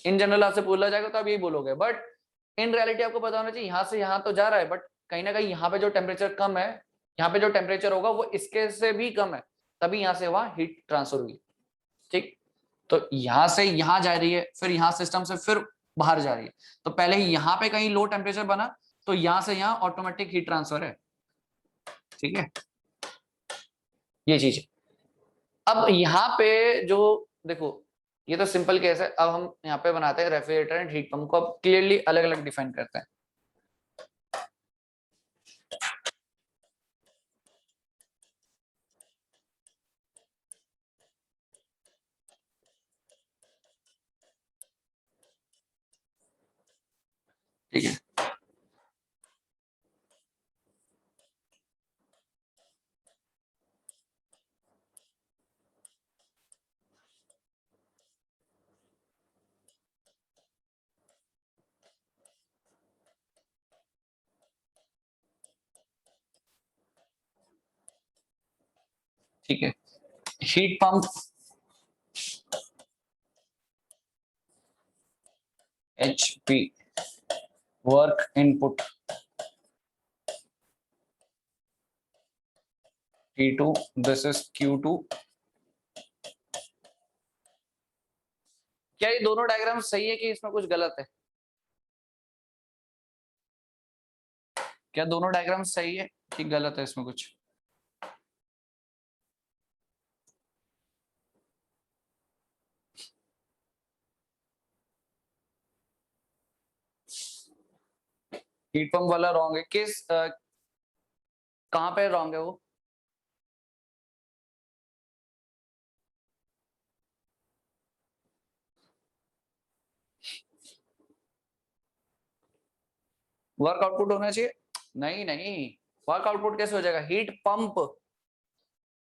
इन जनरल आपसे बोला जाएगा तो आप यही बोलोगे, बट इन रियलिटी आपको पता होना चाहिए यहाँ से यहाँ तो जा रहा है, बट कहीं ना कहीं यहाँ पे जो टेम्परेचर कम है, यहाँ पे जो टेम्परेचर होगा वो इसके से भी कम है, तभी यहाँ से वहां हीट ट्रांसफर हुई। ठीक, तो यहाँ से यहाँ जा रही है, फिर यहाँ सिस्टम से फिर बाहर जा रही है, तो पहले ही यहाँ पे कहीं लो टेम्परेचर बना तो यहाँ से यहाँ ऑटोमेटिक हीट ट्रांसफर है। ठीक है, ये चीज। अब यहाँ पे जो देखो, ये तो सिंपल केस है, अब हम यहाँ पे बनाते हैं रेफ्रिजरेटर एंड हीट पंप को, अब क्लियरली अलग अलग डिफाइन करते हैं। ठीक है, ठीक है, heat pump HP work input T2, this is Q2। क्या ये दोनों डायग्राम सही है कि इसमें कुछ गलत है? क्या दोनों डायग्राम सही है कि गलत है इसमें कुछ? हीट पंप वाला रॉन्ग है, किस कहाँ पे रॉन्ग है वो? वर्क आउटपुट होना चाहिए, नहीं नहीं, वर्क आउटपुट कैसे हो जाएगा? हीट पंप,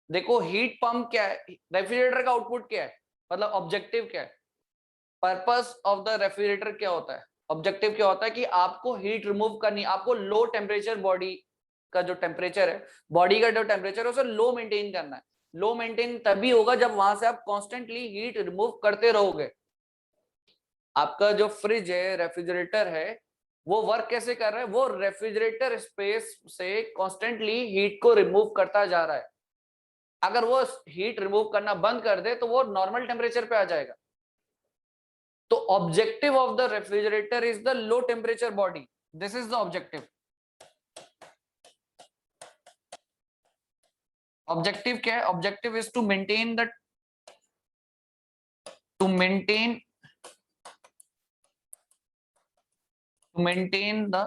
देखो हीट पंप क्या है, रेफ्रिजरेटर का आउटपुट क्या है, मतलब ऑब्जेक्टिव क्या है, पर्पस ऑफ द रेफ्रिजरेटर क्या होता है, ऑब्जेक्टिव क्या होता है कि आपको हीट रिमूव करनी, आपको लो टेम्परेचर बॉडी का जो टेम्परेचर है, बॉडी का जो टेम्परेचर है उसे लो मेंटेन करना है। लो मेंटेन तभी होगा जब वहां से आप कॉन्स्टेंटली हीट रिमूव करते रहोगे। आपका जो फ्रिज है, रेफ्रिजरेटर है, वो वर्क कैसे कर रहा है, वो रेफ्रिजरेटर स्पेस से कॉन्स्टेंटली हीट को रिमूव करता जा रहा है। अगर वो हीट रिमूव करना बंद कर दे तो वो नॉर्मल टेम्परेचर पे आ जाएगा। तो objective of the refrigerator is the low temperature body, this is the objective. Objective क्या है, objective is to maintain the to maintain to maintain the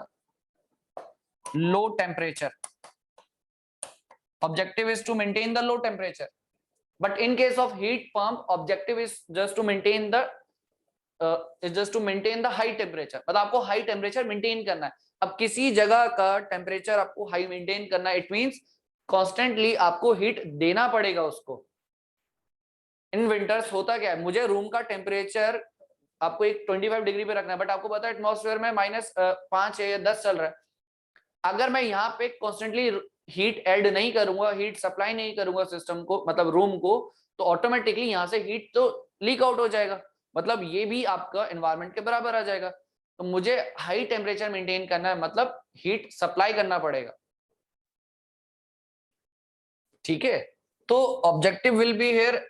low temperature. Objective is to maintain the low temperature, but in case of heat pump objective is just to maintain the high temperature, मतलब आपको high temperature maintain करना है। अब किसी जगह का temperature आपको high maintain करना है, इट मींस कॉन्स्टेंटली आपको हीट देना पड़ेगा उसको। इन विंटर्स होता क्या है, मुझे रूम का टेम्परेचर आपको एक 25 डिग्री पे रखना है, बट आपको पता है एटमॉस्फेयर में -5 या 10 चल रहा है। अगर मैं यहाँ पे कॉन्स्टेंटली हीट ऐड नहीं करूंगा, हीट सप्लाई नहीं करूंगा सिस्टम को, मतलब रूम को, तो ऑटोमेटिकली यहाँ से हीट तो लीक आउट हो जाएगा, मतलब ये भी आपका एनवायरनमेंट के बराबर आ जाएगा। तो मुझे हाई टेम्परेचर मेंटेन करना है, मतलब हीट सप्लाई करना पड़ेगा। ठीक है, तो objective will be here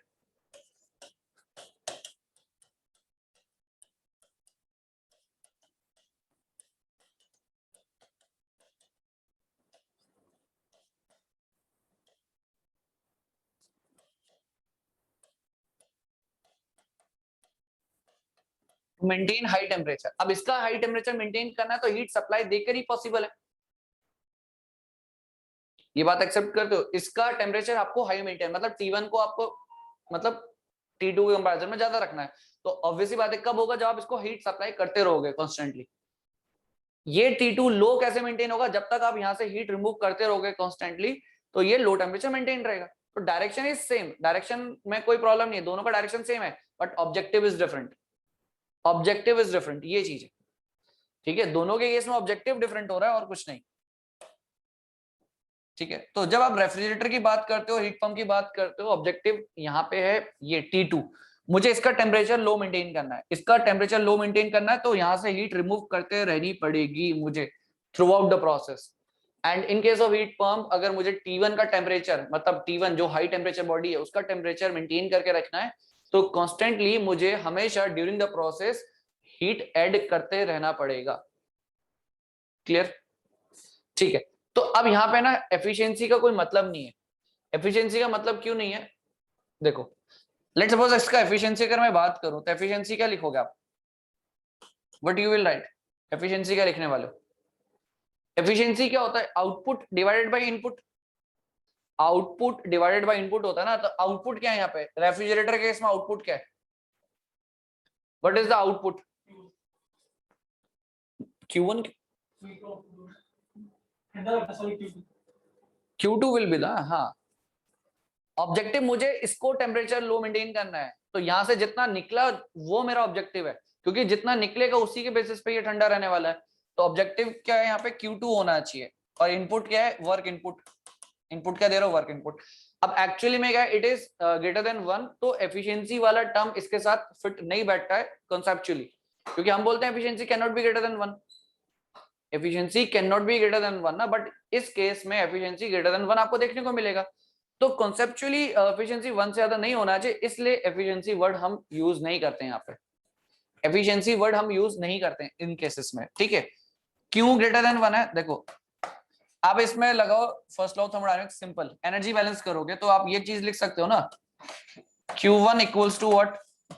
maintain high temperature. अब इसका हाई टेम्परेचर मेंटेन करना है तो हीट सप्लाई देकर ही पॉसिबल है। ये बात एक्सेप्ट करते हो, इसका टेम्परेचर आपको हाई मेंटेन, मतलब T1 को आपको मतलब T2 के कंपैरिजन में ज्यादा रखना है। तो ऑब्वियसली बात है कब होगा, जब आप इसको हीट सप्लाई करते रहोगे कॉन्स्टेंटली। ये T2 लो कैसे मेंटेन होगा, जब तक आप यहां से हीट रिमूव करते रहोगे कॉन्स्टेंटली, तो ये लो टेम्परेचर मेंटेन रहेगा। तो डायरेक्शन इज सेम, डायरेक्शन में कोई प्रॉब्लम नहीं है, दोनों का डायरेक्शन सेम है, but objective is different. Objective is different, ये चीज है। ठीक है, दोनों के केस में ऑब्जेक्टिव डिफरेंट हो रहा है और कुछ नहीं। ठीक है, तो जब आप रेफ्रिजरेटर की बात करते हो, हीट पंप की बात करते हो, ऑब्जेक्टिव यहाँ पे है ये T2। मुझे इसका टेम्परेचर लो मेंटेन करना है, इसका टेम्परेचर लो मेंटेन करना है, तो यहाँ से हीट रिमूव करते रहनी पड़ेगी मुझे through out the process. And in case of heat pump, अगर मुझे T1 का टेम्परेचर, मतलब T1 जो हाई टेम्परेचर बॉडी है उसका टेम्परेचर मेंटेन करके रखना है, तो कॉन्स्टेंटली मुझे हमेशा during the process heat add करते रहना पड़ेगा। क्लियर? ठीक है, तो अब यहाँ पे ना एफिशिएंसी का कोई मतलब नहीं है। एफिशिएंसी का मतलब क्यों नहीं है, देखो लेट्स सपोज इसका एफिशिएंसी अगर मैं बात करूं तो एफिशिएंसी क्या लिखोगे आप, what you will write, efficiency क्या लिखने वाले हो? एफिशिएंसी क्या होता है, output divided by input. Output divided by input होता है ना, तो आउटपुट क्या है यहाँ पे, रेफ्रिजरेटर के केस में आउटपुट क्या है, what is the output? Q1 Q2 will be the, हाँ ऑब्जेक्टिव मुझे इसको टेम्परेचर लो मेंटेन करना है, तो यहां से जितना निकला वो मेरा ऑब्जेक्टिव है, क्योंकि जितना निकलेगा उसी के बेसिस पे ये ठंडा रहने वाला है। तो ऑब्जेक्टिव क्या है यहाँ पे, Q2 होना चाहिए। और इनपुट क्या है, वर्क इनपुट। इनपुट क्या दे रहा हो, वर्क इनपुट। अब एक्चुअली में क्या है, इट इज ग्रेटर देन 1, तो एफिशिएंसी वाला टर्म इसके साथ फिट नहीं बैठता है कॉन्सेप्चुअली, क्योंकि हम बोलते हैं efficiency can not be greater than 1, efficiency can not be greater than 1 ना, बट इस केस में एफिशिएंसी ग्रेटर देन 1 आपको देखने को मिलेगा। तो कॉन्सेप्चुअली एफिशिएंसी 1 से ज्यादा नहीं होना चाहिए, इसलिए एफिशिएंसी वर्ड हम यूज नहीं करते हैं यहाँ पे, एफिशिएंसी वर्ड हम यूज नहीं करते हैं इन केसेस में। ठीक है, क्यों ग्रेटर देन 1 है, देखो आप इसमें लगाओ first law of thermodynamics, simple energy balance करोगे तो आप ये चीज लिख सकते हो ना, Q1 equals to what,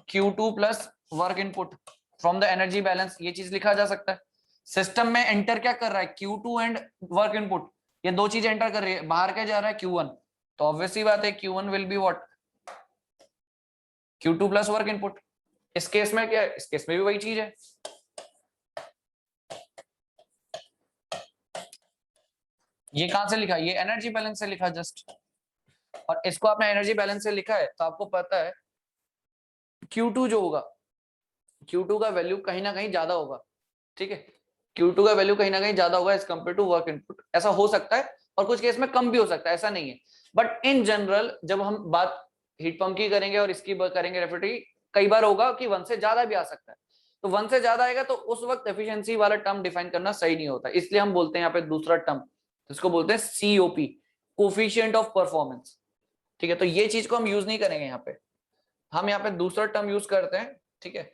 Q2 plus work input from the energy balance, ये चीज लिखा जा सकता है। सिस्टम में एंटर क्या कर रहा है, Q2 एंड वर्क इनपुट, ये दो चीज एंटर कर रही है, बाहर क्या जा रहा है, Q1, तो ऑब्वियसली बात है Q1 will be what, Q2 plus work input. इस केस में क्या है, इस केस में भी वही चीज है। ये कहां से लिखा, ये एनर्जी बैलेंस से लिखा जस्ट। और इसको आपने एनर्जी बैलेंस से लिखा है तो आपको पता है Q2 जो होगा, Q2 का वैल्यू कहीं ना कहीं ज्यादा होगा, ठीक है। Q2 का वैल्यू कहीं ना कहीं ज्यादा होगा as compare to work input. ऐसा हो सकता है और कुछ केस में कम भी हो सकता है, ऐसा नहीं है। बट इन जनरल जब हम बात हीट पंप की करेंगे और इसकी करेंगे रेफ्रिजरेटर, कई बार होगा कि 1 से ज्यादा भी आ सकता है। तो 1 से ज्यादा आएगा तो उस वक्त एफिशिएंसी वाला टर्म डिफाइन करना सही नहीं होता, इसलिए हम बोलते हैं यहाँ पे दूसरा टर्म, जिसको बोलते हैं COP, कोफिशिएंट ऑफ परफॉर्मेंस, ठीक है। तो ये चीज को हम यूज नहीं करेंगे यहाँ पे, हम यहाँ पे दूसरा टर्म यूज करते हैं, ठीक है।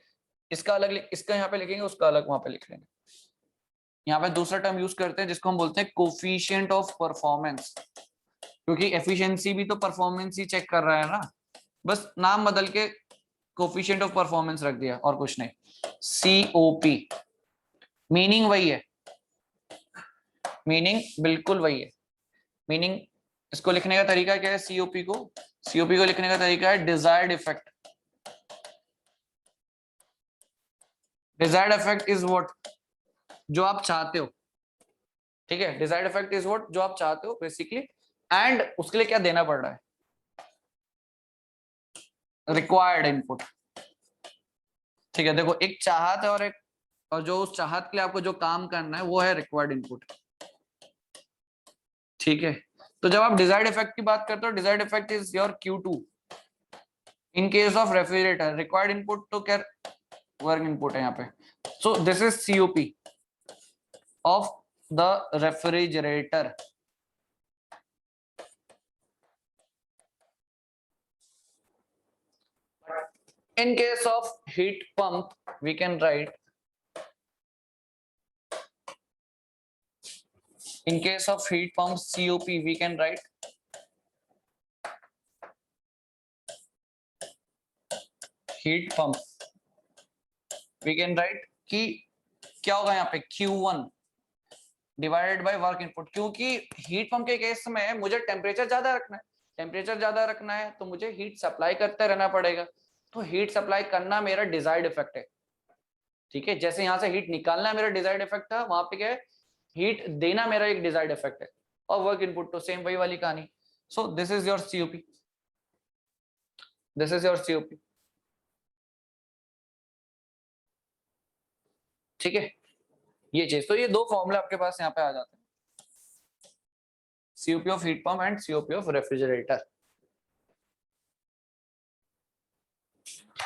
इसका अलग इसका यहाँ पे लिखेंगे, उसका अलग वहां पे लिख लेंगे। यहाँ पे दूसरा टर्म यूज करते हैं जिसको हम बोलते हैं कोफिशिएंट ऑफ परफॉर्मेंस, क्योंकि एफिशिएंसी भी तो परफॉर्मेंस ही चेक कर रहा है ना, बस नाम बदल के कोफिशिएंट ऑफ परफॉर्मेंस रख दिया और कुछ नहीं। COP, मीनिंग वही है, मीनिंग बिल्कुल वही है। मीनिंग इसको लिखने का तरीका क्या है? COP को लिखने का तरीका है desired effect. Desired effect is what, जो आप चाहते हो, ठीक है। डिजायर्ड इफेक्ट इज व्हाट, जो आप चाहते हो बेसिकली, एंड उसके लिए क्या देना पड़ रहा है? रिक्वायर्ड इनपुट, ठीक है। देखो एक चाहत है और जो उस चाहत के लिए आपको जो काम करना है वो है रिक्वायर्ड इनपुट, ठीक है। तो जब आप डिजायर्ड इफेक्ट की बात करते हो, desired effect is your Q2 in case of refrigerator. Required input तो क्या वर्क इनपुट है यहाँ पे। सो this is COP of the refrigerator. In case of heat pump, we can write, in case of heat pump COP, we can write heat pump, we can write कि क्या होगा यहाँ पे Q1 divided by work input, क्योंकि heat pump के case में मुझे temperature ज्यादा रखना है, टेम्परेचर ज्यादा रखना है तो मुझे हीट सप्लाई करते रहना पड़ेगा। तो हीट सप्लाई करना मेरा डिजायर्ड इफेक्ट है, ठीक है। जैसे यहाँ से हीट निकालना मेरा डिजायर्ड इफेक्ट था, वहां पे क्या है, हीट देना मेरा एक डिजायर्ड इफेक्ट है। और वर्क इनपुट तो सेम वही वाली कहानी। सो this is your COP, this is your COP, ठीक है। ये चीज, तो ये दो फॉर्मूले आपके पास यहाँ पे आ जाते हैं, COP of heat pump and COP of refrigerator,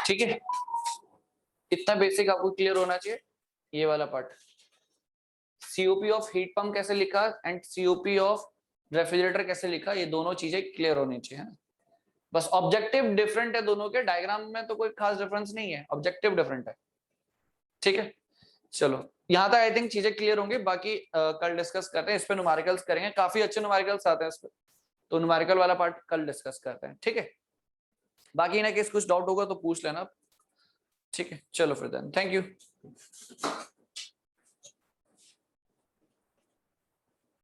ठीक है। इतना बेसिक आपको क्लियर होना चाहिए ये वाला part. COP of heat pump कैसे लिखा एंड COP ऑफ रेफ्रिजरेटर कैसे लिखा, ये दोनों चीजें क्लियर होनी चाहिए। बस ऑब्जेक्टिव डिफरेंट है दोनों के, डायग्राम में तो कोई खास डिफरेंस नहीं है, ऑब्जेक्टिव डिफरेंट है, ठीक है। चलो यहाँ तक आई थिंक चीजें क्लियर होंगी, बाकी कल डिस्कस करते हैं इस पे, न्यूमेरिकल्स करेंगे, काफी अच्छे न्यूमेरिकल्स आते हैं इस पे, तो न्यूमेरिकल वाला पार्ट कल डिस्कस करते हैं, ठीक है। बाकी ना केस कुछ डाउट होगा तो पूछ लेना, ठीक है। चलो फिर देन, थैंक यू।